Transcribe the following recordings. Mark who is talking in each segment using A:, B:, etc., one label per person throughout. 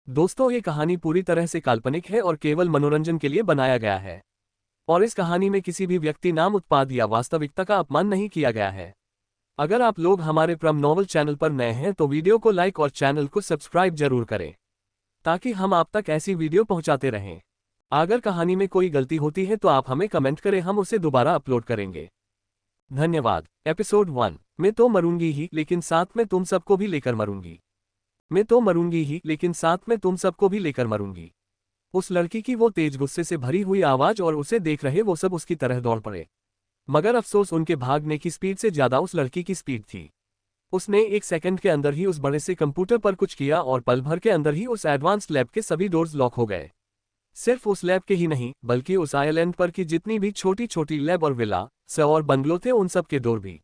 A: दोस्तों, ये कहानी पूरी तरह से काल्पनिक है और केवल मनोरंजन के लिए बनाया गया है। और इस कहानी में किसी भी व्यक्ति, नाम, उत्पाद या वास्तविकता का अपमान नहीं किया गया है। अगर आप लोग हमारे प्रम नॉवल चैनल पर नए हैं तो वीडियो को लाइक और चैनल को सब्सक्राइब जरूर करें, ताकि हम आप तक ऐसी वीडियो पहुंचाते रहें। अगर कहानी में कोई गलती होती है तो आप हमें कमेंट करें, हम उसे दोबारा अपलोड करेंगे। धन्यवाद। एपिसोड 1। मैं तो मरूंगी ही, लेकिन साथ में तुम सबको भी लेकर मरूंगी। मैं तो मरूंगी ही, लेकिन साथ में तुम सबको भी लेकर मरूंगी। उस लड़की की वो तेज गुस्से से भरी हुई आवाज और उसे देख रहे वो सब उसकी तरह दौड़ पड़े। मगर अफसोस, उनके भागने की स्पीड से ज्यादा उस लड़की की स्पीड थी। उसने एक सेकंड के अंदर ही उस बड़े से कंप्यूटर पर कुछ किया और पल भर के अंदर ही उस एडवांस्ड लैब के सभी डोर्स लॉक हो गए। सिर्फ उस लैब के ही नहीं, बल्कि उस आइलैंड पर की जितनी भी छोटी छोटी लैब और विला स और बंगलो थे, उन सब के डोर भी।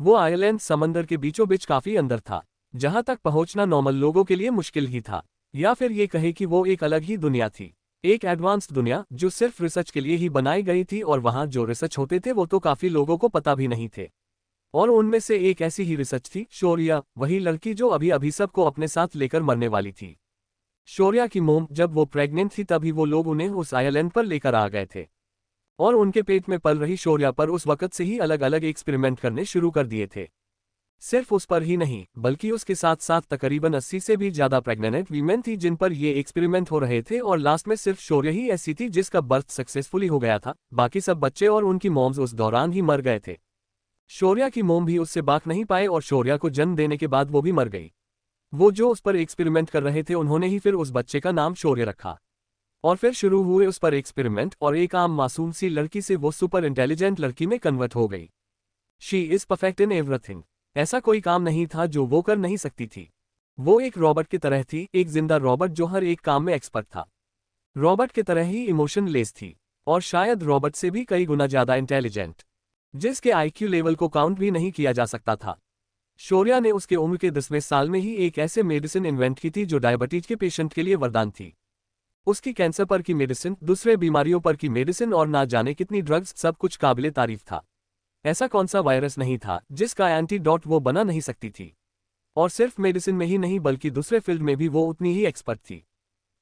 A: वो आइलैंड समंदर के बीचों बीच काफी अंदर था, जहां तक पहुंचना नॉर्मल लोगों के लिए मुश्किल ही था, या फिर ये कहे कि वो एक अलग ही दुनिया थी। एक एडवांस्ड दुनिया जो सिर्फ रिसर्च के लिए ही बनाई गई थी, और वहां जो रिसर्च होते थे वो तो काफी लोगों को पता भी नहीं थे। और उनमें से एक ऐसी ही रिसर्च थी शौर्या, वही लड़की जो अभी अभी सबको अपने साथ लेकर मरने वाली थी। शौर्या की मोम जब वो प्रेग्नेंट थी तभी वो लोग उन्हें उस आइलैंड पर लेकर आ गए थे, और उनके पेट में पल रही शौर्या पर उस वक्त से ही अलग अलग एक्सपेरिमेंट करने शुरू कर दिए थे। सिर्फ उस पर ही नहीं, बल्कि उसके साथ साथ तकरीबन 80 से भी ज्यादा प्रेग्नेंट वीमेन थी जिन पर ये एक्सपेरिमेंट हो रहे थे, और लास्ट में सिर्फ शौर्य ही ऐसी थी जिसका बर्थ सक्सेसफुली हो गया था। बाकी सब बच्चे और उनकी मॉम्स उस दौरान ही मर गए थे। शौर्या की मोम भी उससे बाक नहीं पाए और शौर्या को जन्म देने के बाद वो भी मर गई। वो जो उस पर एक्सपेरिमेंट कर रहे थे उन्होंने ही फिर उस बच्चे का नाम शौर्य रखा। और फिर शुरू हुए उस पर एक्सपेरिमेंट, और एक आम मासूम सी लड़की से वो सुपर इंटेलिजेंट लड़की में कन्वर्ट हो गई। She is perfect in everything. ऐसा कोई काम नहीं था जो वो कर नहीं सकती थी। वो एक रॉबर्ट की तरह थी, एक जिंदा रॉबर्ट जो हर एक काम में एक्सपर्ट था। रॉबर्ट की तरह ही इमोशनलेस थी, और शायद रॉबर्ट से भी कई गुना ज्यादा इंटेलिजेंट, जिसके आईक्यू लेवल को काउंट भी नहीं किया जा सकता था। शौर्या ने उसके उम्र के 10वें साल में ही एक ऐसे मेडिसिन इन्वेंट की थी जो डायबिटीज के पेशेंट के लिए वरदान थी। उसकी कैंसर पर की मेडिसिन, दूसरे बीमारियों पर की मेडिसिन और ना जाने कितनी ड्रग्स, सब कुछ काबिले तारीफ था। ऐसा कौन सा वायरस नहीं था जिसका एंटीडोट वो बना नहीं सकती थी। और सिर्फ मेडिसिन में ही नहीं बल्कि दूसरे फील्ड में भी वो उतनी ही एक्सपर्ट थी।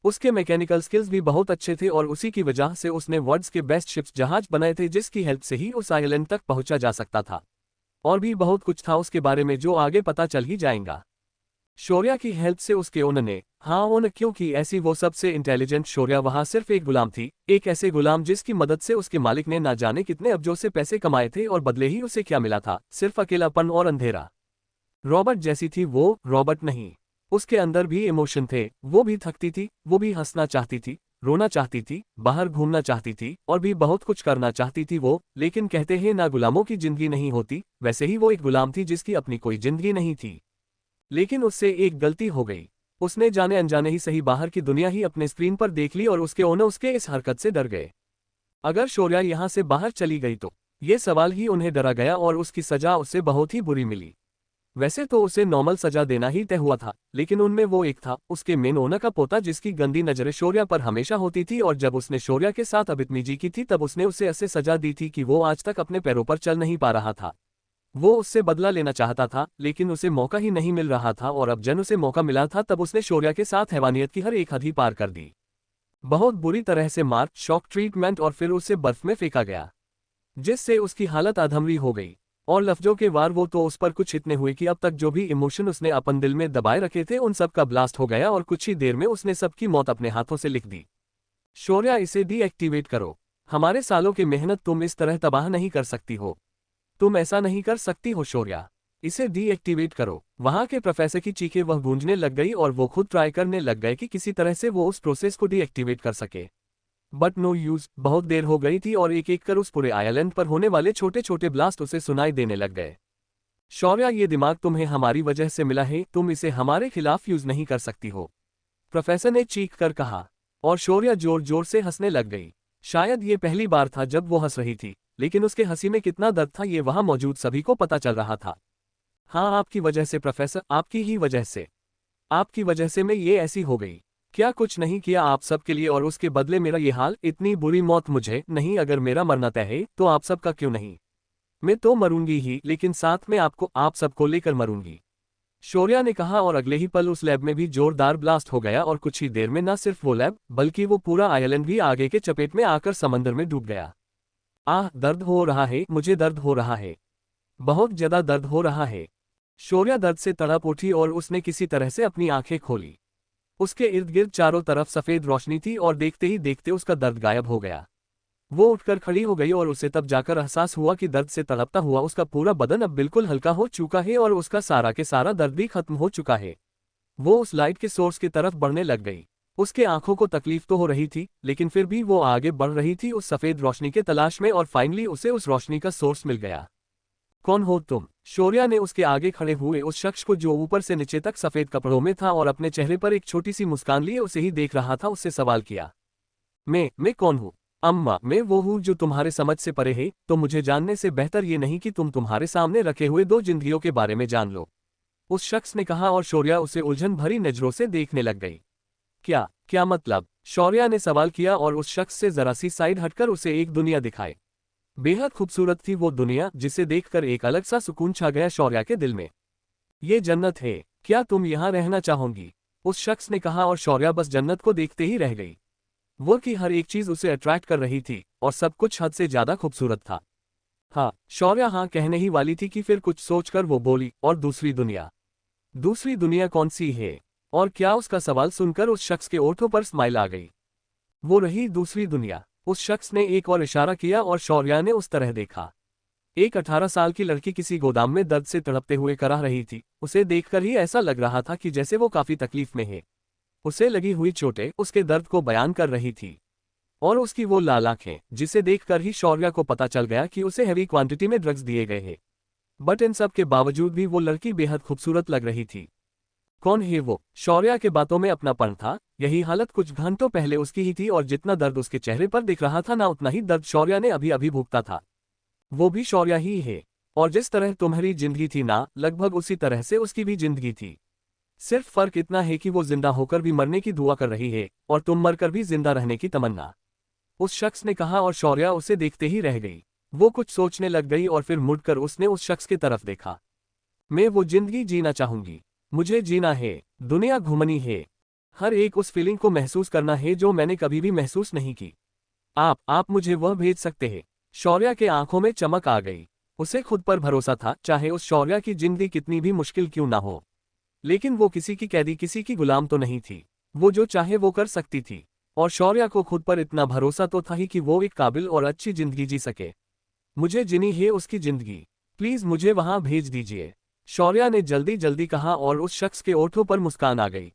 A: उसके मैकेनिकल स्किल्स भी बहुत अच्छे थे, और उसी की वजह से उसने वर्ल्ड्स के बेस्ट शिप्स जहाज बनाए थे जिसकी हेल्प से ही उस आइलैंड तक पहुंचा जा सकता था। और भी बहुत कुछ था उसके बारे में जो आगे पता चल ही जाएगा। शौर्या की हेल्प से उसके ओनर ने, हाँ ओनर, क्योंकि ऐसी वो सबसे इंटेलिजेंट शौर्या वहां सिर्फ एक गुलाम थी, एक ऐसे गुलाम जिसकी मदद से उसके मालिक ने ना जाने कितने अब्जों से पैसे कमाए थे, और बदले ही उसे क्या मिला था, सिर्फ अकेलापन और अंधेरा। रॉबर्ट जैसी थी वो, रॉबर्ट नहीं। उसके अंदर भी इमोशन थे, वो भी थकती थी, वो भी हंसना चाहती थी, रोना चाहती थी, बाहर घूमना चाहती थी, और भी बहुत कुछ करना चाहती थी वो। लेकिन कहते हैं ना, गुलामों की जिंदगी नहीं होती, वैसे ही वो एक गुलाम थी जिसकी अपनी कोई जिंदगी नहीं थी। लेकिन उससे एक गलती हो गई। उसने जाने अनजाने ही सही बाहर की दुनिया ही अपने स्क्रीन पर देख ली, और उसके ओनर उसके इस हरकत से डर गए। अगर शौर्या यहां से बाहर चली गई तो ये सवाल ही उन्हें डरा गया, और उसकी सजा उससे बहुत ही बुरी मिली। वैसे तो उसे नॉर्मल सजा देना ही तय हुआ था, लेकिन उनमें वो एक था, उसके मेन ओनर का पोता, जिसकी गंदी नजरें शौर्या पर हमेशा होती थी। और जब उसने शौर्या के साथ बदतमीजी की थी तब उसने उसे ऐसे सजा दी थी कि वो आज तक अपने पैरों पर चल नहीं पा रहा था। वो उससे बदला लेना चाहता था, लेकिन उसे मौका ही नहीं मिल रहा था, और अब जब उसे मौका मिला था तब उसने शौर्या के साथ हैवानियत की हर एक हद ही पार कर दी। बहुत बुरी तरह से मार, शॉक ट्रीटमेंट, और फिर उसे बर्फ में फेंका गया, जिससे उसकी हालत अधमरी हो गई। और लफ्जों के वार वो तो उस पर कुछ इतने हुए कि अब तक जो भी इमोशन उसने अपन दिल में दबाए रखे थे उन सब का ब्लास्ट हो गया, और कुछ ही देर में उसने सबकी मौत अपने हाथों से लिख दी। शौर्या, इसे डीएक्टिवेट करो। हमारे सालों की मेहनत तुम इस तरह तबाह नहीं कर सकती हो। तुम ऐसा नहीं कर सकती हो शौर्या, इसे डीएक्टिवेट करो। वहां के प्रोफेसर की चीखें वह गूंजने लग गई, और वो खुद ट्राई करने लग गए कि किसी तरह से वो उस प्रोसेस को डीएक्टिवेट कर सके। बट नो यूज, बहुत देर हो गई थी, और एक एक कर उस पूरे आइलैंड पर होने वाले छोटे छोटे ब्लास्ट उसे सुनाई देने लग गए। शौर्या, ये दिमाग तुम्हें हमारी वजह से मिला है, तुम इसे हमारे खिलाफ यूज नहीं कर सकती हो, प्रोफेसर ने चीख कर कहा। और शौर्या जोर जोर से हंसने लग गई। शायद ये पहली बार था जब वो हंस रही थी, लेकिन उसके हंसी में कितना दर्द था ये वहां मौजूद सभी को पता चल रहा था। हाँ, आपकी वजह से प्रोफेसर, आपकी ही वजह से। आपकी वजह से मैं ये ऐसी हो गई। क्या कुछ नहीं किया आप सबके लिए, और उसके बदले मेरा ये हाल, इतनी बुरी मौत मुझे नहीं। अगर मेरा मरना तय है तो आप सबका क्यों नहीं। मैं तो मरूंगी ही, लेकिन साथ में आपको, आप सबको लेकर मरूंगी। शौर्या ने कहा और अगले ही पल उस लैब में भी जोरदार ब्लास्ट हो गया और कुछ ही देर में न सिर्फ वो लैब बल्कि वो पूरा आइलैंड भी आगे के चपेट में आकर समंदर में डूब गया। आह, दर्द हो रहा है, मुझे दर्द हो रहा है, बहुत ज्यादा दर्द हो रहा है। शौर्या दर्द से तड़प उठी और उसने किसी तरह से अपनी आंखें खोली। उसके इर्द गिर्द चारों तरफ सफेद रोशनी थी और देखते ही देखते उसका दर्द गायब हो गया। वो उठकर खड़ी हो गई और उसे तब जाकर एहसास हुआ कि दर्द से तड़पता हुआ उसका पूरा बदन अब बिल्कुल हल्का हो चुका है और उसका सारा के सारा दर्द भी खत्म हो चुका है। वो उस लाइट के सोर्स की तरफ बढ़ने लग गई। उसके आंखों को तकलीफ तो हो रही थी, लेकिन फिर भी वो आगे बढ़ रही थी उस सफेद रोशनी के तलाश में और फाइनली उसे उस रोशनी का सोर्स मिल गया। कौन हो तुम? शौर्या ने उसके आगे खड़े हुए उस शख्स को जो ऊपर से नीचे तक सफेद कपड़ों में था और अपने चेहरे पर एक छोटी सी मुस्कान लिए उसे ही देख रहा था, उससे सवाल किया। मैं कौन हूँ? अम्मा, मैं वो हूँ जो तुम्हारे समझ से परे है, तो मुझे जानने से बेहतर ये नहीं कि तुम तुम्हारे सामने रखे हुए दो जिंदगियों के बारे में जान लो, उस शख्स ने कहा और शौर्या उसे उलझन भरी नजरों से देखने लग गई। क्या क्या मतलब? शौर्या ने सवाल किया और उस शख्स से जरा सी साइड हटकर उसे एक दुनिया दिखाई। बेहद खूबसूरत थी वो दुनिया, जिसे देखकर एक अलग सा सुकून छा गया शौर्या के दिल में। ये जन्नत है, क्या तुम यहाँ रहना चाहोगी? उस शख्स ने कहा और शौर्या बस जन्नत को देखते ही रह गई। वो की हर एक चीज उसे अट्रैक्ट कर रही थी और सब कुछ हद से ज्यादा खूबसूरत था। हाँ, शौर्या हाँ कहने ही वाली थी कि फिर कुछ सोचकर वो बोली, और दूसरी दुनिया? दूसरी दुनिया कौन सी है? और क्या उसका सवाल सुनकर उस शख्स के ओठों पर स्माइल आ गई। वो रही दूसरी दुनिया। उस शख्स ने एक और इशारा किया और शौर्या ने उस तरह देखा। एक 18 साल की लड़की किसी गोदाम में दर्द से तड़पते हुए कराह रही थी। उसे देखकर ही ऐसा लग रहा था कि जैसे वो काफी तकलीफ में है। उसे लगी हुई चोटें उसके दर्द को बयान कर रही थी और उसकी वो लाल आंखें, जिसे देखकर ही शौर्या को पता चल गया कि उसे हैवी क्वांटिटी में ड्रग्स दिए गए हैं। बट इन सब के बावजूद भी वो लड़की बेहद खूबसूरत लग रही थी। कौन है वो? शौर्या के बातों में अपनापन था। यही हालत कुछ घंटों पहले उसकी ही थी और जितना दर्द उसके चेहरे पर दिख रहा था ना उतना ही दर्द शौर्या ने अभी अभी भुगता था। वो भी शौर्या ही है। और जिस तरह तुम्हारी जिंदगी थी ना, लगभग उसी तरह से उसकी भी जिंदगी थी। सिर्फ फर्क इतना है कि वो जिंदा होकर भी मरने की दुआ कर रही है और तुम मरकर भी जिंदा रहने की तमन्ना, उस शख्स ने कहा और शौर्या उसे देखते ही रह गई। वो कुछ सोचने लग गई और फिर मुड़कर उसने उस शख्स की तरफ देखा। मैं वो जिंदगी जीना चाहूंगी। मुझे जीना है, दुनिया घूमनी है, हर एक उस फीलिंग को महसूस करना है जो मैंने कभी भी महसूस नहीं की। आप मुझे वह भेज सकते हैं? शौर्या के आंखों में चमक आ गई। उसे खुद पर भरोसा था, चाहे उस शौर्या की जिंदगी कितनी भी मुश्किल क्यों ना हो। लेकिन वो किसी की कैदी, किसी की गुलाम तो नहीं थी। वो जो चाहे वो कर सकती थी। और शौर्या को खुद पर इतना भरोसा तो था ही कि वो एक काबिल और अच्छी जिंदगी जी सके। मुझे जीनी है उसकी जिंदगी, प्लीज मुझे वहां भेज दीजिए, शौर्या ने जल्दी जल्दी कहा और उस शख्स के ओठों पर मुस्कान आ गई।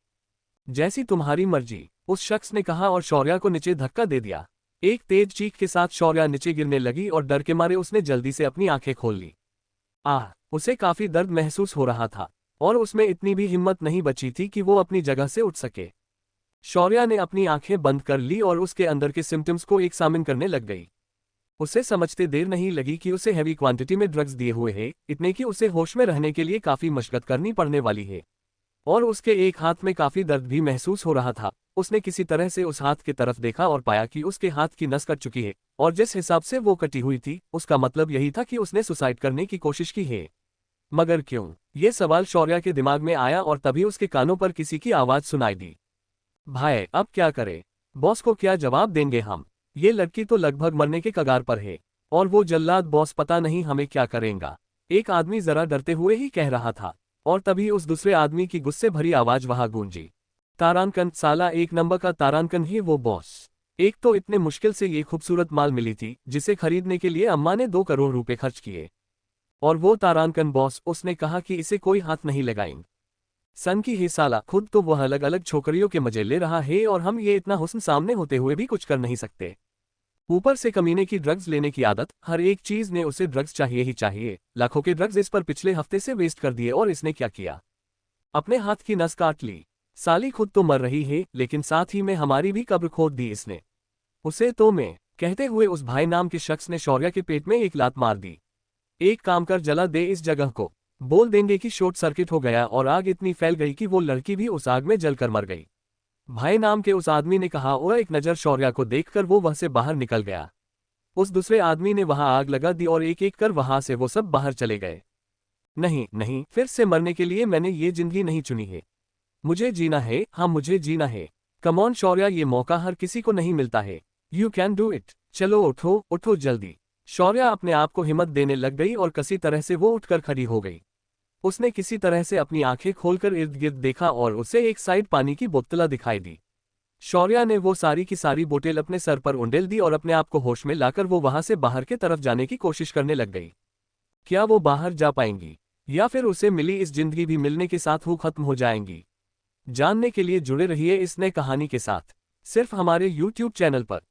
A: जैसी तुम्हारी मर्जी, उस शख्स ने कहा और शौर्या को नीचे धक्का दे दिया। एक तेज चीख के साथ शौर्या नीचे गिरने लगी और डर के मारे उसने जल्दी से अपनी आंखें खोल ली। उसे काफी दर्द महसूस हो रहा था और उसमें इतनी भी हिम्मत नहीं बची थी कि वो अपनी जगह से उठ सके। शौर्या ने अपनी आंखें बंद कर ली और उसके अंदर के सिम्टम्स को एग्जामिन करने लग गई। उसे समझते देर नहीं लगी कि उसे हैवी क्वांटिटी में ड्रग्स दिए हुए हैं, इतने कि उसे होश में रहने के लिए काफी मशक्कत करनी पड़ने वाली है। और उसके एक हाथ में काफी दर्द भी महसूस हो रहा था। उसने किसी तरह से उस हाथ की तरफ देखा और पाया कि उसके हाथ की नस कट चुकी है और जिस हिसाब से वो कटी हुई थी उसका मतलब यही था कि उसने सुसाइड करने की कोशिश की है। मगर क्यों? ये सवाल शौर्या के दिमाग में आया और तभी उसके कानों पर किसी की आवाज सुनाई दी। भाई, अब क्या करें? बॉस को क्या जवाब देंगे हम? ये लड़की तो लगभग मरने के कगार पर है और वो जल्लाद बॉस पता नहीं हमें क्या करेगा, एक आदमी जरा डरते हुए ही कह रहा था। और तभी उस दूसरे आदमी की गुस्से भरी आवाज वहां गूंजी। तारांकन, साला एक नंबर का तारांकन ही वो बॉस। एक तो इतने मुश्किल से ये खूबसूरत माल मिली थी जिसे खरीदने के लिए अम्मा ने 2 करोड़ रुपए खर्च किए। और वो तारांकन बॉस, उसने कहा कि इसे कोई हाथ नहीं लगाएंगे। सन की है साला, खुद तो वह अलग अलग छोकरियों के मजे ले रहा है और हम ये इतना हुस्न सामने होते हुए भी कुछ कर नहीं सकते। ऊपर से कमीने की ड्रग्स लेने की आदत, हर एक चीज ने उसे ड्रग्स चाहिए ही चाहिए। लाखों के ड्रग्स इस पर पिछले हफ्ते से वेस्ट कर दिए और इसने क्या किया? अपने हाथ की नस काट ली। साली खुद तो मर रही है लेकिन साथ ही में हमारी भी कब्र खोद दी इसने। उसे तो मैं, कहते हुए उस भाई नाम के शख्स ने शौर्या के पेट में एक लात मार दी। एक काम कर, जला दे इस जगह को, बोल देंगे कि शॉर्ट सर्किट हो गया और आग इतनी फैल गई कि वो लड़की भी उस आग में जलकर मर गई। भाई नाम के उस आदमी ने कहा और एक नज़र शौर्या को देखकर वो वह से बाहर निकल गया। उस दूसरे आदमी ने वहां आग लगा दी और एक एक कर वहां से वो सब बाहर चले गए। नहीं नहीं, फिर से मरने के लिए मैंने ये जिंदगी नहीं चुनी है। मुझे जीना है, हाँ मुझे जीना है। कम ऑन शौर्या, ये मौका हर किसी को नहीं मिलता है। You can do it. चलो उठो उठो जल्दी। शौर्या अपने आप को हिम्मत देने लग गई और किसी तरह से वो उठकर खड़ी हो गई। उसने किसी तरह से अपनी आंखें खोलकर इर्द गिर्द देखा और उसे एक साइड पानी की बोतला दिखाई दी। शौर्या ने वो सारी की सारी बोतल अपने सर पर उंडेल दी और अपने आप को होश में लाकर वो वहां से बाहर के तरफ जाने की कोशिश करने लग गई। क्या वो बाहर जा पाएंगी, या फिर उसे मिली इस जिंदगी भी मिलने के साथ वो खत्म हो जाएंगी? जानने के लिए जुड़े रहिए इस नए कहानी के साथ, सिर्फ हमारे YouTube चैनल पर।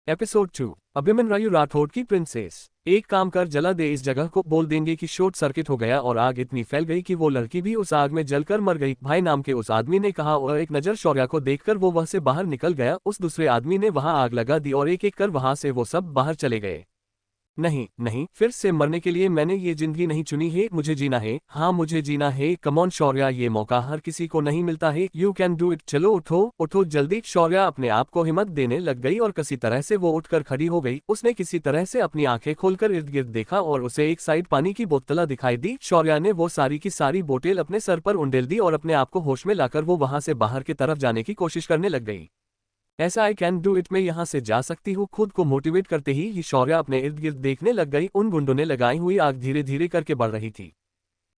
A: एपिसोड 2, अभिमन्यु राठौड़ की प्रिंसेस। एक काम कर, जला दे इस जगह को। बोल देंगे कि शॉर्ट सर्किट हो गया और आग इतनी फैल गई कि वो लड़की भी उस आग में जलकर मर गई। भाई नाम के उस आदमी ने कहा और एक नजर शौर्या को देखकर वो वह से बाहर निकल गया। उस दूसरे आदमी ने वहां आग लगा दी और एक एक कर वहां से वो सब बाहर चले गए। नहीं नहीं, फिर से मरने के लिए मैंने ये जिंदगी नहीं चुनी है। मुझे जीना है, हाँ मुझे जीना है। कम ऑन शौर्या, ये मौका हर किसी को नहीं मिलता है। You can do it. चलो उठो उठो जल्दी। शौर्या अपने आप को हिम्मत देने लग गई और किसी तरह से वो उठकर खड़ी हो गई। उसने किसी तरह से अपनी आंखें खोलकर इर्द गिर्द देखा और उसे एक साइड पानी की बोतला दिखाई दी। शौर्या ने वो सारी की सारी बोतल अपने सर पर उंडेल दी और अपने आप को होश में लाकर वो वहां से बाहर की तरफ जाने की कोशिश करने लग गई। ऐसा आई कैन डू इट, मैं यहाँ से जा सकती हूँ। खुद को मोटिवेट करते ही शौर्या अपने इर्द गिर्द देखने लग गई। उन गुंडों ने लगाई हुई आग धीरे धीरे करके बढ़ रही थी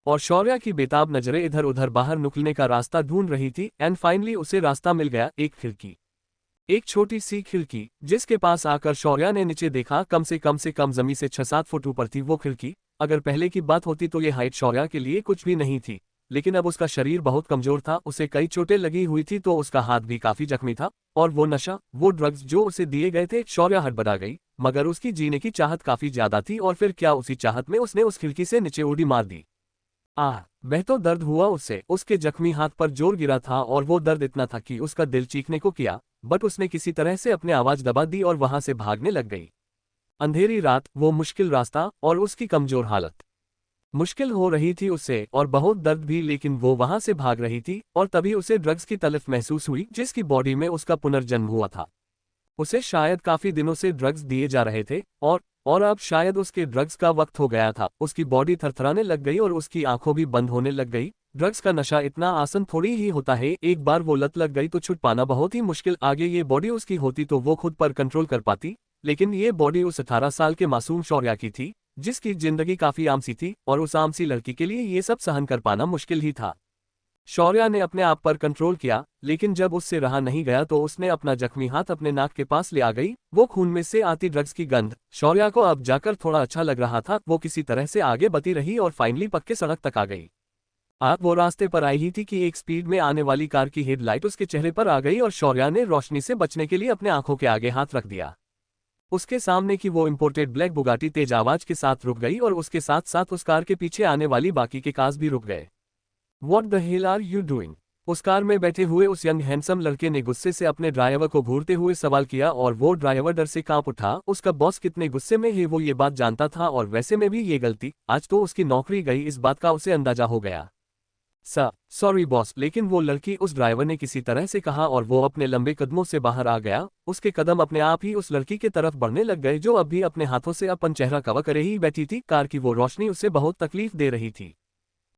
A: और शौर्या की बेताब नजरें इधर उधर बाहर निकलने का रास्ता ढूंढ रही थी। एंड फाइनली उसे रास्ता मिल गया, एक खिड़की, एक छोटी सी खिड़की, जिसके पास आकर शौर्या ने नीचे देखा। कम से कम जमीन से 6-7 फुट ऊपर थी वो खिड़की। अगर पहले की बात होती तो ये हाइट शौर्या के लिए कुछ भी नहीं थी, लेकिन अब उसका शरीर बहुत कमजोर था। उसे कई चोटें लगी हुई थी तो उसका हाथ भी काफी जख्मी था। और वो नशा, वो ड्रग्स जो उसे दिए गए थे। शौर्या हड़बड़ा गई, मगर उसकी जीने की चाहत काफी ज्यादा थी। और फिर क्या, उसी चाहत में उसने उस खिड़की से नीचे उड़ी मार दी। वह तो दर्द हुआ उससे। उसके जख्मी हाथ पर जोर गिरा था और वो दर्द इतना था कि उसका दिल चीखने को किया, बट उसने किसी तरह से अपनी आवाज दबा दी और वहां से भागने लग गई। अंधेरी रात, वो मुश्किल रास्ता और उसकी कमजोर हालत। मुश्किल हो रही थी उससे और बहुत दर्द भी, लेकिन वो वहां से भाग रही थी। और तभी उसे ड्रग्स की तलफ महसूस हुई, जिसकी बॉडी में उसका पुनर्जन्म हुआ था। उसे शायद काफी दिनों से ड्रग्स दिए जा रहे थे और अब शायद उसके ड्रग्स का वक्त हो गया था। उसकी बॉडी थरथराने लग गई और उसकी आंखों भी बंद होने लग गई। ड्रग्स का नशा इतना आसान थोड़ी ही होता है, एक बार वो लत लग गई तो छुट पाना बहुत ही मुश्किल। आगे ये बॉडी उसकी होती तो वो खुद पर कंट्रोल कर पाती, लेकिन ये बॉडी उस 18 साल के मासूम शौर्या की थी, जिसकी जिंदगी काफी आम सी थी। और उस आम सी लड़की के लिए ये सब सहन कर पाना मुश्किल ही था। शौर्या ने अपने आप पर कंट्रोल किया, लेकिन जब उससे रहा नहीं गया तो उसने अपना जख्मी हाथ अपने नाक के पास ले आ गई। वो खून में से आती ड्रग्स की गंध। शौर्या को अब जाकर थोड़ा अच्छा लग रहा था। वो किसी तरह से आगे बढ़ती रही और फाइनली पक्के सड़क तक आ गई। आग वो रास्ते पर आई ही थी कि एक स्पीड में आने वाली कार की हेडलाइट उसके चेहरे पर आ गई और शौर्या ने रोशनी से बचने के लिए अपने आंखों के आगे हाथ रख दिया। उसके सामने की वो इम्पोर्टेड ब्लैक बुगाटी तेज आवाज के साथ रुक गई और उसके साथ साथ उस कार के पीछे आने वाली बाकी के कार्स भी रुक गए। What the hell are you doing? उस कार में बैठे हुए उस यंग हैंडसम लड़के ने गुस्से से अपने ड्राइवर को घूरते हुए सवाल किया और वो ड्राइवर डर से कांप उठा। उसका बॉस कितने गुस्से में है वो ये बात जानता था और वैसे में भी ये गलती, आज तो उसकी नौकरी गई, इस बात का उसे अंदाजा हो गया। सॉरी बॉस, लेकिन वो लड़की, उस ड्राइवर ने किसी तरह से कहा और वो अपने लंबे कदमों से बाहर आ गया। उसके कदम अपने आप ही उस लड़की के तरफ बढ़ने लग गए जो अब भी अपने हाथों से अपन चेहरा कवर करे ही बैठी थी। कार की वो रोशनी उसे बहुत तकलीफ दे रही थी।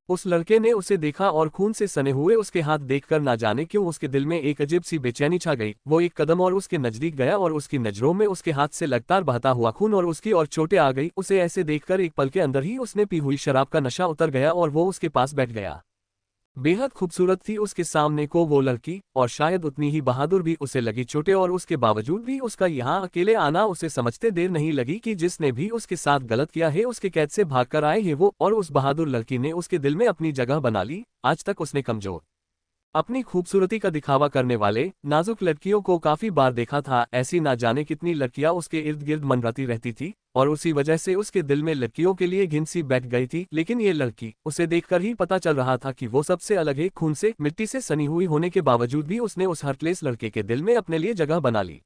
A: उस लड़के ने उसे देखा और खून से सने हुए उसके हाथ देखकर ना जाने क्यों उसके दिल में एक अजीब सी बेचैनी छा गई। वो एक कदम और उसके नजदीक गया और उसकी नजरों में उसके हाथ से लगातार बहता हुआ खून और उसकी और चोटें आ गई। उसे ऐसे देखकर एक पल के अंदर ही उसने पी हुई शराब का नशा उतर गया और वो उसके पास बैठ गया। बेहद खूबसूरत थी उसके सामने को वो लड़की, और शायद उतनी ही बहादुर भी। उसे लगी चोटें और उसके बावजूद भी उसका यहाँ अकेले आना उसे समझते देर नहीं लगी कि जिसने भी उसके साथ गलत किया है उसके कैद से भागकर आए हैं वो, और उस बहादुर लड़की ने उसके दिल में अपनी जगह बना ली। आज तक उसने कमजोर, अपनी खूबसूरती का दिखावा करने वाले नाजुक लड़कियों को काफी बार देखा था। ऐसी ना जाने कितनी लड़कियां उसके इर्द गिर्द मंडराती रहती थी और उसी वजह से उसके दिल में लड़कियों के लिए घिन सी बैठ गई थी। लेकिन ये लड़की, उसे देखकर ही पता चल रहा था कि वो सबसे अलग है। खून से मिट्टी से सनी हुई होने के बावजूद भी उसने उस हर्टलेस लड़के के दिल में अपने लिए जगह बना ली।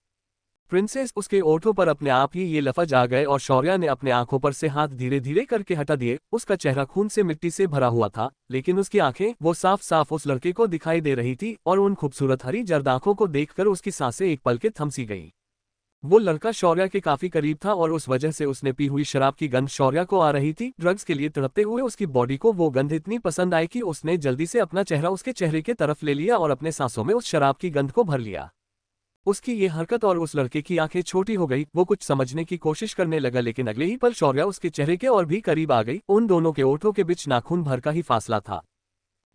A: प्रिंसेस, उसके ओठों पर अपने आप ही ये लफ्ज आ गए और शौर्या ने अपने आंखों पर से हाथ धीरे धीरे करके हटा दिए। उसका चेहरा खून से मिट्टी से भरा हुआ था, लेकिन उसकी आंखें वो साफ साफ उस लड़के को दिखाई दे रही थी और उन खूबसूरत हरी जर्द आंखों को देखकर उसकी सांसें एक पल के थम सी गई। वो लड़का शौर्या के काफी करीब था और उस वजह से उसने पी हुई शराब की गंध शौर्या को आ रही थी। ड्रग्स के लिए तड़पते हुए उसकी बॉडी को वो गंध इतनी पसंद आई कि उसने जल्दी से अपना चेहरा उसके चेहरे के तरफ ले लिया और अपने सांसों में उस शराब की गंध को भर लिया। उसकी ये हरकत और उस लड़के की आंखें छोटी हो गई। वो कुछ समझने की कोशिश करने लगा, लेकिन अगले ही पल शौर्या उसके चेहरे के और भी करीब आ गई। उन दोनों के ओठों के बीच नाखून भर का ही फासला था,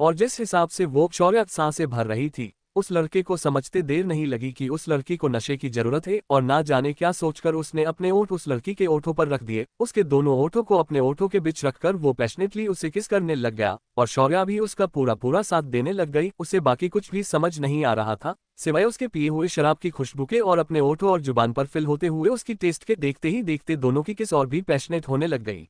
A: और जिस हिसाब से वो शौर्या सांसें भर रही थी, उस लड़के को समझते देर नहीं लगी कि उस लड़की को नशे की जरूरत है, और ना जाने क्या सोचकर उसने अपने ओठ उस लड़की के ओठों पर रख दिए। उसके दोनों ओठों को अपने ओठों के बीच रखकर वो पैशनेटली उसे किस करने लग गया, और शौर्या भी उसका पूरा पूरा साथ देने लग गई। उसे बाकी कुछ भी समझ नहीं आ रहा था, सिवाय उसके पिए हुए शराब की खुशबू के और अपने ओठों और जुबान पर फिल होते हुए उसकी टेस्ट के। देखते ही देखते दोनों की किस और भी पैशनेट होने लग गई।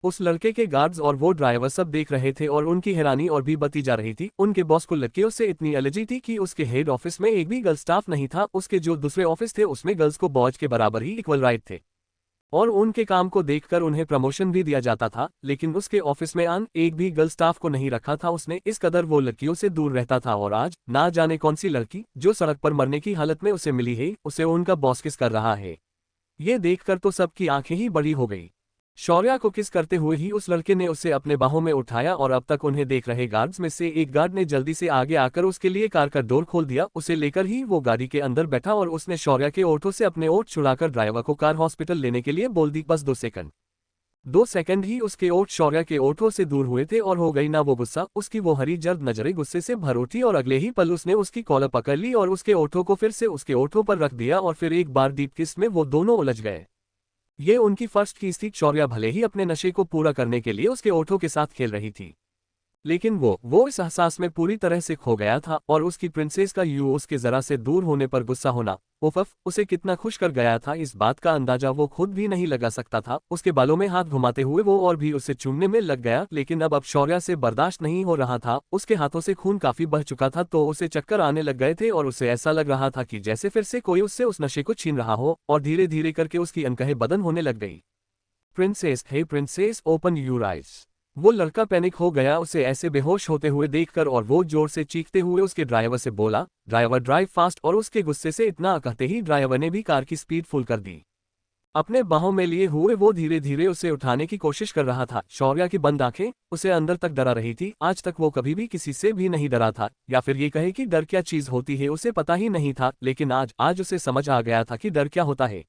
A: उस लड़के के गार्ड्स और वो ड्राइवर सब देख रहे थे और उनकी हैरानी और भी बढ़ती जा रही थी। उनके बॉस को लड़कियों से इतनी एलर्जी थी कि उसके हेड ऑफिस में एक भी गर्ल स्टाफ नहीं था। उसके जो दूसरे ऑफिस थे उसमें गर्ल्स को बॉयज के बराबर ही इक्वल राइट थे, और उनके काम को देखकर उन्हें प्रमोशन भी दिया जाता था। लेकिन उसके ऑफिस में एक भी गर्ल स्टाफ को नहीं रखा था उसने। इस कदर वो लड़कियों से दूर रहता था, और आज ना जाने कौन सी लड़की जो सड़क पर मरने की हालत में उसे मिली है, उसे उनका बॉस किस कर रहा है। ये देखकर तो सबकी आंखें ही बड़ी हो गई। शौर्या को किस करते हुए ही उस लड़के ने उसे अपने बाहों में उठाया, और अब तक उन्हें देख रहे गार्ड्स में से एक गार्ड ने जल्दी से आगे आकर उसके लिए कार का डोर खोल दिया। उसे लेकर ही वो गाड़ी के अंदर बैठा और उसने शौर्या के ओठों से अपने ओठ छुड़ाकर ड्राइवर को कार हॉस्पिटल लेने के लिए बोल दी। बस 2 सेकंड ही उसके ओठ शौर्या के ओठों से दूर हुए थे, और हो गई ना वो गुस्सा। उसकी वो हरी जर्द नजरें गुस्से से भर उठी, और अगले ही पल उसने उसकी कॉलर पकड़ ली और उसके ओठों को फिर से उसके ओठों पर रख दिया, और फिर एक बार डीप किस में वो दोनों उलझ गए। ये उनकी फर्स्ट किस थी। शौर्या भले ही अपने नशे को पूरा करने के लिए उसके ओठों के साथ खेल रही थी, लेकिन वो इस एहसास में पूरी तरह से खो गया था। और उसकी प्रिंसेस का उसके जरा से दूर होने पर गुस्सा होना उफ़ उसे कितना खुश कर गया था, इस बात का अंदाजा वो खुद भी नहीं लगा सकता था। उसके बालों में हाथ घुमाते हुए वो और भी उसे चूमने में लग गया, लेकिन अब शौर्या से बर्दाश्त नहीं हो रहा था। उसके हाथों से खून काफी बह चुका था, तो उसे चक्कर आने लग गए थे, और उसे ऐसा लग रहा था कि जैसे फिर से कोई उससे उस नशे को छीन रहा हो, और धीरे धीरे करके उसकी अनकहे बदन होने लग गई। Princess, hey princess, open your eyes. वो लड़का पैनिक हो गया उसे ऐसे बेहोश होते हुए देखकर, और वो जोर से चीखते हुए उसके ड्राइवर से बोला, ड्राइवर ड्राइव फास्ट। और उसके गुस्से से इतना कहते ही ड्राइवर ने भी कार की स्पीड फुल कर दी। अपने बाहों में लिए हुए वो धीरे धीरे उसे उठाने की कोशिश कर रहा था। शौर्या की बंद आंखें उसे अंदर तक डरा रही थी। आज तक वो कभी भी किसी से भी नहीं डरा था, या फिर ये कहे कि डर क्या चीज होती है उसे पता ही नहीं था, लेकिन आज उसे समझ आ गया था कि डर क्या होता है।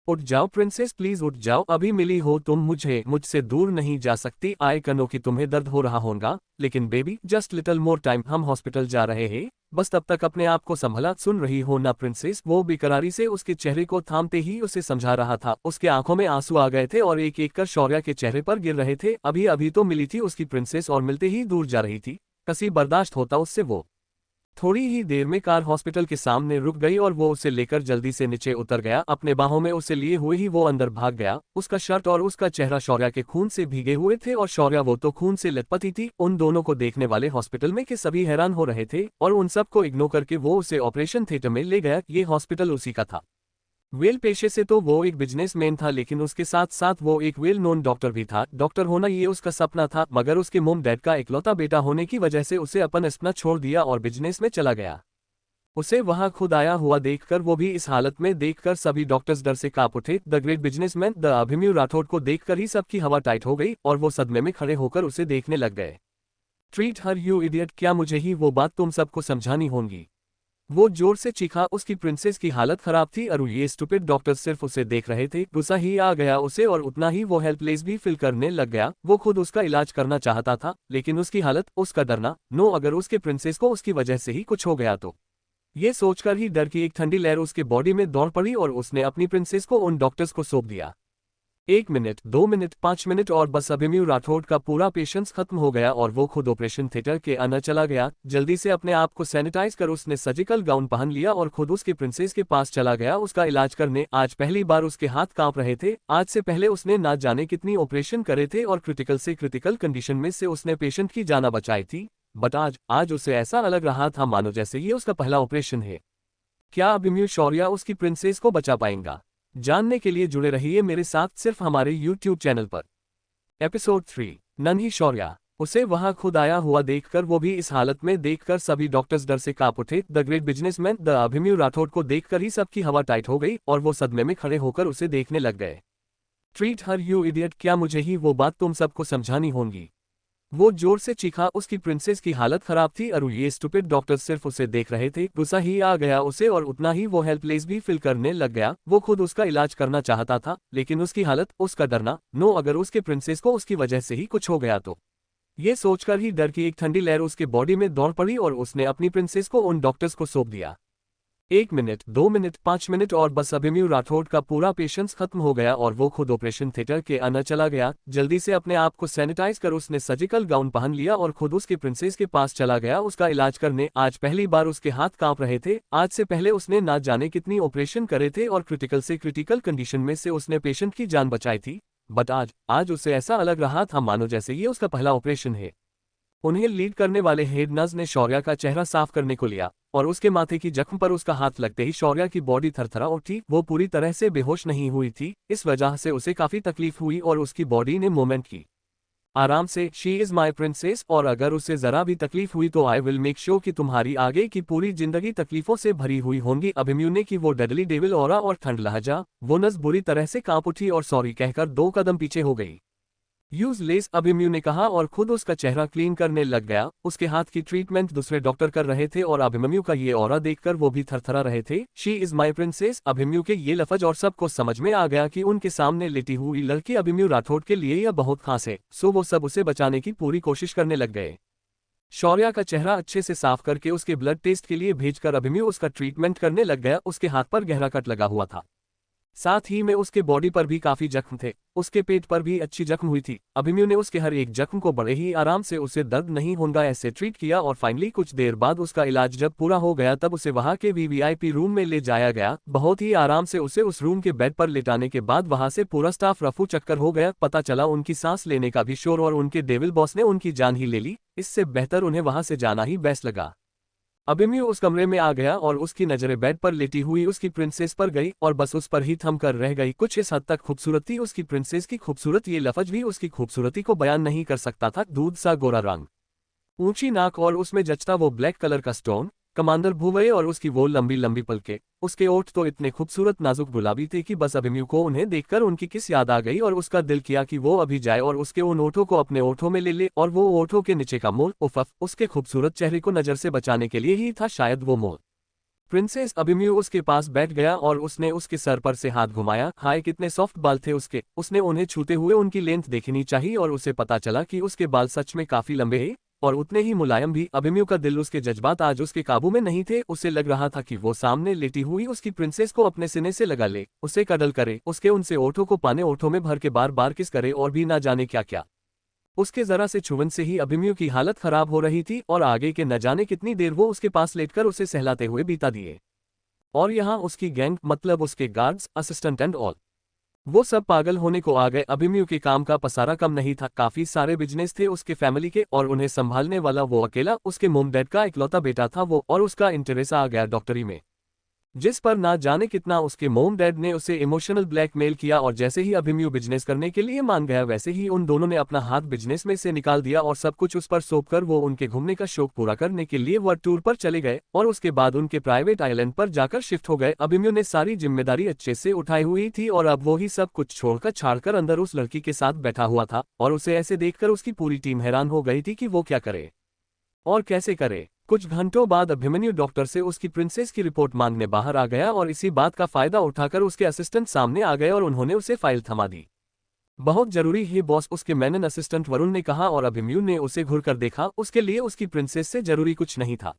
A: उठ जाओ प्रिंसेस, प्लीज उठ जाओ, अभी मिली हो तुम मुझसे दूर नहीं जा सकती। आए कनो कि तुम्हें दर्द हो रहा होगा, लेकिन baby just little more time, हम हॉस्पिटल जा रहे हैं, बस तब तक अपने आप को संभला। सुन रही हो ना प्रिंसेस। वो बेकरारी से उसके चेहरे को थामते ही उसे समझा रहा था। उसके आंखों में आंसू आ गए थे और एक एक कर शौर्या के चेहरे पर गिर रहे थे। अभी अभी तो मिली थी उसकी प्रिंसेस, और मिलते ही दूर जा रही थी। कसी बर्दाश्त होता उससे वो। थोड़ी ही देर में कार हॉस्पिटल के सामने रुक गई, और वो उसे लेकर जल्दी से नीचे उतर गया। अपने बाहों में उसे लिए हुए ही वो अंदर भाग गया। उसका शर्ट और उसका चेहरा शौर्या के खून से भीगे हुए थे, और शौर्या वो तो खून से लथपथी थी। उन दोनों को देखने वाले हॉस्पिटल में के सभी हैरान हो रहे थे, और उन सब को इग्नोर करके वो उसे ऑपरेशन थिएटर में ले गया। ये हॉस्पिटल उसी का था। वेल पेशे से तो वो एक बिजनेसमैन था, लेकिन उसके साथ साथ वो एक वेल नोन डॉक्टर भी था। डॉक्टर होना ये उसका सपना था, मगर उसके मोम डैड का इकलौता बेटा होने की वजह से उसे अपन सपना छोड़ दिया और बिजनेस में चला गया। उसे वहां खुद आया हुआ देखकर, वो भी इस हालत में देखकर सभी डॉक्टर्स डर से कांप उठे। The great businessman the Abhimanyu Rathore को देखकर ही सबकी हवा टाइट हो गई, और वो सदमे में खड़े होकर उसे देखने लग गए। ट्रीट हर यू इडियट, क्या मुझे ही वो बात तुम सबको समझानी होंगी। वो जोर से चीखा। उसकी प्रिंसेस की हालत खराब थी, और ये स्टूपिड डॉक्टर सिर्फ उसे देख रहे थे। गुस्सा ही आ गया उसे, और उतना ही वो हेल्पलेस भी फील करने लग गया। वो खुद उसका इलाज करना चाहता था, लेकिन उसकी हालत, उसका डरना, अगर उसके प्रिंसेस को उसकी वजह से ही कुछ हो गया तो। ये सोचकर ही डर की एक ठंडी लहर उसके बॉडी में दौड़ पड़ी, और उसने अपनी प्रिंसेस को उन डॉक्टर्स को सौंप दिया। 1 मिनट, 2 मिनट, 5 मिनट और बस अभिमन्यु राठौड़ का पूरा पेशेंस खत्म हो गया, और वो खुद ऑपरेशन थिएटर के अंदर चला गया। जल्दी से अपने आप को सैनिटाइज कर उसने सर्जिकल गाउन पहन लिया और खुद उसकी प्रिंसेस के पास चला गया उसका इलाज करने। आज पहली बार उसके हाथ कांप रहे थे। आज से पहले उसने ना जाने कितनी ऑपरेशन करे थे, और क्रिटिकल से क्रिटिकल कंडीशन में से उसने पेशेंट की जान बचाई थी, बट आज उसे ऐसा लग रहा था मानो जैसे ये उसका पहला ऑपरेशन है। क्या अभिमन्यु शौर्या उसकी प्रिंसेस को बचा पाएगा? जानने के लिए जुड़े रहिए मेरे साथ सिर्फ हमारे YouTube चैनल पर। एपिसोड 3, नन्ही शौर्या। उसे वहां खुद आया हुआ देखकर, वो भी इस हालत में देखकर सभी डॉक्टर्स डर से कांप उठे। The great businessman the Abhimanyu Rathore को देखकर ही सबकी हवा टाइट हो गई और वो सदमे में खड़े होकर उसे देखने लग गए। ट्रीट हर यू इडियट, क्या मुझे ही वो बात तुम सबको समझानी होंगी? वो जोर से चीखा। उसकी प्रिंसेस की हालत खराब थी और ये स्टूपिड डॉक्टर्स सिर्फ उसे देख रहे थे। गुस्सा ही आ गया उसे और उतना ही वो हेल्पलेस भी फील करने लग गया। वो खुद उसका इलाज करना चाहता था, लेकिन उसकी हालत, उसका डरना, नो अगर उसके प्रिंसेस को उसकी वजह से ही कुछ हो गया तो। ये सोचकर ही डर की एक ठंडी लहर उसके बॉडी में दौड़ पड़ी और उसने अपनी प्रिंसेस को उन डॉक्टर्स को सौंप दिया। 1 मिनट, 2 मिनट, 5 मिनट और बस अभिमन्यु राठौड़ का पूरा पेशेंस खत्म हो गया और वो खुद ऑपरेशन थिएटर के अंदर चला गया। जल्दी से अपने आप को सैनिटाइज कर उसने सर्जिकल गाउन पहन लिया और खुद उसके प्रिंसेस के पास चला गया उसका इलाज करने। आज पहली बार उसके हाथ कांप रहे थे। आज से पहले उसने ना जाने कितनी ऑपरेशन करे थे और क्रिटिकल से क्रिटिकल कंडीशन में से उसने पेशेंट की जान बचाई थी, बट आज उसे ऐसा अलग रहा था मानो जैसे ये उसका पहला ऑपरेशन है। उन्हें लीड करने वाले हेड नर्स ने शौर्या का चेहरा साफ करने को लिया और उसके माथे की जख्म पर उसका हाथ लगते ही शौर्या की बॉडी थरथरा उठी। वो पूरी तरह से बेहोश नहीं हुई थी, इस वजह से उसे काफी तकलीफ हुई और उसकी बॉडी ने मूवमेंट की आराम से। शी इज माई प्रिंसेस, और अगर उसे जरा भी तकलीफ हुई तो आई विल मेक श्योर कि तुम्हारी आगे की पूरी जिंदगी तकलीफों से भरी हुई होंगी। अभिमन्यु ने की वो डेडली डेविल ऑरा और ठंड लहजा। वो नर्स बुरी तरह से कांप उठी और सॉरी कहकर 2 कदम पीछे हो गई। यूजलेस, अभिमन्यु ने कहा और खुद उसका चेहरा क्लीन करने लग गया। उसके हाथ की ट्रीटमेंट दूसरे डॉक्टर कर रहे थे और अभिमन्यु का ये ऑरा देखकर वो भी थरथरा रहे थे। She is my princess, Abhimanyu के ये लफ्ज और सबको समझ में आ गया कि उनके सामने लेटी हुई लड़की अभिमन्यु राठौड़ के लिए यह बहुत खास है, सो वो सब उसे बचाने की पूरी कोशिश करने लग गए। शौर्या का चेहरा अच्छे से साफ करके उसके ब्लड टेस्ट के लिए भेजकर अभिमन्यु उसका ट्रीटमेंट करने लग गया। उसके हाथ पर गहरा कट लगा हुआ था, साथ ही में उसके बॉडी पर भी काफी जख्म थे। उसके पेट पर भी अच्छी जख्म हुई थी। अभिमन्यु ने उसके हर एक जख्म को बड़े ही आराम से, उसे दर्द नहीं होगा ऐसे ट्रीट किया और फाइनली कुछ देर बाद उसका इलाज जब पूरा हो गया तब उसे वहां के वीवीआईपी रूम में ले जाया गया। बहुत ही आराम से उसे उस रूम के बेड पर लेटाने के बाद वहां से पूरा स्टाफ रफू चक्कर हो गया। पता चला उनकी सांस लेने का भी शोर और उनके डेविल बॉस ने उनकी जान ही ले ली। इससे बेहतर उन्हें वहां से जाना ही बेस्ट लगा। अभिमन्यु उस कमरे में आ गया और उसकी नजरें बेड पर लेटी हुई उसकी प्रिंसेस पर गई और बस उस पर ही थम कर रह गई। कुछ इस हद तक खूबसूरत थी उसकी प्रिंसेस की खूबसूरत, ये लफ्ज भी उसकी खूबसूरती को बयान नहीं कर सकता था। दूध सा गोरा रंग, ऊंची नाक और उसमें जचता वो ब्लैक कलर का स्टोन, कमांडर भुवये और उसकी वो लंबी लंबी पलके। उसके ओठ तो इतने खूबसूरत नाजुक गुलाबी थे कि बस अभिमन्यु को उन्हें देखकर उनकी किस याद आ गई और उसका दिल किया कि वो अभी जाए और उसके उन ओठों को अपने ओठों में ले ले। और वो ओठों के नीचे का मोल, उफ़, उसके खूबसूरत चेहरे को नजर से बचाने के लिए ही था शायद वो मोल। प्रिंसेस, अभिमन्यु उसके पास बैठ गया और उसने उसके सर पर से हाथ घुमाया। हाय कितने सॉफ्ट बाल थे उसके। उसने उन्हें छूते हुए उनकी लेंथ देखनी चाहिए और उसे पता चला कि उसके बाल सच में काफी लंबे हैं और उतने ही मुलायम भी। अभिमन्यु का दिल, उसके जज्बात आज उसके काबू में नहीं थे। उसे लग रहा था कि वो सामने लेटी हुई उसकी प्रिंसेस को अपने सीने से लगा ले, उसे कडल करे, उसके उनसे ओठों को पाने ओठों में भर के बार बार किस करे और भी ना जाने क्या क्या। उसके जरा से छुवन से ही अभिमन्यु की हालत खराब हो रही थी और आगे के न जाने कितनी देर वो उसके पास लेटकर उसे सहलाते हुए बीता दिए। और यहाँ उसकी गैंग, मतलब उसके गार्ड्स, असिस्टेंट एंड ऑल, वो सब पागल होने को आ गए। अभिमन्यु के काम का पसारा कम नहीं था। काफी सारे बिजनेस थे उसके फैमिली के और उन्हें संभालने वाला वो अकेला, उसके मोम डैड का इकलौता बेटा था वो, और उसका इंटरेस्ट आ गया डॉक्टरी में, जिस पर ना जाने कितना उसके मोम डैड ने उसे इमोशनल ब्लैकमेल किया। और जैसे ही अभिमन्यु बिजनेस करने के लिए मान गया वैसे ही उन दोनों ने अपना हाथ बिजनेस में से निकाल दिया और सब कुछ उस पर सौंपकर वो उनके घूमने का शौक पूरा करने के लिए वर्ल्ड टूर पर चले गए और उसके बाद उनके प्राइवेट आइलैंड पर जाकर शिफ्ट हो गए। अभिमन्यु ने सारी जिम्मेदारी अच्छे से उठाई हुई थी और अब वो ही सब कुछ छोड़कर छाड़कर अंदर उस लड़की के साथ बैठा हुआ था और उसे ऐसे देखकर उसकी पूरी टीम हैरान हो गई थी कि वो क्या करे और कैसे करे। कुछ घंटों बाद अभिमन्यु डॉक्टर से उसकी प्रिंसेस की रिपोर्ट मांगने बाहर आ गया और इसी बात का फायदा उठाकर उसके असिस्टेंट सामने आ गए और उन्होंने उसे फाइल थमा दी। बहुत जरूरी है बॉस, उसके मैनन असिस्टेंट वरुण ने कहा और अभिमन्यु ने उसे घुरकर देखा। उसके लिए उसकी प्रिंसेस से जरूरी कुछ नहीं था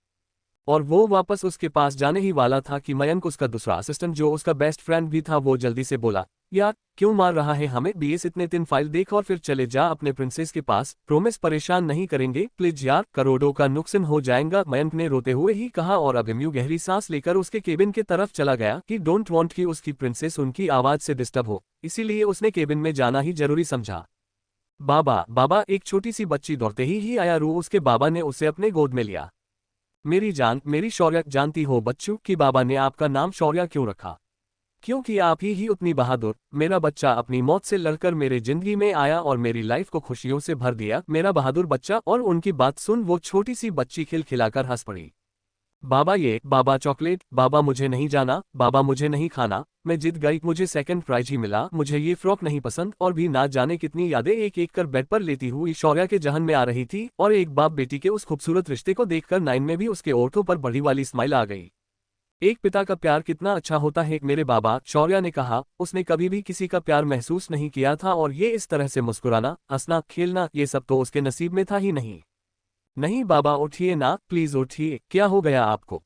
A: और वो वापस उसके पास जाने ही वाला था कि मयंक, उसका दूसरा असिस्टेंट जो उसका बेस्ट फ्रेंड भी था, वो जल्दी से बोला, यार क्यों मार रहा है हमें, बीएस इतने दिन फाइल देख और फिर चले जा अपने प्रिंसेस के पास, प्रोमिस परेशान नहीं करेंगे प्लीज यार, करोड़ों का नुकसान हो जाएगा, मयंक ने रोते हुए ही कहा। और अभिमन्यु गहरी सांस लेकर उसके केबिन के तरफ चला गया कि डोंट वांट कि उसकी प्रिंसेस उनकी आवाज से डिस्टर्ब हो, इसीलिए उसने केबिन में जाना ही जरूरी समझा। बाबा बाबा, एक छोटी सी बच्ची दौड़ते ही आया। रू, उसके बाबा ने उसे अपने गोद में लिया। मेरी जान, मेरी शौर्या, जानती हो बच्चू कि बाबा ने आपका नाम शौर्या क्यों रखा? क्योंकि आप ही उतनी बहादुर। मेरा बच्चा अपनी मौत से लड़कर मेरे जिंदगी में आया और मेरी लाइफ को खुशियों से भर दिया, मेरा बहादुर बच्चा। और उनकी बात सुन वो छोटी सी बच्ची खिलखिलाकर हंस पड़ी। बाबा ये, बाबा चॉकलेट, बाबा मुझे नहीं जाना, बाबा मुझे नहीं खाना, मैं जीत गई, मुझे सेकंड प्राइज ही मिला, मुझे ये फ्रॉक नहीं पसंद। और भी ना जाने कितनी यादें एक एक कर बेड पर लेती हुई शौर्या के जहन में आ रही थी। और एक बाप बेटी के उस खूबसूरत रिश्ते को देखकर नाइन में भी उसके ओठों पर बड़ी वाली स्माइल आ गई। एक पिता का प्यार कितना अच्छा होता है मेरे बाबा, शौर्या ने कहा। उसने कभी भी किसी का प्यार महसूस नहीं किया था और ये इस तरह से मुस्कुराना, हंसना, खेलना, ये सब तो उसके नसीब में था ही नहीं। नहीं बाबा उठिए ना, प्लीज उठिए, क्या हो गया आपको?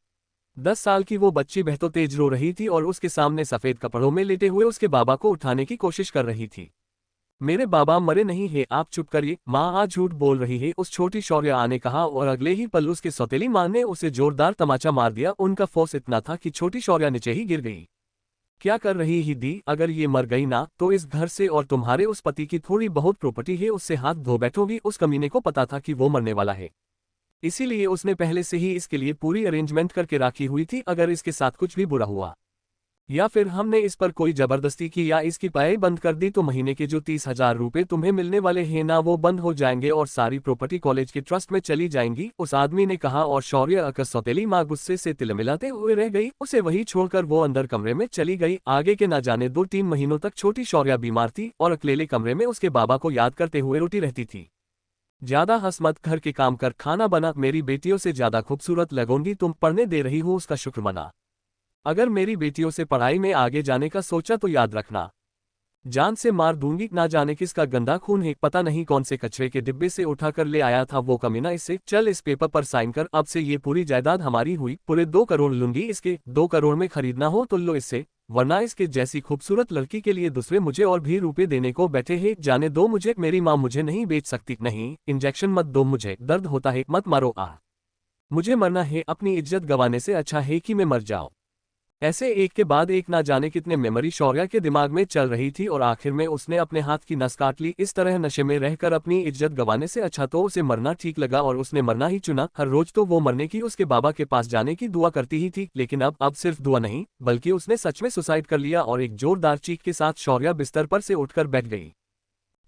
A: 10 साल की वो बच्ची बहतो तेज रो रही थी और उसके सामने सफेद कपड़ों में लेटे हुए उसके बाबा को उठाने की कोशिश कर रही थी। मेरे बाबा मरे नहीं है, आप चुप करिए, माँ आज झूठ बोल रही है, उस छोटी शौर्या ने कहा। और अगले ही पल उसके सौतेली माँ ने उसे जोरदार तमाचा मार दिया। उनका फोर्स इतना था कि छोटी शौर्या नीचे ही गिर गई। क्या कर रही ही दी, अगर ये मर गई ना तो इस घर से और तुम्हारे उस पति की थोड़ी बहुत प्रॉपर्टी है उससे हाथ धो बैठोगी। उस कमीने को पता था कि वो मरने वाला है, इसीलिए उसने पहले से ही इसके लिए पूरी अरेंजमेंट करके रखी हुई थी। अगर इसके साथ कुछ भी बुरा हुआ या फिर हमने इस पर कोई जबरदस्ती की या इसकी पाए बंद कर दी तो महीने के जो 30,000 रुपए तुम्हें मिलने वाले हैं ना वो बंद हो जाएंगे और सारी प्रॉपर्टी कॉलेज के ट्रस्ट में चली जाएंगी, उस आदमी ने कहा। और शौर्य अकर सौतेली माँ गुस्से से तिलमिलाते हुए रह गई। उसे वही छोड़कर वो अंदर कमरे में चली गई। आगे के ना जाने 2-3 महीनों तक छोटी शौर्या बीमार थी और अकेले कमरे में उसके बाबा को याद करते हुए रोती रहती थी। ज्यादा हंस मत, घर के काम कर, खाना बना, मेरी बेटियों से ज्यादा खूबसूरत लगोगी, तुम पढ़ने दे रही हो उसका शुक्र मना। अगर मेरी बेटियों से पढ़ाई में आगे जाने का सोचा तो याद रखना, जान से मार दूंगी। ना जाने किसका गंदा खून है, पता नहीं कौन से कचरे के डिब्बे से उठाकर ले आया था वो कमीना। इससे चल इस पेपर पर साइन कर, अब से ये पूरी जायदाद हमारी हुई, पूरे 2 करोड़ लूंगी इसके। 2 करोड़ में खरीदना हो तो लो इससे, वरना इसके जैसी खूबसूरत लड़की के लिए दूसरे मुझे और भी रुपए देने को बैठे हैं। जाने दो मुझे, मेरी माँ मुझे नहीं बेच सकती। नहीं, इंजेक्शन मत दो मुझे, दर्द होता है, मत मारो। मुझे मरना है, अपनी इज्जत गंवाने से अच्छा है कि मैं मर जाऊं। ऐसे एक के बाद एक ना जाने कितने मेमोरी शौर्या के दिमाग में चल रही थी और आखिर में उसने अपने हाथ की नस काट ली। इस तरह नशे में रहकर अपनी इज्जत गंवाने से अच्छा तो उसे मरना ठीक लगा और उसने मरना ही चुना। हर रोज तो वो मरने की उसके बाबा के पास जाने की दुआ करती ही थी, लेकिन अब सिर्फ दुआ नहीं बल्कि उसने सच में सुसाइड कर लिया। और एक जोरदार चीख के साथ शौर्या बिस्तर पर से उठकर बैठ गई।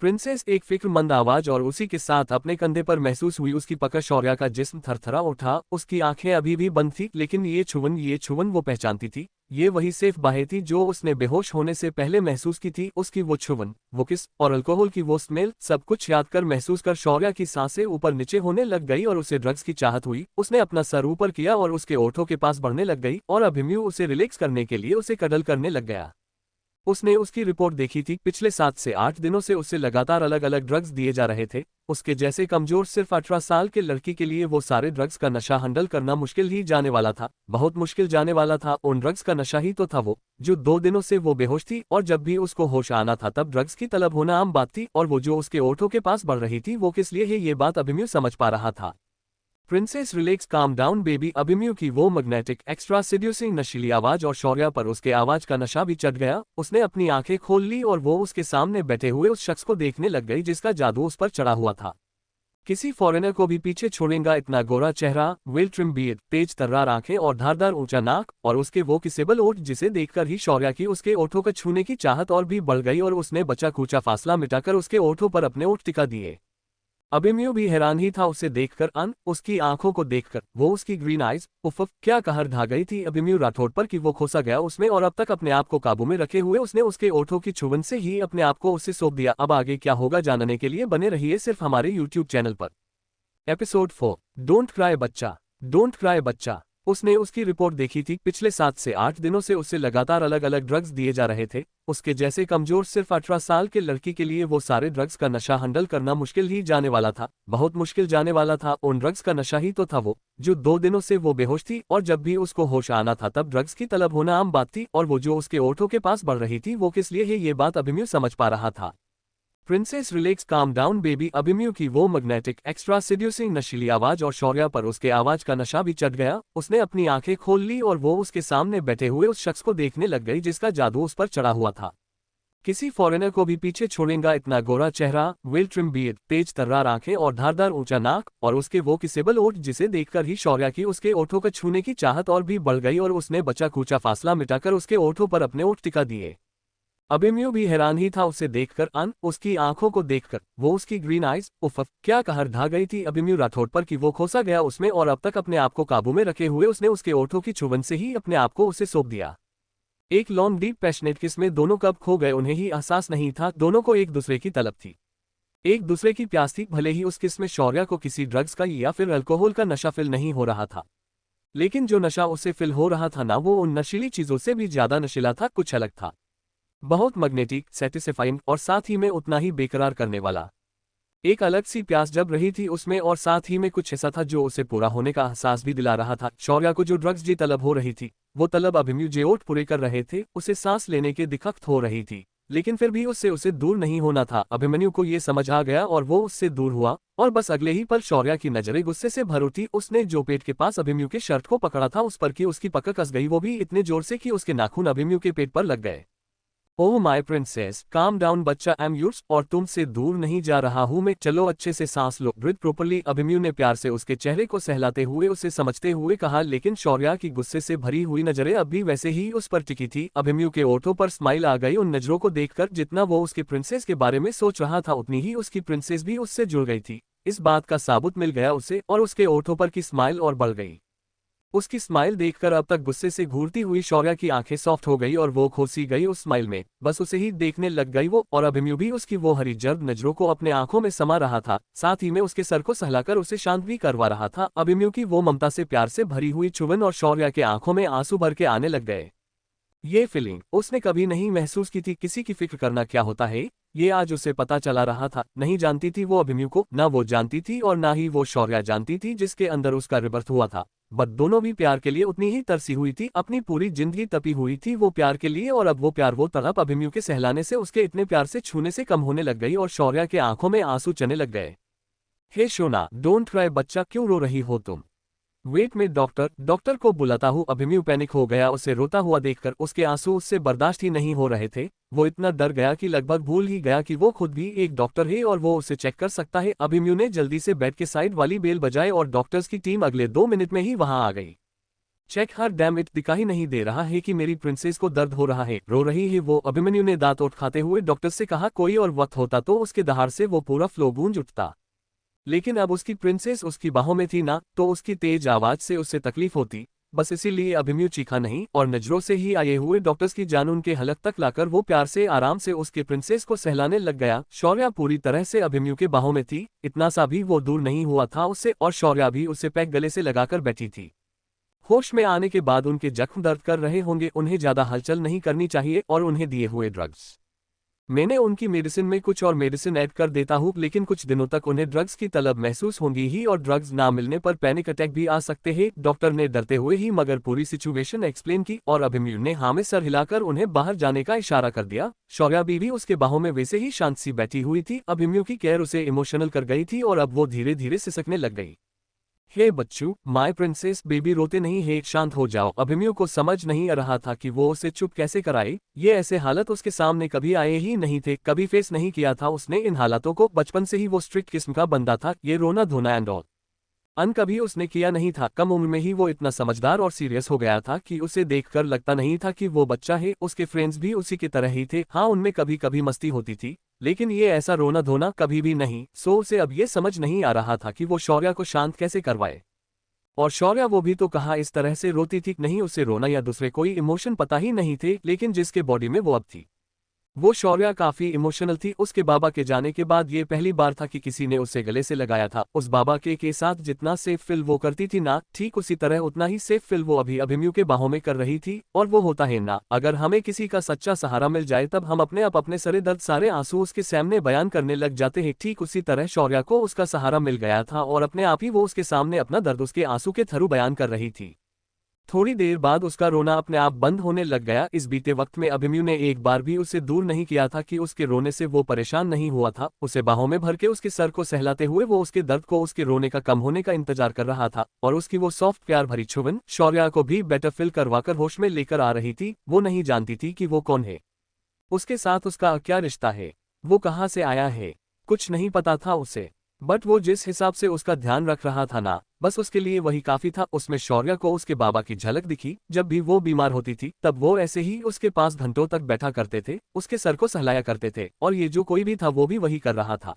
A: प्रिंसेस एक फिक्रमंद आवाज और उसी के साथ अपने कंधे पर महसूस हुई उसकी पकड़। शौर्या का जिस्म थरथरा उठा, उसकी आंखें अभी भी बंद थी, लेकिन ये छुवन वो पहचानती थी। ये वही सेफ बाहें थी जो उसने बेहोश होने से पहले महसूस की थी। उसकी वो छुवन, वो किस और अल्कोहल की वो स्मेल, सब कुछ याद कर महसूस कर शौर्या की सांसें ऊपर नीचे होने लग गई और उसे ड्रग्स की चाहत हुई। उसने अपना सर ऊपर किया और उसके ओठों के पास बढ़ने लग गई और अभिमन्यु उसे रिलैक्स करने के लिए उसे कडल करने लग गया। उसने उसकी रिपोर्ट देखी थी, पिछले 7 से 8 दिनों से उसे लगातार अलग अलग ड्रग्स दिए जा रहे थे। उसके जैसे कमजोर सिर्फ 18 साल के लड़की के लिए वो सारे ड्रग्स का नशा हैंडल करना मुश्किल ही जाने वाला था, बहुत मुश्किल जाने वाला था। उन ड्रग्स का नशा ही तो था वो, जो 2 दिनों से वो बेहोश थी और जब भी उसको होश आना था तब ड्रग्स की तलब होना आम बात थी। और वो जो उसके ओठों के पास बढ़ रही थी वो किस लिए है ये बात अभिमन्यु समझ पा रहा था। Princess relax, calm down baby. Abhimanyu की वो मैग्नेटिक एक्स्ट्रा सेड्यूसिंग नशीली आवाज और शौर्या पर उसके आवाज का नशा भी चढ़ गया। उसने अपनी आंखें खोल ली और वो उसके सामने बैठे हुए उस शख्स को देखने लग गई जिसका जादू उस पर चढ़ा हुआ था। किसी फॉरेनर को भी पीछे छोड़ेगा इतना गोरा चेहरा, वेल ट्रिम बियर्ड, तेज तर्रार आंखें और धारदार ऊंचा नाक और उसके वो किसेबल ओठ, जिसे देखकर ही शौर्या की उसके ओठों को छूने की चाहत और भी बढ़ गई और उसने बचा कूचा फासला मिटाकर उसके ओठों पर अपने ओठ टिका दिए। अभिमन्यु भी हैरान ही था उसे देखकर, उसकी आंखों को देखकर, वो उसकी ग्रीन आइज, उफ क्या कहर ढा गई थी अभिमन्यु राठौड़ पर कि वो खोसा गया उसमें और अब तक अपने आप को काबू में रखे हुए उसने उसके ओठों की छुवन से ही अपने आप को उसे सौंप दिया। अब आगे क्या होगा जानने के लिए बने रहिए सिर्फ हमारे यूट्यूब चैनल पर। एपिसोड 4, डोंट क्राई बच्चा। डोंट क्राई बच्चा। उसने उसकी रिपोर्ट देखी थी, पिछले 7 से 8 दिनों से उसे लगातार अलग अलग ड्रग्स दिए जा रहे थे। उसके जैसे कमजोर सिर्फ 18 साल के लड़की के लिए वो सारे ड्रग्स का नशा हैंडल करना मुश्किल ही जाने वाला था, बहुत मुश्किल जाने वाला था। उन ड्रग्स का नशा ही तो था वो, जो 2 दिनों से वो बेहोश थी और जब भी उसको होश आना था तब ड्रग्स की तलब होना आम बात थी। और वो जो उसके ओठों के पास बढ़ रही थी वो किस लिए है ये बात अभिमन्यु समझ पा रहा था। Princess relax, calm down baby. Abhimanyu की वो मैग्नेटिक एक्स्ट्रा सेड्यूसिंग नशीली आवाज और शौर्या पर उसके आवाज का नशा भी चढ़ गया। उसने अपनी आंखें खोल ली और वो उसके सामने बैठे हुए उस शख्स को देखने लग गई जिसका जादू उस पर चढ़ा हुआ था। किसी फॉरेनर को भी पीछे छोड़ेगा इतना गोरा चेहरा, वेल ट्रिम बियर्ड, तेज तर्रार आंखें और धारदार ऊंचा नाक, और उसके वो किसेबल ओठ जिसे देखकर ही शौर्या की उसके ओठों को छूने की चाहत और भी बढ़ गई और उसने बचा कूचा फासला मिटाकर उसके ओठों पर अपने ओठ टिका दिए। अभिमन्यु भी हैरान ही था उसे देखकर, उसकी आंखों को देखकर, वो उसकी ग्रीन आइज, उफ क्या कहर ढा गई थी अभिमन्यु राठौड़ पर कि वो खोसा गया उसमें और अब तक अपने आप को काबू में रखे हुए उसने उसके ओठों की छुबन से ही अपने आप को उसे सौंप दिया। एक लॉन्ग डीप पैशनेट किस में दोनों कब खो गए उन्हें ही एहसास नहीं था। दोनों को एक दूसरे की तलब थी, एक दूसरे की प्यास थी। भले ही उस किस में शौर्या को किसी ड्रग्स का या फिर अल्कोहल का नशा फिल नहीं हो रहा था, लेकिन जो नशा उसे फिल हो रहा था ना, वो उन नशीली चीजों से भी ज्यादा नशीला था, कुछ अलग था, बहुत मैग्नेटिक, सैटिस्फाइंग और साथ ही में उतना ही बेकरार करने वाला। एक अलग सी प्यास जब रही थी उसमें और साथ ही में कुछ ऐसा था जो उसे पूरा होने का एहसास भी दिला रहा था। शौर्या को जो ड्रग्स जी तलब हो रही थी, वो तलब अभिमन्यु जे ओठ पूरे कर रहे थे, उसे सांस लेने के दिक्कत हो रही थी, लेकिन फिर भी उससे उसे दूर नहीं होना था। अभिमन्यु को ये समझ आ गया और वो उससे दूर हुआ, और बस अगले ही पल शौर्या की नजरें गुस्से से भर उठी। उसने जो पेट के पास अभिमन्यु के शर्ट को पकड़ा था उस पर की उसकी पकड़ कस गई, वो भी इतने जोर से कि उसके नाखून अभिमन्यु के पेट पर लग गए। Oh my princess, calm down बच्चा, आई एम योर्स और तुमसे दूर नहीं जा रहा हूं मैं, चलो अच्छे से सांस लो, ब्रीथ प्रॉपर्ली। अभिमन्यु ने प्यार से उसके चेहरे को सहलाते हुए उसे समझते हुए कहा, लेकिन शौर्या की गुस्से से भरी हुई नजरें अब भी वैसे ही उस पर टिकी थी। अभिमन्यु के ओठों पर स्माइल आ गई उन नजरों को देखकर। जितना वो उसके प्रिंसेस के बारे में सोच रहा था उतनी ही उसकी प्रिंसेस भी उससे जुड़ गई थी। इस बात का साबुत मिल गया उसे, और उसके ओठों पर की स्माइल और बढ़ गई। उसकी स्माइल देखकर अब तक गुस्से से घूरती हुई शौर्या की आंखें सॉफ्ट हो गई और वो खोसी गई उस स्माइल में, बस उसे ही देखने लग गई वो। और अभिमन्यु भी उसकी वो हरी जर्द नजरों को अपने आंखों में समा रहा था, साथ ही में उसके सर को सहलाकर उसे शांत भी करवा रहा था। अभिमन्यु की वो ममता से प्यार से भरी हुई चुभन और शौर्या के आंखों में आंसू भर के आने लग गए। ये फीलिंग उसने कभी नहीं महसूस की थी। किसी की फिक्र करना क्या होता है, ये आज उसे पता चला रहा था। नहीं जानती थी वो अभिमन्यु को, ना वो जानती थी और ना ही वो शौर्या जानती थी जिसके अंदर उसका रिबर्थ हुआ था। बट दोनों भी प्यार के लिए उतनी ही तरसी हुई थी, अपनी पूरी जिंदगी तपी हुई थी वो प्यार के लिए। और अब वो प्यार, वो तड़प अभिमन्यु के सहलाने से, उसके इतने प्यार से छूने से कम होने लग गई और शौर्या के आंखों में आंसू चने लग गए। हे शोना, डोंट क्राई बच्चा, क्यों रो रही हो तुम? वेट में डॉक्टर को बुलाता हूँ। अभिमन्यु पैनिक हो गया उसे रोता हुआ देखकर, उसके आंसू उससे बर्दाश्त ही नहीं हो रहे थे। वो इतना डर गया कि लगभग भूल ही गया कि वो खुद भी एक डॉक्टर है और वो उसे चेक कर सकता है। अभिमन्यु ने जल्दी से बेड के साइड वाली बेल बजाई और डॉक्टर्स की टीम अगले 2 मिनट में ही वहां आ गई। चेक हर, डैम इट, दिखाई नहीं दे रहा है कि मेरी प्रिंसेस को दर्द हो रहा है, रो रही है वो? अभिमन्यु ने दांत ओठ खाते हुए डॉक्टर से कहा। कोई और वक्त होता तो उसके दहाड़ से वो पूरा फ्लो गूंज उठता, लेकिन अब उसकी प्रिंसेस उसकी बाहों में थी ना, तो उसकी तेज आवाज से उससे तकलीफ होती, बस इसीलिए अभिमन्यु चीखा नहीं। और नजरों से ही आए हुए डॉक्टर्स की जान उनके हलक तक लाकर वो प्यार से आराम से उसके प्रिंसेस को सहलाने लग गया। शौर्या पूरी तरह से अभिमन्यु के बाहों में थी, इतना सा भी वो दूर नहीं हुआ था उससे, और शौर्या भी उसे पैक गले से लगाकर बैठी थी। होश में आने के बाद उनके जख्म दर्द कर रहे होंगे, उन्हें ज्यादा हलचल नहीं करनी चाहिए और उन्हें दिए हुए ड्रग्स, मैंने उनकी मेडिसिन में कुछ और मेडिसिन ऐड कर देता हूँ, लेकिन कुछ दिनों तक उन्हें ड्रग्स की तलब महसूस होगी ही और ड्रग्स ना मिलने पर पैनिक अटैक भी आ सकते हैं। डॉक्टर ने डरते हुए ही मगर पूरी सिचुएशन एक्सप्लेन की और अभिमन्यु ने हाँ में सर हिलाकर उन्हें बाहर जाने का इशारा कर दिया। शौर्या भी उसके बाहों में वैसे ही शांत सी बैठी हुई थी। अभिमन्यु की केयर उसे इमोशनल कर गई थी और अब वो धीरे धीरे सिसकने लग गई। हे बच्चू, माय प्रिंसेस बेबी, रोते नहीं है, शांत हो जाओ। अभिमन्यु को समझ नहीं आ रहा था कि वो उसे चुप कैसे कराए। ये ऐसे हालत उसके सामने कभी आए ही नहीं थे, कभी फेस नहीं किया था उसने इन हालातों को। बचपन से ही वो स्ट्रिक्ट किस्म का बंदा था, ये रोना धोना एंड ऑल कभी उसने किया नहीं था। कम उम्र में ही वो इतना समझदार और सीरियस हो गया था कि उसे देखकर लगता नहीं था कि वो बच्चा है। उसके फ्रेंड्स भी उसी की तरह ही थे, हाँ उनमें कभी कभी मस्ती होती थी, लेकिन ये ऐसा रोना धोना कभी भी नहीं। सो उसे अब ये समझ नहीं आ रहा था कि वो शौर्या को शांत कैसे करवाए। और शौर्या वो भी तो कहाँ इस तरह से रोती थी, नहीं उसे रोना या दूसरे कोई इमोशन पता ही नहीं थे, लेकिन जिसके बॉडी में वो अब थी वो शौर्या काफी इमोशनल थी। उसके बाबा के जाने के बाद ये पहली बार था कि किसी ने उसे गले से लगाया था। उस बाबा के साथ जितना सेफ फील वो करती थी ना, ठीक उसी तरह उतना ही सेफ फील वो अभी अभिमन्यु के बाहों में कर रही थी। और वो होता है ना, अगर हमें किसी का सच्चा सहारा मिल जाए तब हम अपने सरे दर्द सारे आंसू उसके सामने बयान करने लग जाते हैं। ठीक उसी तरह शौर्या को उसका सहारा मिल गया था और अपने आप ही वो उसके सामने अपना दर्द उसके आंसू के थ्रू बयान कर रही थी। थोड़ी देर बाद उसका रोना अपने आप बंद होने लग गया। इस बीते वक्त में अभिमन्यु ने एक बार भी उसे दूर नहीं किया था कि उसके रोने से वो परेशान नहीं हुआ था। उसे बाहों में भर के उसके सर को सहलाते हुए वो उसके दर्द को, उसके रोने का कम होने का इंतजार कर रहा था। और उसकी वो सॉफ्ट प्यार भरी छुबन शौर्या को भी बेटर फील करवाकर होश में लेकर आ रही थी। वो नहीं जानती थी कि वो कौन है। उसके साथ उसका क्या रिश्ता है, वो कहाँ से आया है, कुछ नहीं पता था उसे। बट वो जिस हिसाब से उसका ध्यान रख रहा था ना, बस उसके लिए वही काफी था। उसमें शौर्य को उसके बाबा की झलक दिखी। जब भी वो बीमार होती थी तब वो ऐसे ही उसके पास घंटों तक बैठा करते थे, उसके सर को सहलाया करते थे, और ये जो कोई भी था वो भी वही कर रहा था।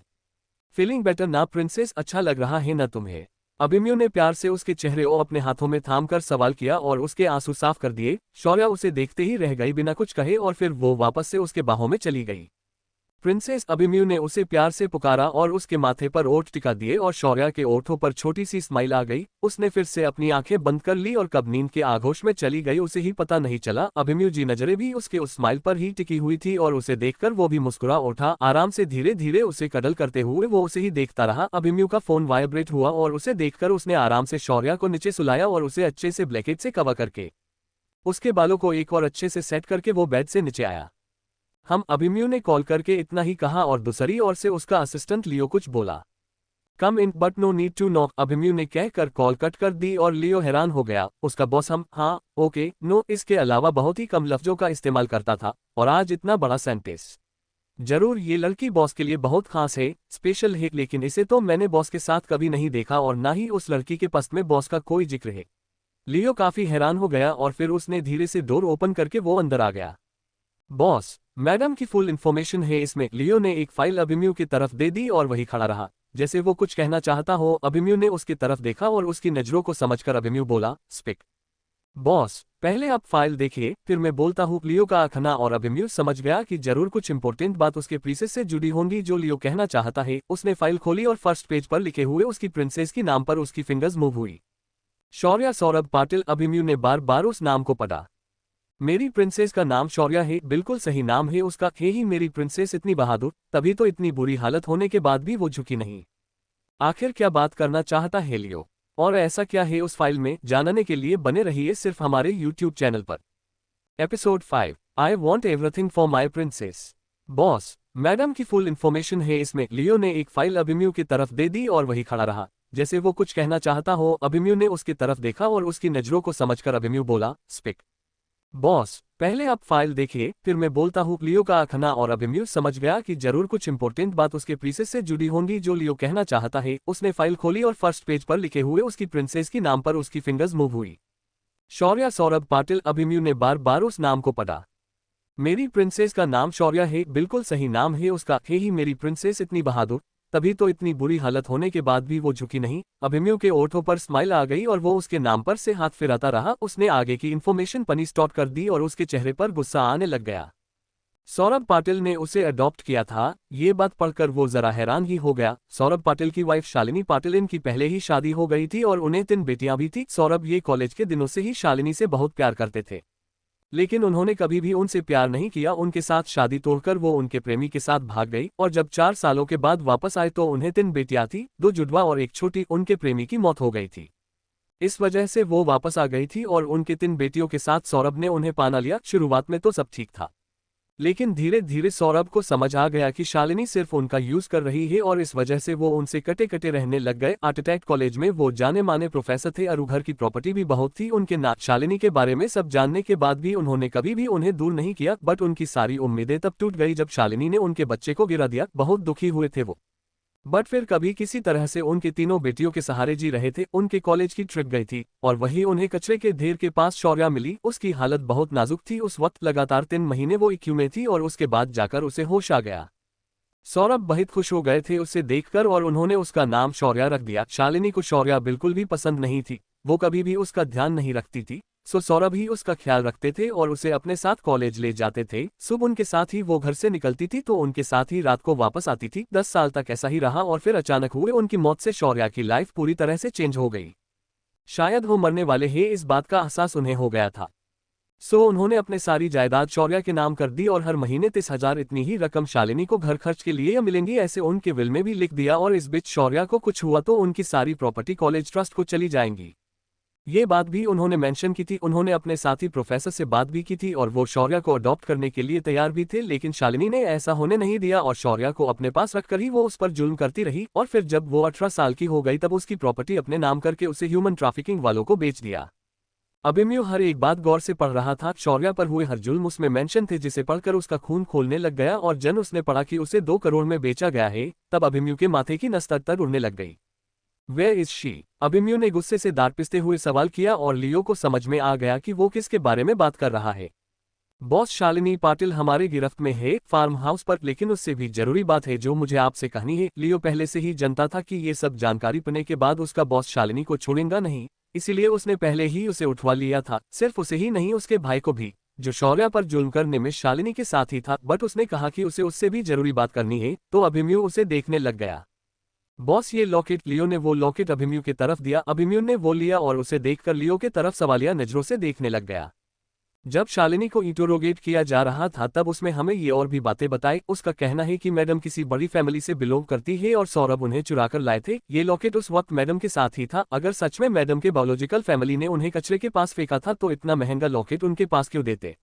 A: फीलिंग बेटर ना प्रिंसेस, अच्छा लग रहा है ना तुम्हें? अभिमन्यु ने प्यार से उसके चेहरे को अपने हाथों में थाम कर सवाल किया और उसके आंसू साफ कर दिए। शौर्य उसे देखते ही रह गई बिना कुछ कहे, और फिर वो वापस से उसके बाहों में चली गई। प्रिंसेस अभिमन्यु ने उसे प्यार से पुकारा और उसके माथे पर ओठ टिका दिए, और शौर्य के ओठों पर छोटी सी स्माइल आ गई। उसने फिर से अपनी आंखें बंद कर ली और कब नींद के आगोश में चली गई उसे ही पता नहीं चला। अभिमन्यु जी नजरें भी उसके उस स्माइल पर ही टिकी हुई थी, और उसे देखकर वो भी मुस्कुरा उठा। आराम से धीरे धीरे उसे कडल करते हुए वो उसे ही देखता रहा। अभिमन्यु का फोन वाइब्रेट हुआ और उसे देखकर उसने आराम से शौर्य को नीचे सुलाया और उसे अच्छे से ब्लैंकेट से कवर करके उसके बालों को एक और अच्छे से सेट करके वो बेड से नीचे आया। हम अभिमन्यु ने कॉल करके इतना ही कहा और दूसरी ओर से उसका असिस्टेंट लियो कुछ बोला। Come in but no need to knock, Abhimanyu ने कहकर कॉल कट कर दी और लियो हैरान हो गया। उसका बॉस हम, हाँ, ओके, नो इसके अलावा बहुत ही कम लफ्जों का इस्तेमाल करता था, और आज इतना बड़ा सेंटेंस। जरूर ये लड़की बॉस के लिए बहुत खास है, स्पेशल है, लेकिन इसे तो मैंने बॉस के साथ कभी नहीं देखा और ना ही उस लड़की के पास में बॉस का कोई जिक्र है। लियो काफी हैरान हो गया और फिर उसने धीरे से डोर ओपन करके वो अंदर आ गया। बॉस, मैडम की फुल इन्फॉर्मेशन है इसमें। लियो ने एक फाइल अभिमन्यु की तरफ दे दी और वही खड़ा रहा जैसे वो कुछ कहना चाहता हो। अभिमन्यु ने उसकी तरफ देखा और उसकी नजरों को समझकर अभिमन्यु बोला, स्पीक। बॉस, पहले आप फाइल देखिए फिर मैं बोलता हूँ। लियो का आखना, और अभिमन्यु समझ गया कि जरूर कुछ इंपॉर्टेंट बात उसके प्रीसेस से जुड़ी होंगी जो लियो कहना चाहता है। उसने फाइल खोली और फर्स्ट पेज पर लिखे हुए उसकी प्रिंसेस की नाम पर उसकी फिंगर्स मूव हुई। शौर्य सौरभ पाटिल। अभिमन्यु ने बार बार उस नाम को पढ़ा। मेरी प्रिंसेस का नाम शौर्य है, बिल्कुल सही नाम है उसका। हे ही मेरी प्रिंसेस इतनी बहादुर, तभी तो इतनी बुरी हालत होने के बाद भी वो झुकी नहीं। आखिर क्या बात करना चाहता है लियो, और ऐसा क्या है उस फाइल में, जानने के लिए बने रहिए सिर्फ हमारे यूट्यूब चैनल पर। Episode 5, I want everything for my princess. Boss, madam की फुल इन्फॉर्मेशन है इसमें। लियो ने एक फाइल अभिमन्यु की तरफ दे दी और वही खड़ा रहा जैसे वो कुछ कहना चाहता हो। अभिमन्यु ने उसकी तरफ देखा और उसकी नजरों को समझकर अभिमन्यु बोला, स्पीक। बॉस, पहले आप फाइल देखिए फिर मैं बोलता हूँ। लियो का आखना, और अभिमन्यु समझ गया कि जरूर कुछ इंपॉर्टेंट बात उसके प्रीसेस से जुड़ी होंगी जो लियो कहना चाहता है। उसने फाइल खोली और फर्स्ट पेज पर लिखे हुए उसकी प्रिंसेस की नाम पर उसकी फिंगर्स मूव हुई। शौर्य सौरभ पाटिल। अभिमन्यु ने बार बार उस नाम को पढ़ा। मेरी प्रिंसेस का नाम शौर्य है, बिल्कुल सही नाम है उसका। हे ही मेरी प्रिंसेस इतनी बहादुर, तभी तो इतनी बुरी हालत होने के बाद भी वो झुकी नहीं। अभिमन्यु के ओठों पर स्माइल आ गई और वो उसके नाम पर से हाथ फिराता रहा। उसने आगे की इन्फॉर्मेशन पनी स्टॉप कर दी और उसके चेहरे पर गुस्सा आने लग गया। सौरभ पाटिल ने उसे अडॉप्ट किया था, ये बात पढ़कर वो जरा हैरान ही हो गया। सौरभ पाटिल की वाइफ शालिनी पाटिल, इनकी पहले ही शादी हो गई थी और उन्हें 3 बेटियां भी थी। सौरभ ये कॉलेज के दिनों से ही शालिनी से बहुत प्यार करते थे, लेकिन उन्होंने कभी भी उनसे प्यार नहीं किया। उनके साथ शादी तोड़कर वो उनके प्रेमी के साथ भाग गई, और जब 4 सालों के बाद वापस आए तो उन्हें 3 बेटियां थी, 2 जुड़वा और एक छोटी। उनके प्रेमी की मौत हो गई थी, इस वजह से वो वापस आ गई थी और उनके 3 बेटियों के साथ सौरभ ने उन्हें पाना लिया। शुरुआत में तो सब ठीक था, लेकिन धीरे धीरे सौरभ को समझ आ गया कि शालिनी सिर्फ उनका यूज कर रही है, और इस वजह से वो उनसे कटे कटे रहने लग गए। आर्किटेक्ट कॉलेज में वो जाने माने प्रोफेसर थे और घर की प्रॉपर्टी भी बहुत थी उनके नाम। शालिनी के बारे में सब जानने के बाद भी उन्होंने कभी भी उन्हें दूर नहीं किया, बट उनकी सारी उम्मीदें तब टूट गई जब शालिनी ने उनके बच्चे को गिरा दिया। बहुत दुखी हुए थे वो, बट फिर कभी किसी तरह से उनके तीनों बेटियों के सहारे जी रहे थे। उनके कॉलेज की ट्रिप गई थी और वहीं उन्हें कचरे के ढेर के पास शौर्य मिली। उसकी हालत बहुत नाजुक थी उस वक्त। लगातार 3 महीने वो ICU में थी और उसके बाद जाकर उसे होश आ गया। सौरभ बहुत खुश हो गए थे उसे देखकर और उन्होंने उसका नाम शौर्य रख दिया। शालिनी को शौर्य बिल्कुल भी पसंद नहीं थी, वो कभी भी उसका ध्यान नहीं रखती थी, सो सौरभ ही उसका ख्याल रखते थे और उसे अपने साथ कॉलेज ले जाते थे। सुबह उनके साथ ही वो घर से निकलती थी तो उनके साथ ही रात को वापस आती थी। 10 साल तक ऐसा ही रहा और फिर अचानक हुए उनकी मौत से शौर्य की लाइफ पूरी तरह से चेंज हो गई। शायद वो मरने वाले हैं, इस बात का एहसास उन्हें हो गया था। सो उन्होंने अपने सारी जायदाद शौर्य के नाम कर दी और हर महीने 30,000 इतनी ही रकम शालिनी को घर खर्च के लिए मिलेंगी, ऐसे उनके विल में भी लिख दिया। और इस बीच शौर्य को कुछ हुआ तो उनकी सारी प्रॉपर्टी कॉलेज ट्रस्ट को चली जाएंगी, ये बात भी उन्होंने मेंशन की थी। उन्होंने अपने साथी प्रोफेसर से बात भी की थी और वो शौर्य को अडॉप्ट करने के लिए तैयार भी थे, लेकिन शालिनी ने ऐसा होने नहीं दिया और शौर्य को अपने पास रखकर ही वो उस पर जुल्म करती रही। और फिर जब वो 18 साल की हो गई तब उसकी प्रॉपर्टी अपने नाम करके उसे ह्यूमन ट्रैफिकिंग वालों को बेच दिया। अभिमन्यु हर एक बात गौर से पढ़ रहा था। शौर्य पर हुए हर जुल्म उसमें मेंशन थे, जिसे पढ़कर उसका खून खोलने लग गया। और जन उसने पढ़ा कि उसे 2 करोड़ में बेचा गया है, तब अभिमन्यु के माथे की नस तर उड़ने लग गई। Where is she? अभिमन्यु ने गुस्से से दांत पिसते हुए सवाल किया और लियो को समझ में आ गया कि वो किसके बारे में बात कर रहा है। बॉस, शालिनी पाटिल हमारे गिरफ्त में है फार्म हाउस पर, लेकिन उससे भी जरूरी बात है जो मुझे आपसे कहनी है। लियो पहले से ही जानता था कि ये सब जानकारी पाने के बाद उसका बॉस शालिनी को छोड़ेगा नहीं, इसीलिए उसने पहले ही उसे उठवा लिया था। सिर्फ उसे ही नहीं, उसके भाई को भी, जो शौर्य पर जुल्म करने में शालिनी के साथ ही था। बट उसने कहा कि उसे उससे भी जरूरी बात करनी है, तो अभिमन्यु उसे देखने लग गया। बॉस, ये लॉकेट। लियो ने वो लॉकेट अभिमन्यु की तरफ दिया। अभिमन्यु ने वो लिया और उसे देखकर लियो के तरफ सवालिया नजरों से देखने लग गया। जब शालिनी को इंटरोगेट किया जा रहा था तब उसमें हमें ये और भी बातें बताई। उसका कहना है कि मैडम किसी बड़ी फैमिली से बिलोंग करती है और सौरभ उन्हें चुराकर लाए थे। ये लॉकेट उस वक्त मैडम के साथ ही था। अगर सच में मैडम के बायोलॉजिकल फैमिली ने उन्हें कचरे के पास फेंका था तो इतना महंगा लॉकेट उनके पास क्यों देते?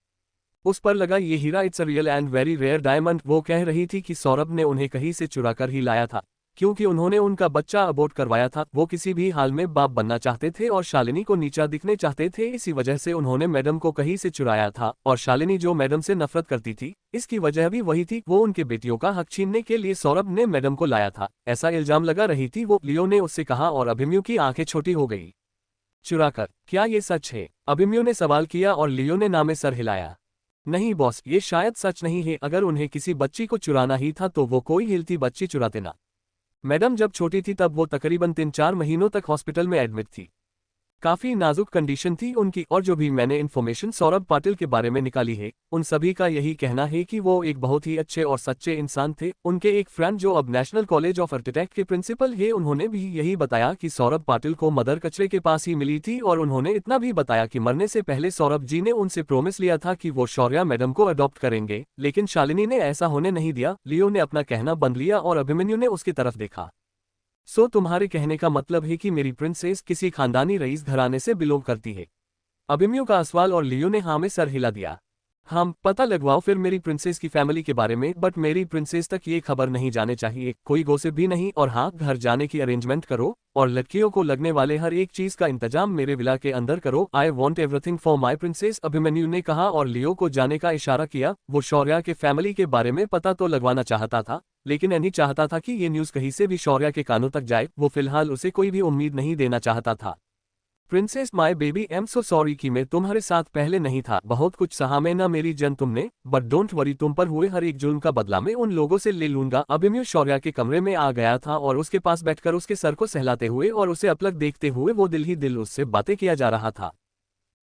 A: उस पर लगा ये हीरा, it's a real and very rare diamond. वो कह रही थी कि सौरभ ने उन्हें कहीं से चुराकर ही लाया था, क्योंकि उन्होंने उनका बच्चा अबॉर्ट करवाया था। वो किसी भी हाल में बाप बनना चाहते थे और शालिनी को नीचा दिखने चाहते थे, इसी वजह से उन्होंने मैडम को कहीं से चुराया था। और शालिनी जो मैडम से नफरत करती थी, इसकी वजह भी वही थी। वो उनके बेटियों का हक छीनने के लिए सौरभ ने मैडम को लाया था, ऐसा इल्जाम लगा रही थी वो। लियो ने उससे कहा और अभिमन्यु की आंखें छोटी हो गई। चुराकर? क्या ये सच है? अभिमन्यु ने सवाल किया और लियो ने ना में सर हिलाया। नहीं बॉस, ये शायद सच नहीं है। अगर उन्हें किसी बच्ची को चुराना ही था तो वो कोई हिलती बच्ची चुराते ना। मैडम जब छोटी थी तब वो तकरीबन 3-4 महीनों तक हॉस्पिटल में एडमिट थी। काफी नाजुक कंडीशन थी उनकी। और जो भी मैंने इन्फॉर्मेशन सौरभ पाटिल के बारे में निकाली है, उन सभी का यही कहना है कि वो एक बहुत ही अच्छे और सच्चे इंसान थे। उनके एक फ्रेंड जो अब नेशनल कॉलेज ऑफ आर्किटेक्ट के प्रिंसिपल है, उन्होंने भी यही बताया कि सौरभ पाटिल को मदर कचरे के पास ही मिली थी। और उन्होंने इतना भी बताया कि मरने से पहले सौरभ जी ने उनसे प्रोमिस लिया था कि वो शौर्या मैडम को अडॉप्ट करेंगे, लेकिन शालिनी ने ऐसा होने नहीं दिया। लियो ने अपना कहना बंद लिया और अभिमन्यु ने उसकी तरफ देखा। सो तुम्हारे कहने का मतलब है कि मेरी प्रिंसेस किसी खानदानी रईस घराने से बिलोंग करती है? अभिमन्यु का सवाल और लियो ने हाँ में सर हिला दिया। हम पता लगवाओ फिर मेरी प्रिंसेस की फैमिली के बारे में, बट मेरी प्रिंसेस तक ये खबर नहीं जाने चाहिए, कोई गोसिप भी नहीं। और हाँ, घर जाने की अरेंजमेंट करो और लड़कियों को लगने वाले हर एक चीज का इंतजाम मेरे विला के अंदर करो। I want everything for my princess, Abhimanyu ने कहा और लियो को जाने का इशारा किया। वो शौर्या के फैमिली के बारे में पता तो लगवाना चाहता था, लेकिन नहीं चाहता था कि ये न्यूज कहीं से भी शौर्या के कानों तक जाए। वो फिलहाल उसे कोई भी उम्मीद नहीं देना चाहता था। Princess my baby, am so sorry कि मैं तुम्हारे साथ पहले नहीं था। बहुत कुछ सहा मैं ना मेरी जन तुमने, बट डोंट वरी, तुम पर हुए हर एक जुल्म का बदला मैं उन लोगों से ले लूंगा। अभिमन्यु शौर्या के कमरे में आ गया था और उसके पास बैठकर उसके सर को सहलाते हुए और उसे अपलक देखते हुए वो दिल ही दिल उससे बातें किया जा रहा था।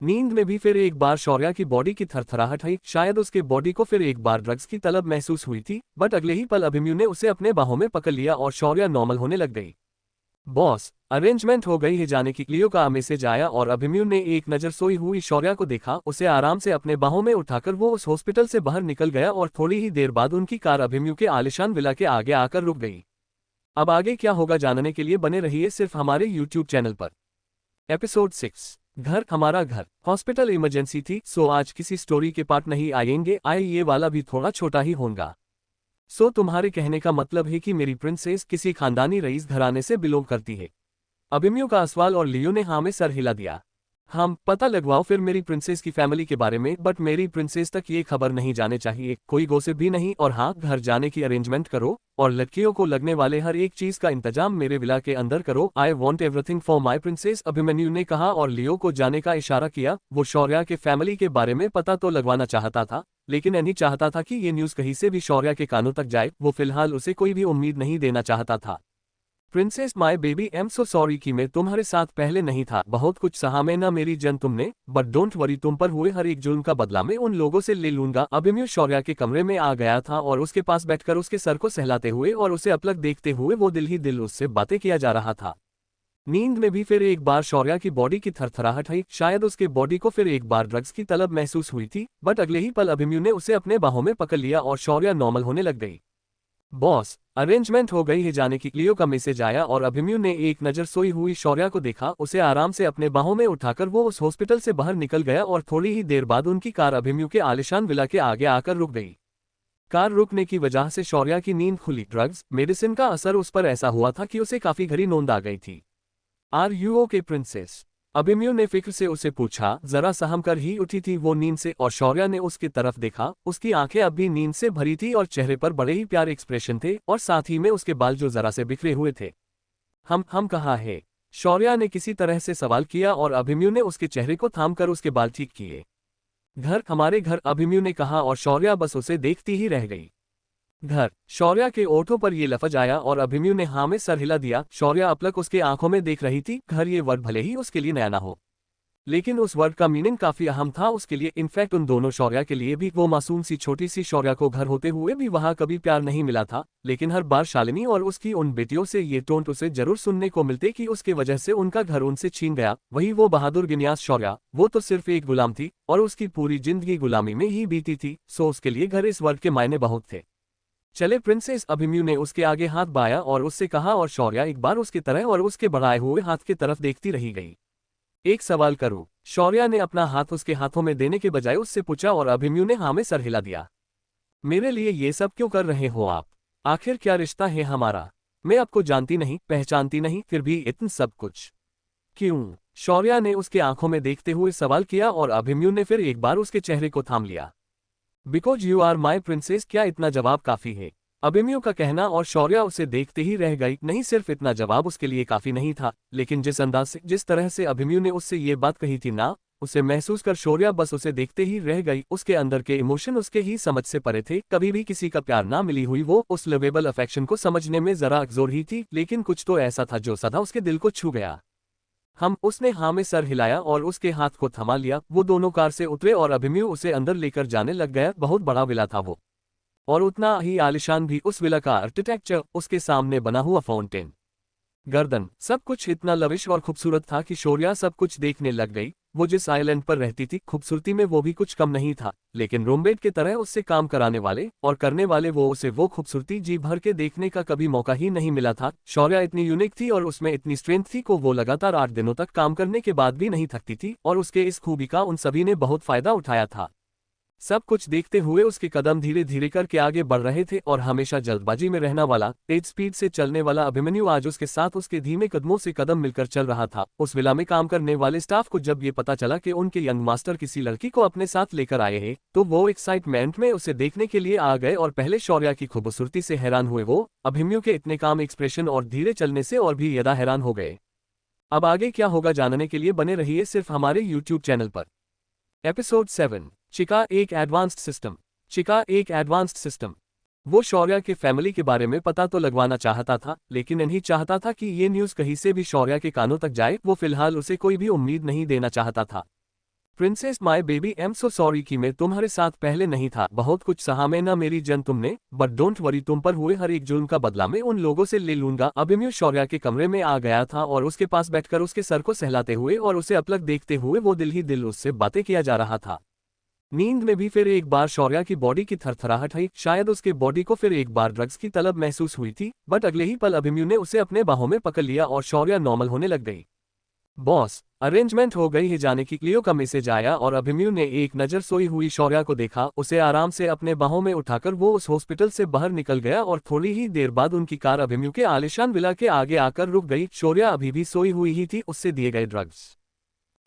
A: नींद में भी फिर एक बार शौर्या की बॉडी की थरथराहट हुई। शायद उसके बॉडी को फिर एक बार ड्रग्स की तलब महसूस हुई थी, बट अगले ही पल अभिमन्यु ने उसे अपने बाहों में पकड़ लिया और शौर्या नॉर्मल होने लग गई। बॉस, अरेंजमेंट हो गई है जाने की। लियो का मैसेज आया और अभिमन्यु ने एक नजर सोई हुई शौर्या को देखा। उसे आराम से अपने बाहों में उठाकर वो उस हॉस्पिटल से बाहर निकल गया और थोड़ी ही देर बाद उनकी कार अभिमन्यु के आलिशान विला के आगे आकर रुक गई। अब आगे क्या होगा जानने के लिए बने रहिए सिर्फ हमारे YouTube चैनल पर। एपिसोड 6, घर हमारा घर। हॉस्पिटल इमरजेंसी थी, सो आज किसी स्टोरी के पार्ट नहीं आएंगे। ये वाला भी थोड़ा छोटा ही होगा। सो तुम्हारे कहने का मतलब है कि मेरी प्रिंसेस किसी खानदानी रईस घराने से बिलोंग करती है? अभिमन्यु का सवाल और लियो ने हाँ में सर हिला दिया। हम पता लगवाओ फिर मेरी प्रिंसेस की फैमिली के बारे में, बट मेरी प्रिंसेस तक ये खबर नहीं जाने चाहिए, कोई गोसिप भी नहीं। और हाँ, घर जाने की अरेंजमेंट करो और लड़कियों को लगने वाले हर एक चीज का इंतजाम मेरे विला के अंदर करो। I want everything for my princess, Abhimanyu ने कहा और लियो को जाने का इशारा किया। वो शौर्या के फैमिली के बारे में पता तो लगवाना चाहता था, लेकिन नहीं चाहता था कि ये न्यूज कहीं से भी शौर्या के कानों तक जाए। वो फिलहाल उसे कोई भी उम्मीद नहीं देना चाहता था। Princess my baby, am so sorry कि मैं तुम्हारे साथ पहले नहीं था। बहुत कुछ सहा मैं ना मेरी जन तुमने, बट डोंट वरी, तुम पर हुए हर एक जुल्म का बदला मैं उन लोगों से ले लूंगा। अभिमन्यु शौर्या के कमरे में आ गया था और उसके पास बैठकर उसके सर को सहलाते हुए और उसे अपलक देखते हुए वो दिल ही दिल उससे बातें किया जा रहा था। नींद में भी फिर एक बार शौर्या की बॉडी की थरथराहट हुई। शायद उसके बॉडी को फिर एक बार ड्रग्स की तलब महसूस हुई थी, बट अगले ही पल अभिमन्यु ने उसे अपने बाहों में पकड़ लिया और शौर्या नॉर्मल होने लग गई। बॉस, अरेंजमेंट हो गई है जाने की। लियो का मैसेज आया और अभिमन्यु ने एक नजर सोई हुई शौर्या को देखा। उसे आराम से अपने बाहों में उठाकर वो उस हॉस्पिटल से बाहर निकल गया और थोड़ी ही देर बाद उनकी कार अभिमन्यु के आलिशान विला के आगे आकर रुक गई। कार रुकने की वजह से शौर्या की नींद खुली। ड्रग्स मेडिसिन का असर उस पर ऐसा हुआ था कि उसे काफी गहरी नींद आ गई थी। Are you okay princess? Abhimanyu ने फिक्र से उसे पूछा, जरा सहम कर ही उठी थी वो नींद से, और शौर्या ने उसकी तरफ देखा। उसकी आंखें अब भी नींद से भरी थी और चेहरे पर बड़े ही प्यारे एक्सप्रेशन थे, और साथ ही में उसके बाल जो जरा से बिखरे हुए थे। हम कहाँ है? शौर्या ने किसी तरह से सवाल किया और अभिमन्यु ने उसके चेहरे को थामकर उसके बाल ठीक किए। घर, हमारे घर, अभिमन्यु ने कहा, और शौर्या बस उसे देखती ही रह गई। घर, शौर्या के ओठों पर ये लफ्ज आया और अभिमन्यु ने हाँ में सर हिला दिया। शौर्या अपलक उसके आंखों में देख रही थी। घर, ये वर्ड भले ही उसके लिए नया ना हो, लेकिन उस वर्ड का मीनिंग काफी अहम था उसके लिए। इनफैक्ट उन दोनों शौर्या के लिए भी। वो मासूम सी छोटी सी शौर्या को घर होते हुए भी वहां कभी प्यार नहीं मिला था, लेकिन हर बार शालिनी और उसकी उन बेटियों से ये टोंट उसे जरूर सुनने को मिलते कि उसके वजह से उनका घर उनसे छीन गया। वही वो बहादुर गिन्यास शौर्या, वो तो सिर्फ एक गुलाम थी और उसकी पूरी जिंदगी गुलामी में ही बीती थी। सो उसके लिए घर इस वर्ड के मायने बहुत थे। चले प्रिंसेस, अभिमन्यु ने उसके आगे हाथ बाया और उससे कहा, और शौर्या एक बार उसकी तरह और उसके बढ़ाए हुए हाथ की तरफ देखती रही गई। एक सवाल करूं? शौर्या ने अपना हाथ उसके हाथों में देने के बजाय उससे पूछा, और अभिमन्यु ने हाँ में सर हिला दिया। मेरे लिए ये सब क्यों कर रहे हो आप? आखिर क्या रिश्ता है हमारा? मैं आपको जानती नहीं, पहचानती नहीं, फिर भी इतना सब कुछ क्यों? शौर्या ने उसके आंखों में देखते हुए सवाल किया और अभिमन्यु ने फिर एक बार उसके चेहरे को थाम लिया। Because you are my princess. क्या इतना जवाब काफी है? अभिमन्यु का कहना, और शौर्या उसे देखते ही रह गई। नहीं सिर्फ इतना जवाब उसके लिए काफी नहीं था, लेकिन जिस अंदाज से, जिस तरह से अभिमन्यु ने उससे ये बात कही थी ना, उसे महसूस कर शौर्या बस उसे देखते ही रह गई। उसके अंदर के इमोशन उसके ही समझ से परे थे। कभी भी किसी का प्यार ना मिली हुई वो उस लवेबल अफेक्शन को समझने में जरा अकजोर ही थी, लेकिन कुछ तो ऐसा था जो सदा उसके दिल को छू गया। उसने हाँ में सर हिलाया और उसके हाथ को थमा लिया। वो दोनों कार से उतरे और अभिमन्यु उसे अंदर लेकर जाने लग गया। बहुत बड़ा विला था वो, और उतना ही आलिशान भी। उस विला का आर्किटेक्चर, उसके सामने बना हुआ फाउंटेन, गर्दन, सब कुछ इतना लविश और खूबसूरत था कि शौर्या सब कुछ देखने लग गई। वो जिस आइलैंड पर रहती थी, खूबसूरती में वो भी कुछ कम नहीं था, लेकिन रूममेट की तरह उससे काम कराने वाले और करने वाले वो खूबसूरती जी भर के देखने का कभी मौका ही नहीं मिला था। शौर्या इतनी यूनिक थी और उसमें इतनी स्ट्रेंथ थी को वो लगातार 8 दिनों तक काम करने के बाद भी नहीं थकती थी, और उसके इस खूबी का उन सभी ने बहुत फायदा उठाया था। सब कुछ देखते हुए उसके कदम धीरे धीरे करके आगे बढ़ रहे थे, और हमेशा जल्दबाजी में रहना वाला, तेज स्पीड से चलने वाला अभिमन्यु आज उसके साथ उसके धीमे कदमों से कदम मिलकर चल रहा था। उस विला में काम करने वाले स्टाफ को जब ये पता चला कि उनके यंग मास्टर किसी लड़की को अपने साथ लेकर आए हैं, तो वो एक्साइटमेंट में उसे देखने के लिए आ गए, और पहले शौर्या की खूबसूरती से हैरान हुए वो अभिमन्यु के इतने काम एक्सप्रेशन और धीरे चलने से और भी ज्यादा हैरान हो गए। अब आगे क्या होगा जानने के लिए बने रहिए सिर्फ हमारे YouTube चैनल पर। एपिसोड 7, चिका एक एडवांस्ड सिस्टम। चिका एक एडवांस्ड सिस्टम। वो शौर्या के फैमिली के बारे में पता तो लगवाना चाहता था, लेकिन नहीं चाहता था कि ये न्यूज़ कहीं से भी शौर्या के कानों तक जाए। वो फिलहाल उसे कोई भी उम्मीद नहीं देना चाहता था। Princess my baby, am so sorry कि मैं तुम्हारे साथ पहले नहीं था। बहुत कुछ सहा मैं ना मेरी जन तुमने, बट डोंट वरी, तुम पर हुए हर एक जुल्म का बदला मैं उन लोगों से ले लूंगा। अभिमन्यु शौर्या के कमरे में आ गया था और उसके पास बैठकर उसके सर को सहलाते हुए और उसे अपलक देखते हुए वो दिल ही दिल उससे बातें किया जा रहा था। नींद में भी फिर एक बार शौर्या की बॉडी की थरथराहट हुई। शायद उसके बॉडी को फिर एक बार ड्रग्स की तलब महसूस हुई थी, बट अगले ही पल अभिमन्यु ने उसे अपने बाहों में पकड़ लिया और शौर्या नॉर्मल होने लग गई। बॉस, अरेंजमेंट हो गई है जाने की। क्लियो का मैसेज आया और अभिमन्यु ने एक नजर सोई हुई शौर्या को देखा। उसे आराम से अपने बाहों में उठाकर वो उस हॉस्पिटल से बाहर निकल गया, और थोड़ी ही देर बाद उनकी कार अभिमन्यु के आलिशान विला के आगे आकर रुक गई। शौर्या अभी भी सोई हुई ही थी। उससे दिए गए ड्रग्स,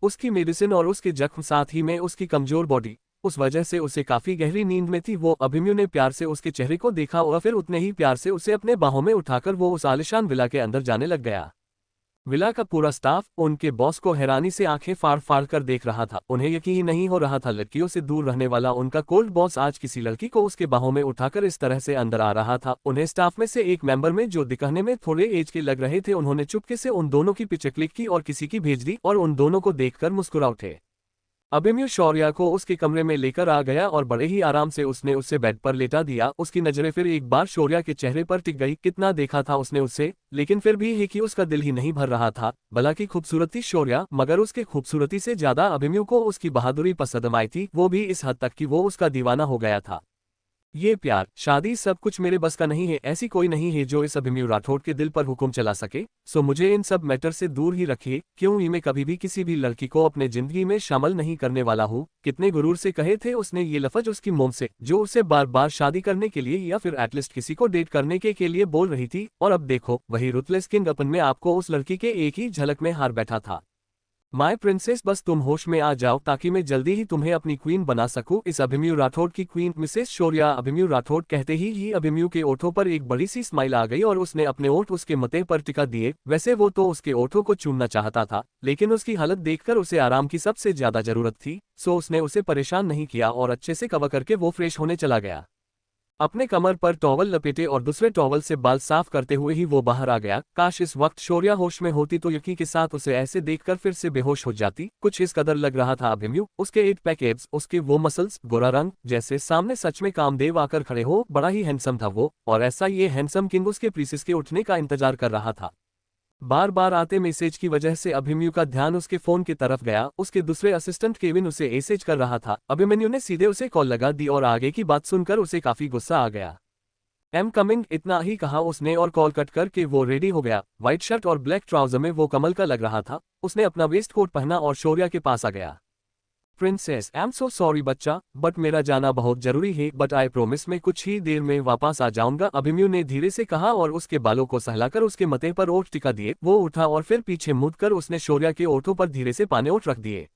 A: उसकी मेडिसिन और उसके जख्म, साथ ही में उसकी कमजोर बॉडी, उस वजह से उसे काफी गहरी नींद में थी। वो अभिमन्यु ने प्यार से उसके चेहरे को देखा और फिर उतने ही प्यार से उसे अपने बाहों में उठाकर वो उस आलिशान विला के अंदर जाने लग गया। विला का पूरा स्टाफ उनके बॉस को हैरानी से आंखें फाड़ फाड़ कर देख रहा था। उन्हें यकीन ही नहीं हो रहा था लड़कियों से दूर रहने वाला उनका कोल्ड बॉस आज किसी लड़की को उसके बाहों में उठाकर इस तरह से अंदर आ रहा था। उन्हें स्टाफ में से एक मेंबर में, जो दिखने में थोड़े एज के लग रहे थे, उन्होंने चुपके से उन दोनों की पिक्चर क्लिक की और किसी की भेज दी, और उन दोनों को देखकर मुस्कुरा उठे। अभिमन्यु शौर्या को उसके कमरे में लेकर आ गया और बड़े ही आराम से उसने उसे बेड पर लेटा दिया। उसकी नजरें फिर एक बार शौर्या के चेहरे पर टिक गई। कितना देखा था उसने उससे, लेकिन फिर भी है कि उसका दिल ही नहीं भर रहा था। भला की खूबसूरत थी शौर्या, मगर उसके खूबसूरती से ज्यादा अभिमन्यु को उसकी बहादुरी पसंद आई थी। वो भी इस हद तक कि वो उसका दीवाना हो गया था। ये प्यार, शादी, सब कुछ मेरे बस का नहीं है। ऐसी कोई नहीं है जो इस अभिमन्यु राठौड़ के दिल पर हुक्म चला सके। सो मुझे इन सब मैटर से दूर ही रखिए। क्यों, मैं कभी भी किसी भी लड़की को अपने जिंदगी में शामिल नहीं करने वाला हूँ। कितने गुरूर से कहे थे उसने ये लफ्ज उसकी मोम से, जो उसे बार बार शादी करने के लिए या फिर एटलीस्ट किसी को डेट करने के लिए बोल रही थी। और अब देखो, वही रुथलेस किंग अपन में आपको उस लड़की के एक ही झलक में हार बैठा था। माय प्रिंसेस, बस तुम होश में आ जाओ ताकि मैं जल्दी ही तुम्हें अपनी क्वीन बना सकूं। इस अभिमन्यु राठौड़ की क्वीन मिसेस शौर्या। अभिमन्यु राठौड़ कहते ही अभिमन्यु के ओठों पर एक बड़ी सी स्माइल आ गई और उसने अपने ओठ उसके मथे पर टिका दिए। वैसे वो तो उसके ओठों को चूमना चाहता था, लेकिन उसकी हालत देखकर उसे आराम की सबसे ज्यादा जरूरत थी, सो उसने उसे परेशान नहीं किया और अच्छे से कवर करके वो फ्रेश होने चला गया। अपने कमर पर टॉवल लपेटे और दूसरे टॉवल से बाल साफ करते हुए ही वो बाहर आ गया। काश इस वक्त शौर्या होश में होती तो यकीन के साथ उसे ऐसे देखकर फिर से बेहोश हो जाती। कुछ इस कदर लग रहा था अभिमन्यु, उसके 8 पैक एब्स, उसके वो मसल्स, गोरा रंग, जैसे सामने सच में कामदेव आकर खड़े हो। बड़ा ही हैंडसम था वो, और ऐसा ये हैंडसम किंग उसके प्रीसेस के उठने का इंतजार कर रहा था। बार बार आते मैसेज की वजह से अभिमन्यु का ध्यान उसके फोन की तरफ गया। उसके दूसरे असिस्टेंट केविन उसे मैसेज कर रहा था। अभिमन्यु ने सीधे उसे कॉल लगा दी और आगे की बात सुनकर उसे काफी गुस्सा आ गया। एम कमिंग, इतना ही कहा उसने और कॉल कट करके वो रेडी हो गया। व्हाइट शर्ट और ब्लैक ट्राउजर में वो कमल का लग रहा था। उसने अपना वेस्ट कोट पहना और शौर्या के पास आ गया। Princess, I am so sorry बच्चा, बट मेरा जाना बहुत जरूरी है, बट आई प्रोमिस मैं कुछ ही देर में वापस आ जाऊंगा। अभिमन्यु ने धीरे से कहा और उसके बालों को सहलाकर उसके मथे पर ओठ टिका दिए। वो उठा और फिर पीछे मुड़कर उसने शौर्या के ओठों पर धीरे से पाने ओठ रख दिए।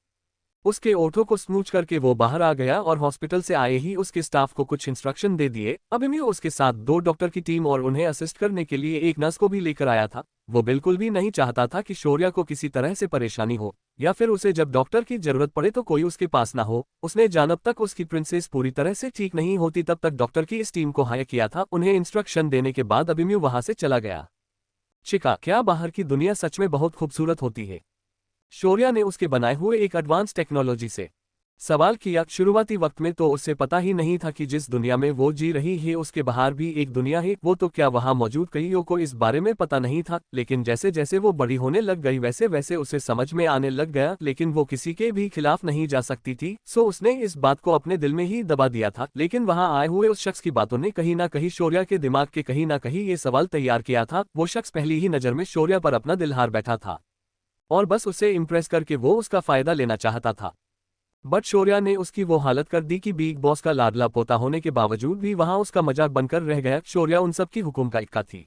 A: उसके ओठों को स्मूच करके वो बाहर आ गया और हॉस्पिटल से आए ही उसके स्टाफ को कुछ इंस्ट्रक्शन दे दिए। अभिमन्यु उसके साथ 2 डॉक्टर की टीम और उन्हें असिस्ट करने के लिए एक नर्स को भी लेकर आया था। वो बिल्कुल भी नहीं चाहता था कि शौर्या को किसी तरह से परेशानी हो, या फिर उसे जब डॉक्टर की जरूरत पड़े तो कोई उसके पास ना हो। उसने जब तक उसकी प्रिंसेस पूरी तरह से ठीक नहीं होती तब तक डॉक्टर की इस टीम को हायर किया था। उन्हें इंस्ट्रक्शन देने के बाद अभिमन्यु वहां से चला गया। चिका, क्या बाहर की दुनिया सच में बहुत खूबसूरत होती है? शौर्या ने उसके बनाए हुए एक एडवांस टेक्नोलॉजी से सवाल किया। शुरुआती वक्त में तो उसे पता ही नहीं था कि जिस दुनिया में वो जी रही है उसके बाहर भी एक दुनिया है। वो तो क्या वहां मौजूद कईयों को इस बारे में पता नहीं था, लेकिन जैसे जैसे वो बड़ी होने लग गई वैसे वैसे उसे समझ में आने लग गया। लेकिन वो किसी के भी खिलाफ नहीं जा सकती थी, सो उसने इस बात को अपने दिल में ही दबा दिया था। लेकिन वहां आए हुए उस शख्स की बातों ने कहीं ना कहीं शौर्या के दिमाग के कहीं ना कहीं ये सवाल तैयार किया था। वो शख्स पहली ही नजर में शौर्या पर अपना दिल हार बैठा था और बस उसे इम्प्रेस करके वो उसका फायदा लेना चाहता था। बट शौर्या ने उसकी वो हालत कर दी कि बिग बॉस का लाडला पोता होने के बावजूद भी वहां उसका मजाक बनकर रह गया। शौर्या उन सब की हुकुम का इक्का थी,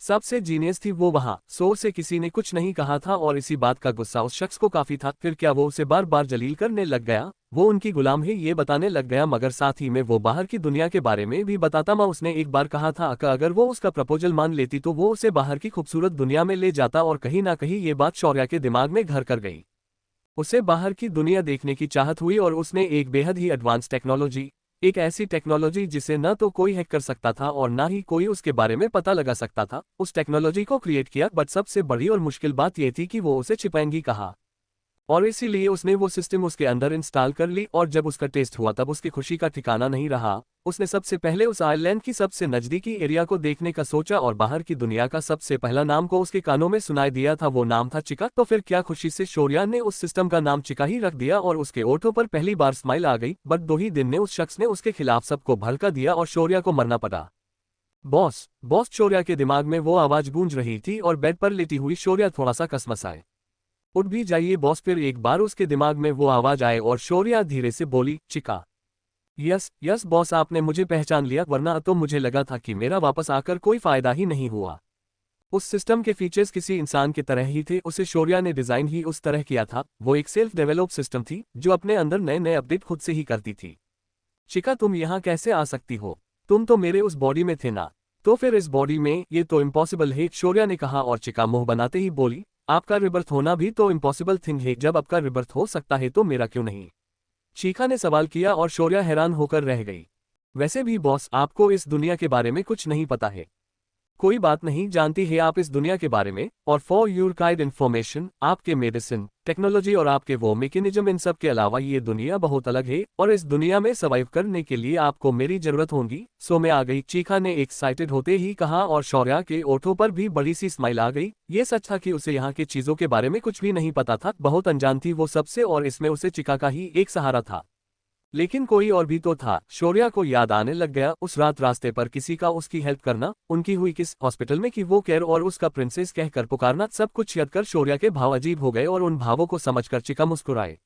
A: सबसे जीनियस थी वो वहां, सो उसे किसी ने कुछ नहीं कहा था और इसी बात का गुस्सा उस शख्स को काफी था। फिर क्या वो उसे बार बार जलील करने लग गया। वो उनकी गुलाम है ये बताने लग गया, मगर साथ ही में वो बाहर की दुनिया के बारे में भी बताता। माँ उसने एक बार कहा था कि अगर वो उसका प्रपोजल मान लेती तो वो उसे बाहर की खूबसूरत दुनिया में ले जाता, और कहीं ना कहीं ये बात शौर्या के दिमाग में घर कर गई। उसे बाहर की दुनिया देखने की चाहत हुई और उसने एक बेहद ही एडवांस टेक्नोलॉजी, एक ऐसी टेक्नोलॉजी जिसे न तो कोई हैक कर सकता था और ना ही कोई उसके बारे में पता लगा सकता था, उस टेक्नोलॉजी को क्रिएट किया। बट सबसे बड़ी और मुश्किल बात यह थी कि वो उसे छिपाएंगी कहा, और इसीलिए उसने वो सिस्टम उसके अंदर इंस्टॉल कर ली। और जब उसका टेस्ट हुआ तब उसकी खुशी का ठिकाना नहीं रहा। उसने सबसे पहले उस आइलैंड की सबसे नजदीकी एरिया को देखने का सोचा और बाहर की दुनिया का सबसे पहला नाम को उसके कानों में सुनाई दिया था। वो नाम था चिका। तो फिर क्या खुशी से शौर्या ने उस सिस्टम का नाम चिका ही रख दिया और उसके ओठों पर पहली बार स्माइल आ गई। बट 2 ही दिन में उस शख्स ने उसके खिलाफ सबको भड़का दिया और शौर्या को मरना पड़ा। बॉस, बॉस, शौर्या के दिमाग में वो आवाज गूंज रही थी और बेड पर लेटी हुई शौर्या थोड़ा सा कसमसाए। उठ भी जाइए बॉस। फिर एक बार उसके दिमाग में वो आवाज आए और शौर्या धीरे से बोली, चिका। यस यस बॉस, आपने मुझे पहचान लिया, वरना तो मुझे लगा था कि मेरा वापस आकर कोई फायदा ही नहीं हुआ। उस सिस्टम के फीचर्स किसी इंसान की तरह ही थे, उसे शौर्या ने डिजाइन ही उस तरह किया था। वो एक सेल्फ डेवलप सिस्टम थी जो अपने अंदर नए नए अपडेट खुद से ही करती थी। चिका, तुम यहाँ कैसे आ सकती हो? तुम तो मेरे उस बॉडी में थे ना। तो फिर इस बॉडी में ये तो इम्पॉसिबल है, शौर्या ने कहा और चिका मुंह बनाते ही बोली, आपका रिबर्थ होना भी तो इम्पॉसिबल थिंग है। जब आपका रिबर्थ हो सकता है तो मेरा क्यों नहीं? चीका ने सवाल किया और शौर्या हैरान होकर रह गई। वैसे भी बॉस, आपको इस दुनिया के बारे में कुछ नहीं पता है। कोई बात नहीं जानती है आप इस दुनिया के बारे में, और फॉर योर काइंड इन्फॉर्मेशन, आपके मेडिसिन, टेक्नोलॉजी और आपके वो मैकेनिज्म, इन सब के अलावा ये दुनिया बहुत अलग है और इस दुनिया में सर्वाइव करने के लिए आपको मेरी जरूरत होगी। सो मैं आ गई, चीका ने एक्साइटेड होते ही कहा और शौर्या के ओठों पर भी बड़ी सी स्माइल आ गई। ये सच था कि उसे यहाँ की चीजों के बारे में कुछ भी नहीं पता था, बहुत अनजान थी वो सबसे, और इसमें उसे चिका का ही एक सहारा था। लेकिन कोई और भी तो था। शौर्या को याद आने लग गया उस रात रास्ते पर किसी का उसकी हेल्प करना, उनकी हुई किस हॉस्पिटल में की वो केयर और उसका प्रिंसेस कहकर पुकारना। सब कुछ याद कर शौर्या के भाव अजीब हो गए और उन भावों को समझकर चिका मुस्कुराए।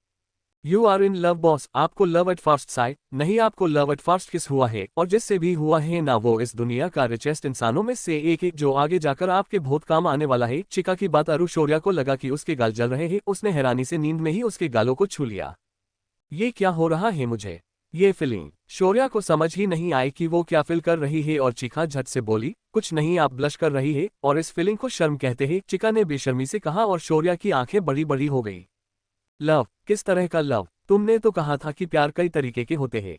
A: You are in love boss, आपको लव एट फर्स्ट साइट नहीं, आपको लव एट फर्स्ट किस हुआ है, और जिससे भी हुआ है ना, वो इस दुनिया का रिचेस्ट इंसानों में से एक है जो आगे जाकर आपके बहुत काम आने वाला है। चिका की बात अरु शौर्या को लगा कि उसके गाल जल रहे हैं। उसने हैरानी से नींद में ही उसके गालों को छू लिया। ये क्या हो रहा है मुझे? ये फीलिंग। शौर्या को समझ ही नहीं आई कि वो क्या फील कर रही है और चिका झट से बोली, कुछ नहीं, आप ब्लश कर रही है और इस फीलिंग को शर्म कहते हैं, चिका ने बेशर्मी से कहा और शौर्या की आंखें बड़ी बड़ी हो गई। लव? किस तरह का लव? तुमने तो कहा था कि प्यार कई तरीके के होते हैं।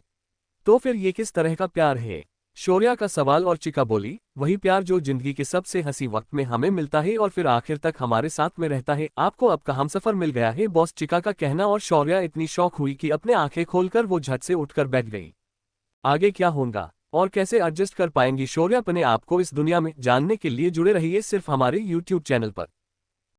A: तो फिर ये किस तरह का प्यार है? शौर्या का सवाल और चिका बोली, वही प्यार जो जिंदगी के सबसे हंसी वक्त में हमें मिलता है और फिर आखिर तक हमारे साथ में रहता है। आपको अब का हमसफर मिल गया है बॉस, चिका का कहना, और शौर्या इतनी शौक हुई कि अपने आंखें खोलकर वो झट से उठकर बैठ गई। आगे क्या होगा और कैसे एडजस्ट कर पाएंगी शौर्या अपने आप को इस दुनिया में, जानने के लिए जुड़े रहिए सिर्फ हमारे YouTube चैनल पर।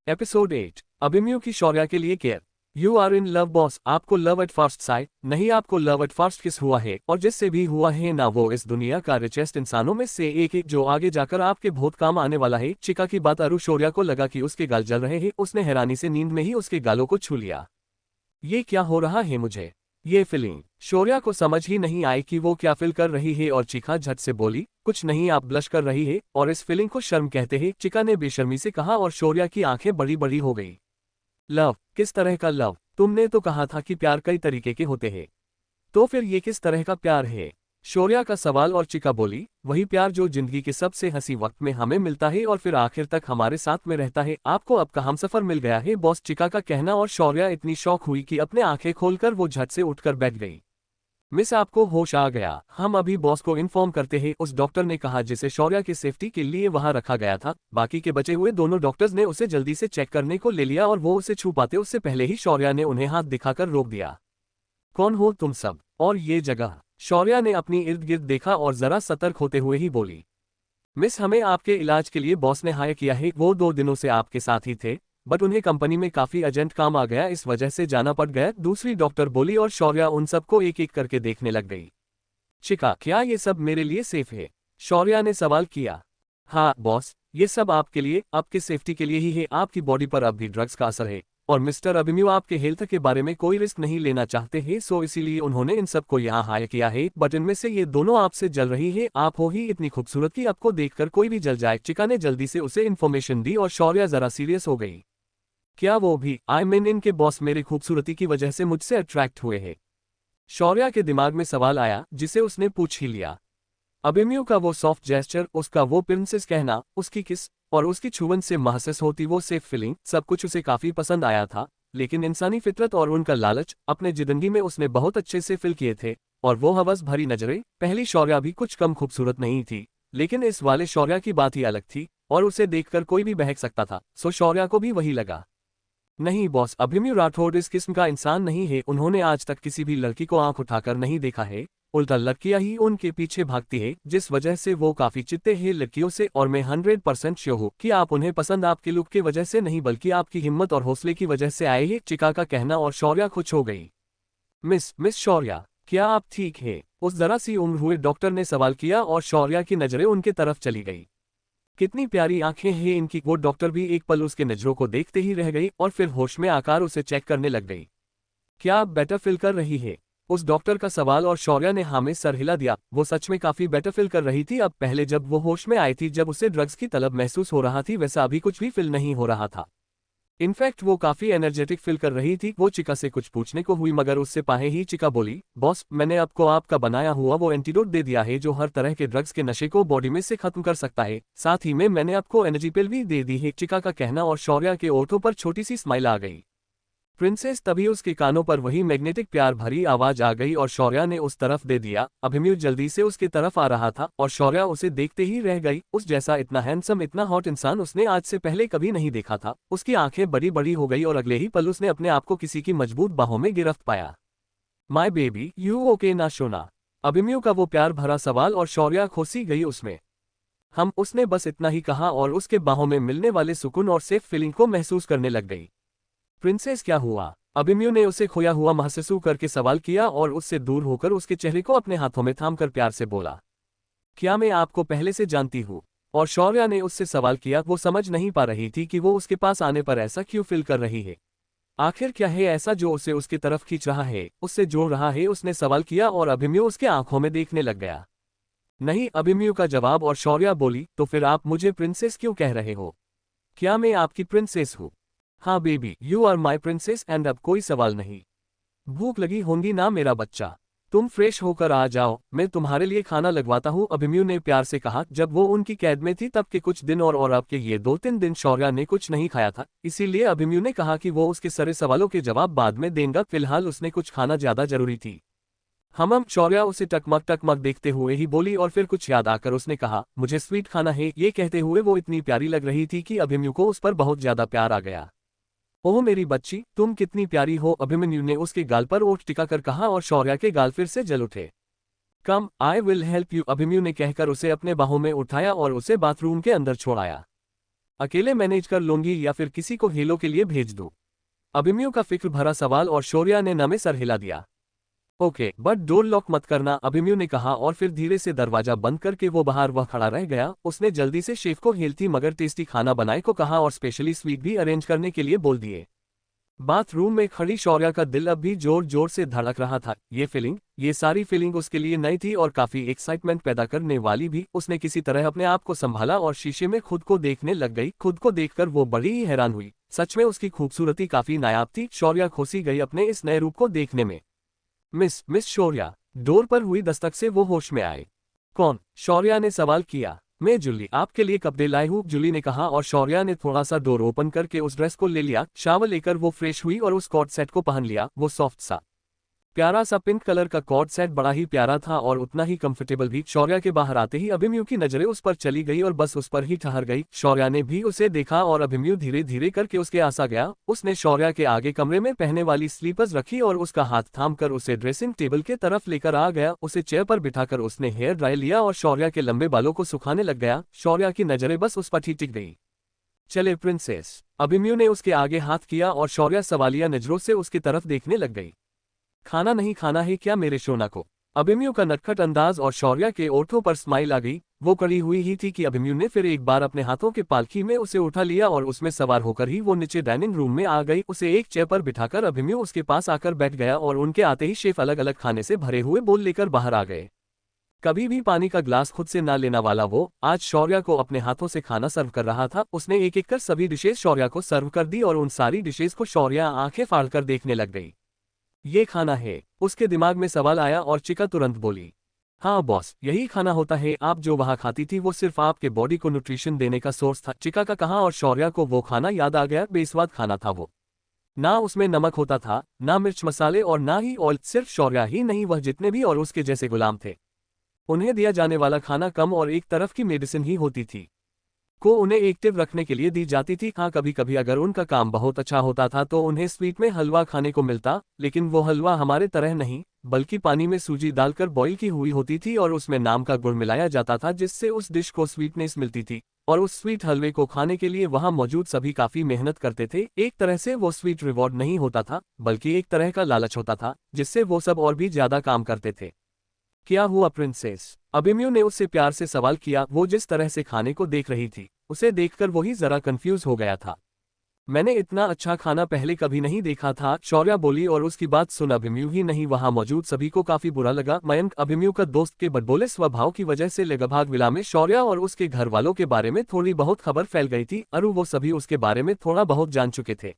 A: एपिसोड 8, अभिमन्यु की शौर्या के लिए care. You are in love boss, आपको लव एट फर्स्ट साइट नहीं, आपको लव एट फर्स्ट किस हुआ है, और जिससे भी हुआ है ना, वो इस दुनिया का रिचेस्ट इंसानों में से एक है जो आगे जाकर आपके बहुत काम आने वाला है। चिका की बात अरु शौर्या को लगा कि उसके गाल जल रहे हैं। उसने हैरानी से नींद में ही उसके गालों को छू लिया। ये क्या हो रहा है मुझे? ये फीलिंग। शौर्या को समझ ही नहीं आई कि वो क्या फील कर रही है और चिका झट से बोली, कुछ नहीं, आप ब्लश कर रही है और इस फीलिंग को शर्म कहते हैं, चिका ने बेशर्मी से कहा और शौर्या की आंखें बड़ी बड़ी हो गई। लव? किस तरह का लव? तुमने तो कहा था कि प्यार कई तरीके के होते हैं। तो फिर ये किस तरह का प्यार है? शौर्या का सवाल और चिका बोली, वही प्यार जो जिंदगी के सबसे हंसी वक्त में हमें मिलता है और फिर आखिर तक हमारे साथ में रहता है। आपको अब का हमसफर मिल गया है बॉस, चिका का कहना, और शौर्या इतनी शौक हुई कि अपने आंखें खोलकर वो झट से उठकर बैठ गई। मिस, आपको होश आ गया, हम अभी बॉस को इन्फॉर्म करते हैं, उस डॉक्टर ने कहा जिसे शौर्या की सेफ्टी के लिए वहां रखा गया था। बाकी के बचे हुए दोनों डॉक्टर्स ने उसे जल्दी से चेक करने को ले लिया और वो उसे छू पाते उससे पहले ही शौर्या ने उन्हें हाथ दिखाकर रोक दिया। कौन हो तुम सब और ये जगह? शौर्या ने अपनी इर्द गिर्द देखा और जरा सतर्क होते हुए ही बोली, मिस, हमें आपके इलाज के लिए बॉस ने हायर किया है। वो 2 दिनों से आपके साथ ही थे, बट उन्हें कंपनी में काफी अर्जेंट काम आ गया, इस वजह से जाना पड़ गया, दूसरी डॉक्टर बोली, और शौर्या उन सबको एक एक करके देखने लग गई। चिका, क्या ये सब मेरे लिए सेफ है? शौर्या ने सवाल किया। हाँ बॉस, ये सब आपके लिए, आपके सेफ्टी के लिए ही है। आपकी बॉडी पर अब भी ड्रग्स का असर है और मिस्टर अभिमन्यु आपके हेल्थ के बारे में कोई रिस्क नहीं लेना चाहते हैं, सो इसीलिए उन्होंने इन सबको यहाँ हायर किया है। बट इनमें से ये दोनों आपसे जल रही है, आप हो ही इतनी खूबसूरत कि आपको देखकर कोई भी जल जाए। चिका ने जल्दी से उसे इन्फॉर्मेशन दी और शौर्या जरा सीरियस हो गई। क्या वो भी? आई मीन इनके बॉस मेरी खूबसूरती की वजह से मुझसे अट्रैक्ट हुए हैं? शौर्या के दिमाग में सवाल आया जिसे उसने पूछ ही लिया। अभिमन्यु का वो सॉफ्ट जेस्चर, उसका वो प्रिंसेस कहना, उसकी किस और उसकी छुवन से महसूस होती वो सेफ फीलिंग, सब कुछ उसे काफी पसंद आया था। लेकिन इंसानी फितरत और उनका लालच अपने जिंदगी में उसने बहुत अच्छे से फिल किए थे, और वो हवस भरी नजरें। पहली शौर्या भी कुछ कम खूबसूरत नहीं थी, लेकिन इस वाले शौर्या की बात ही अलग थी और उसे देखकर कोई भी बहक सकता था, सो शौर्या को भी वही लगा। नहीं बॉस, अभिमन्यु राठौड़ इस किस्म का इंसान नहीं है, उन्होंने आज तक किसी भी लड़की को आंख उठाकर नहीं देखा है, उल्टा लड़कियां ही उनके पीछे भागती है, जिस वजह से वो काफी चित्ते हैं लड़कियों से, और मैं 100% श्योर हूँ कि आप उन्हें पसंद आपके लुक की वजह से नहीं बल्कि आपकी हिम्मत और हौसले की वजह से आए हैं, चिका का कहना, और शौर्या खुश हो गई। मिस शौर्या, क्या आप ठीक है? उस जरा सी उम्र हुए डॉक्टर ने सवाल किया और शौर्या की नजरें उनके तरफ चली गई। कितनी प्यारी आंखें हैं इनकी। वो डॉक्टर भी एक पल उसके नजरों को देखते ही रह गई और फिर होश में आकर उसे चेक करने लग गई। क्या आप बेटर फील कर रही है? उस डॉक्टर का सवाल, और शौर्या ने हाँ में सर हिला दिया। वो सच में काफी बेटर फील कर रही थी अब। पहले जब वो होश में आई थी, जब उसे ड्रग्स की तलब महसूस हो रहा थी, वैसा अभी कुछ भी फील नहीं हो रहा था। इनफैक्ट वो काफी एनर्जेटिक फील कर रही थी। वो चिका से कुछ पूछने को हुई, मगर उससे पहले ही चिका बोली, बॉस, मैंने आपको आपका बनाया हुआ वो एंटीडोट दे दिया है जो हर तरह के ड्रग्स के नशे को बॉडी में से खत्म कर सकता है, साथ ही में मैंने आपको एनर्जी पिल भी दे दी है, चिका का कहना, और शौर्या के ओठों पर छोटी सी स्माइल आ गई। प्रिंसेस, तभी उसके कानों पर वही मैग्नेटिक प्यार भरी आवाज आ गई और शौर्या ने उस तरफ दे दिया। अभिमन्यु जल्दी से उसके तरफ आ रहा था और शौर्या उसे देखते ही रह गई। उस जैसा इतना हैंडसम, इतना हॉट इंसान उसने आज से पहले कभी नहीं देखा था। उसकी आंखें बड़ी बड़ी हो गई और अगले ही पल उसने अपने आप को किसी की मजबूत बाहों में गिरफ्त पाया। माय बेबी, यू ओके ना सोना? अभिमन्यु का वो प्यार भरा सवाल, और शौर्या खोसी गई उसमें। उसने बस इतना ही कहा और उसके बाहों में मिलने वाले सुकून और सेफ फीलिंग को महसूस करने लग गई। प्रिंसेस, क्या हुआ? अभिमन्यु ने उसे खोया हुआ महसूस करके सवाल किया और उससे दूर होकर उसके चेहरे को अपने हाथों में थामकर प्यार से बोला, क्या मैं आपको पहले से जानती हूँ? और शौर्या ने उससे सवाल किया। वो समझ नहीं पा रही थी कि वो उसके पास आने पर ऐसा क्यों फील कर रही है। आखिर क्या है ऐसा जो उसे उसकी तरफ खींच रहा है, उससे जोड़ रहा है, उसने सवाल किया और अभिमन्यु उसके आंखों में देखने लग गया। नहीं, अभिमन्यु का जवाब, और शौर्या बोली, तो फिर आप मुझे प्रिंसेस क्यों कह रहे हो? क्या मैं आपकी प्रिंसेस हूँ? हाँ baby, you are my princess and अब कोई सवाल नहीं। भूख लगी होंगी ना मेरा बच्चा? तुम फ्रेश होकर आ जाओ, मैं तुम्हारे लिए खाना लगवाता हूँ, अभिमन्यु ने प्यार से कहा। जब वो उनकी कैद में थी तब के कुछ दिन और अब के ये 2-3 दिन शौर्या ने कुछ नहीं खाया था, इसीलिए अभिमन्यु ने कहा कि वो उसके सारे सवालों के जवाब बाद में देगा, फिलहाल उसने कुछ खाना ज्यादा जरूरी थी। हम शौर्या उसे टकमक देखते हुए ही बोली और फिर कुछ याद आकर उसने कहा, मुझे स्वीट खाना है। ये कहते हुए वो इतनी प्यारी लग रही थी कि अभिमन्यु को उस पर बहुत ज्यादा प्यार आ गया। ओह मेरी बच्ची, तुम कितनी प्यारी हो, अभिमन्यु ने उसके गाल पर ओठ टिकाकर कहा और शौर्या के गाल फिर से जल उठे। Come, I will help you, Abhimanyu ने कहकर उसे अपने बाहों में उठाया और उसे बाथरूम के अंदर छोड़ाया। अकेले मैनेज कर लूंगी या फिर किसी को हेलो के लिए भेज दूं? अभिमन्यु का फिक्र भरा सवाल, और शौर्या ने न में सर हिला दिया। ओके, बट डोर लॉक मत करना, अभिमन्यु ने कहा और फिर धीरे से दरवाजा बंद करके वो बाहर वह खड़ा रह गया। उसने जल्दी से शेफ को हेल्थी मगर टेस्टी खाना बनाए को कहा और स्पेशली स्वीट भी अरेंज करने के लिए बोल दिए। बाथरूम में खड़ी शौर्या का दिल अब भी जोर जोर से धड़क रहा था। ये सारी फीलिंग उसके लिए नई थी और काफी एक्साइटमेंट पैदा करने वाली भी। उसने किसी तरह अपने आप को संभाला और शीशे में खुद को देखने लग गई। खुद को देखकर वो बड़ी ही हैरान हुई, सच में उसकी खूबसूरती काफी नायाब थी। शौर्या खोसी गई अपने इस नए रूप को देखने में। मिस शौर्या, डोर पर हुई दस्तक से वो होश में आए। कौन? शौर्या ने सवाल किया। मैं जूली, आपके लिए कपड़े लाई हूँ, जूली ने कहा और शौर्या ने थोड़ा सा डोर ओपन करके उस ड्रेस को ले लिया। शावर लेकर वो फ्रेश हुई और उस कॉर्ड सेट को पहन लिया। वो सॉफ्ट सा प्यारा सा पिंक कलर का कॉर्ड सेट बड़ा ही प्यारा था और उतना ही कंफर्टेबल भी। शौर्या के बाहर आते ही अभिमन्यु की नजरें उस पर चली गई और बस उस पर ही ठहर गई। शौर्या ने भी उसे देखा और अभिमन्यु धीरे धीरे करके उसके आस आ गया। उसने शौर्या के आगे कमरे में पहनने वाली स्लीपर्स रखी और उसका हाथ थामकर उसे ड्रेसिंग टेबल के तरफ लेकर आ गया। उसे चेयर पर बिठाकर उसने हेयर ड्राई लिया और शौर्या के लंबे बालों को सुखाने लग गया। शौर्या की नजरें बस उस पर ही टिक गई। चले प्रिंसेस, अभिमन्यु ने उसके आगे हाथ किया और शौर्या सवालिया नजरों से उसकी तरफ देखने लग गई। खाना नहीं खाना है क्या मेरे शोना को? अभिमन्यु का नटखट अंदाज और शौर्या के ओठों पर स्माइल आ गई। वो कड़ी हुई ही थी कि अभिमन्यु ने फिर एक बार अपने हाथों के पालकी में उसे उठा लिया और उसमें सवार होकर ही वो नीचे डाइनिंग रूम में आ गई। उसे एक चेयर पर बिठाकर अभिमन्यु उसके पास आकर बैठ गया और उनके आते ही शेफ अलग अलग खाने से भरे हुए बोल लेकर बाहर आ गए। कभी भी पानी का ग्लास खुद से ना लेना वाला वो आज शौर्या को अपने हाथों से खाना सर्व कर रहा था। उसने एक एक कर सभी डिशेज शौर्या को सर्व कर दी और उन सारी डिशेज को शौर्या आंखें फाड़कर देखने लग गई। ये खाना है? उसके दिमाग में सवाल आया और चिका तुरंत बोली, हाँ बॉस, यही खाना होता है। आप जो वहाँ खाती थी वो सिर्फ आपके बॉडी को न्यूट्रिशन देने का सोर्स था, चिका का कहा और शौर्या को वो खाना याद आ गया। बेस्वाद खाना था वो। ना उसमें नमक होता था, ना मिर्च मसाले और ना ही ऑयल। सिर्फ शौर्या ही नहीं, वह जितने भी और उसके जैसे गुलाम थे, उन्हें दिया जाने वाला खाना कम और एक तरफ की मेडिसिन ही होती थी को उन्हें एक्टिव रखने के लिए दी जाती थी। हाँ, कभी कभी अगर उनका काम बहुत अच्छा होता था तो उन्हें स्वीट में हलवा खाने को मिलता, लेकिन वो हलवा हमारे तरह नहीं बल्कि पानी में सूजी डालकर बॉईल की हुई होती थी और उसमें नाम का गुड़ मिलाया जाता था जिससे उस डिश को स्वीटनेस मिलती थी। और उस स्वीट हलवे को खाने के लिए वहां मौजूद सभी काफी मेहनत करते थे। एक तरह से वो स्वीट रिवॉर्ड नहीं होता था बल्कि एक तरह का लालच होता था जिससे वो सब और भी ज्यादा काम करते थे। क्या हुआ प्रिंसेस? अभिमन्यु ने उससे प्यार से सवाल किया। वो जिस तरह से खाने को देख रही थी उसे देखकर वही जरा कंफ्यूज हो गया था। मैंने इतना अच्छा खाना पहले कभी नहीं देखा था, शौर्या बोली और उसकी बात सुन अभिमन्यु ही नहीं वहां मौजूद सभी को काफी बुरा लगा। मयंक, अभिमन्यु का दोस्त, के बदबोले स्वभाव की वजह से लगभग विला में शौर्या और उसके घर वालों के बारे में थोड़ी बहुत खबर फैल गई थी। अरु वो सभी उसके बारे में थोड़ा बहुत जान चुके थे।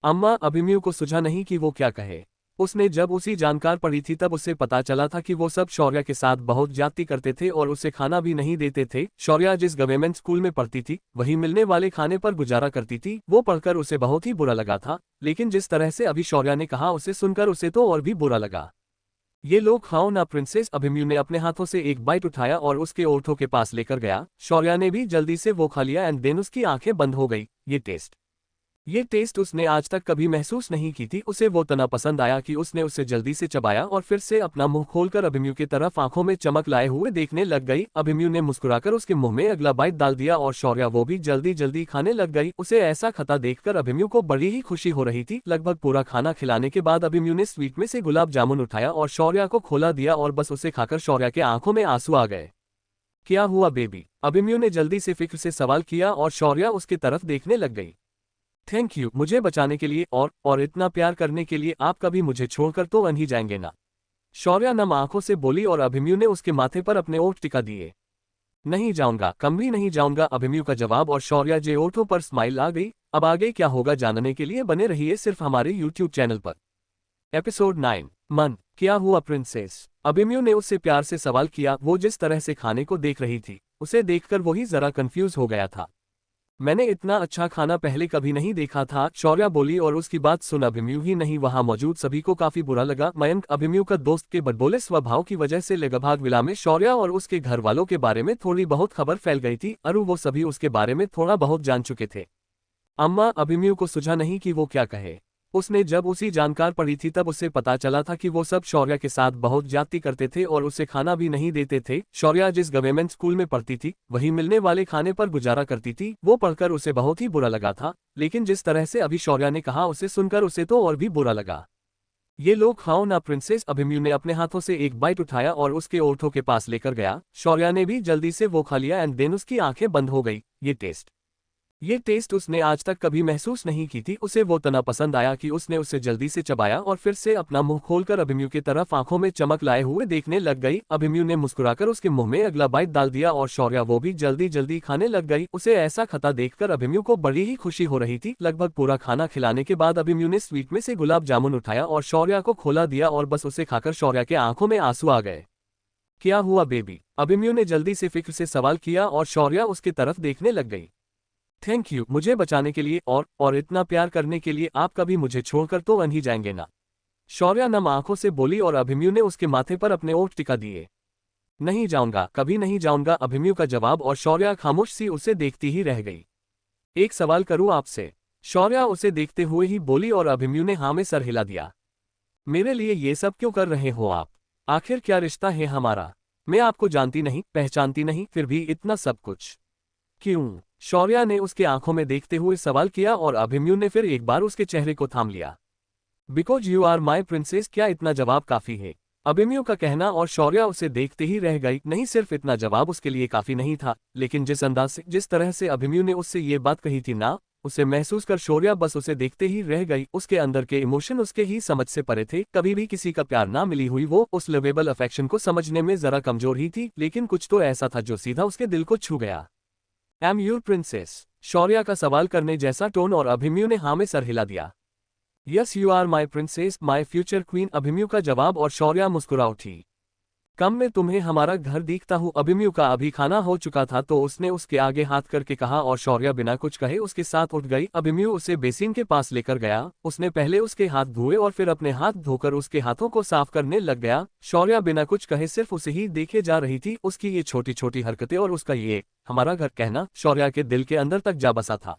A: अम्मा, अभिमन्यु को सुझा नहीं कि वो क्या कहे। उसने जब उसी जानकार पढ़ी थी तब उसे पता चला था कि वो सब शौर्या के साथ बहुत ज्यादती करते थे और उसे खाना भी नहीं देते थे। शौर्या जिस गवर्नमेंट स्कूल में पढ़ती थी वही मिलने वाले खाने पर गुजारा करती थी। वो पढ़कर उसे बहुत ही बुरा लगा था, लेकिन जिस तरह से अभी शौर्या ने कहा उसे सुनकर उसे तो और भी बुरा लगा। ये लोग खाओ ना प्रिंसेस, अभिमन्यु ने अपने हाथों से एक बाइट उठाया और उसके ओठों के पास लेकर गया। शौर्या ने भी जल्दी से वो खा लिया एंड देन उसकी आंखें बंद हो गई। ये टेस्ट उसने आज तक कभी महसूस नहीं की थी। उसे वो तना पसंद आया कि उसने उसे जल्दी से चबाया और फिर से अपना मुंह खोलकर अभिमन्यु की तरफ आंखों में चमक लाए हुए देखने लग गई। अभिमन्यु ने मुस्कुराकर उसके मुंह में अगला बाइट डाल दिया और शौर्या वो भी जल्दी जल्दी खाने लग गई। उसे ऐसा खाता देखकर अभिमन्यु को बड़ी ही खुशी हो रही थी। लगभग पूरा खाना खिलाने के बाद अभिमन्यु ने स्वीट में से गुलाब जामुन उठाया और शौर्या को खोला दिया और बस उसे खाकर शौर्या के आंखों में आंसू आ गए। क्या हुआ बेबी? अभिमन्यु ने जल्दी से फिक्र से सवाल किया और शौर्या उसकी तरफ देखने लग गई। थैंक यू मुझे बचाने के लिए और इतना प्यार करने के लिए। आप कभी मुझे छोड़कर तो नहीं जाएंगे ना? शौर्या नम आंखों से बोली और अभिमन्यु ने उसके माथे पर अपने ओठ टिका दिए। नहीं जाऊंगा, कभी नहीं जाऊंगा, अभिमन्यु का जवाब और शौर्या जे ओठों पर स्माइल आ गई। अब आगे क्या होगा जानने के लिए बने रहिए सिर्फ हमारे यूट्यूब चैनल पर। एपिसोड 9 मन क्या हुआ प्रिंसेस? अभिमन्यु ने उससे प्यार से सवाल किया। वो जिस तरह से खाने को देख रही थी उसे देखकर वही जरा कंफ्यूज हो गया था। मैंने इतना अच्छा खाना पहले कभी नहीं देखा था, शौर्या बोली और उसकी बात सुन अभिमन्यु ही नहीं वहां मौजूद सभी को काफी बुरा लगा। मयंक अभिमन्यु का दोस्त के बदबोले स्वभाव की वजह से लगभग विला में शौर्या और उसके घर वालों के बारे में थोड़ी बहुत खबर फैल गई थी। अरु वो सभी उसके बारे में थोड़ा बहुत जान चुके थे। अम्मा अभिमन्यु को सुझा नहीं कि वो क्या कहे। उसने जब उसी जानकार पढ़ी थी तब उसे पता चला था कि वो सब शौर्या के साथ बहुत ज्यादती करते थे और उसे खाना भी नहीं देते थे। शौर्या जिस गवर्नमेंट स्कूल में पढ़ती थी वही मिलने वाले खाने पर गुजारा करती थी। वो पढ़कर उसे बहुत ही बुरा लगा था, लेकिन जिस तरह से अभी शौर्या ने कहा उसे सुनकर उसे तो और भी बुरा लगा। ये लोग खाओ ना प्रिंसेस। अभिमन्यु ने अपने हाथों से एक बाइट उठाया और उसके ओठों के पास लेकर गया। शौर्या ने भी जल्दी से वो खा लिया एंड देन उसकी आंखें बंद हो गई। ये टेस्ट उसने आज तक कभी महसूस नहीं की थी। उसे वो तना पसंद आया कि उसने उसे जल्दी से चबाया और फिर से अपना मुंह खोलकर अभिमन्यु की तरफ आंखों में चमक लाए हुए देखने लग गई। अभिमन्यु ने मुस्कुराकर उसके मुंह में अगला बाइट डाल दिया और शौर्या वो भी जल्दी जल्दी खाने लग गई। उसे ऐसा खता देखकर अभिमन्यु को बड़ी ही खुशी हो रही थी। लगभग पूरा खाना खिलाने के बाद अभिमन्यु ने स्वीट में से गुलाब जामुन उठाया और शौर्या को खोला दिया और बस उसे खाकर शौर्या के आंखों में आंसू आ गए। क्या हुआ बेबी? अभिमन्यु ने जल्दी से फिक्र से सवाल किया और शौर्या उसकी तरफ देखने लग गई। थैंक यू मुझे बचाने के लिए और इतना प्यार करने के लिए। आप कभी मुझे छोड़कर तो नहीं जाएंगे ना? शौर्या नम आंखों से बोली और अभिमन्यु ने उसके माथे पर अपने ओठ टिका दिए। नहीं जाऊंगा, कभी नहीं जाऊंगा, अभिमन्यु का जवाब और शौर्या खामोश सी उसे देखती ही रह गई। एक सवाल करूं आपसे? शौर्या उसे देखते हुए ही बोली और अभिमन्यु ने हाँ में सर हिला दिया। मेरे लिए ये सब क्यों कर रहे हो आप? आखिर क्या रिश्ता है हमारा? मैं आपको जानती नहीं, पहचानती नहीं, फिर भी इतना सब कुछ क्यों? शौर्या ने उसके आंखों में देखते हुए सवाल किया और अभिमन्यु ने फिर एक बार उसके चेहरे को थाम लिया। Because you are my princess. क्या इतना जवाब काफी है? अभिमन्यु का कहना और शौर्या उसे देखते ही रह गई। नहीं सिर्फ इतना जवाब उसके लिए काफी नहीं था, लेकिन जिस अंदाज से जिस तरह से अभिमन्यु ने उससे ये बात कही थी ना, उसे महसूस कर शौर्या बस उसे देखते ही रह गई। उसके अंदर के इमोशन उसके ही समझ से परे थे। कभी भी किसी का प्यार ना मिली हुई वो उस लवेबल अफेक्शन को समझने में जरा कमजोर ही थी, लेकिन कुछ तो ऐसा था जो सीधा उसके दिल को छू गया। M your princess? शौर्या का सवाल करने जैसा टोन और अभिमन्यु ने हाँ में सर हिला दिया। Yes you are my princess, my future queen, Abhimanyu का जवाब और शौर्या मुस्कुरा उठी। कम में तुम्हें हमारा घर दिखता हूँ। अभिमन्यु का अभी खाना हो चुका था तो उसने उसके आगे हाथ करके कहा और शौर्या बिना कुछ कहे उसके साथ उठ गई। अभिमन्यु उसे बेसिन के पास लेकर गया। उसने पहले उसके हाथ धोए और फिर अपने हाथ धोकर उसके हाथों को साफ करने लग गया। शौर्या बिना कुछ कहे सिर्फ उसे ही देखे जा रही थी। उसकी ये छोटी छोटी हरकतें और उसका ये हमारा घर कहना शौर्या के दिल के अंदर तक जा बसा था।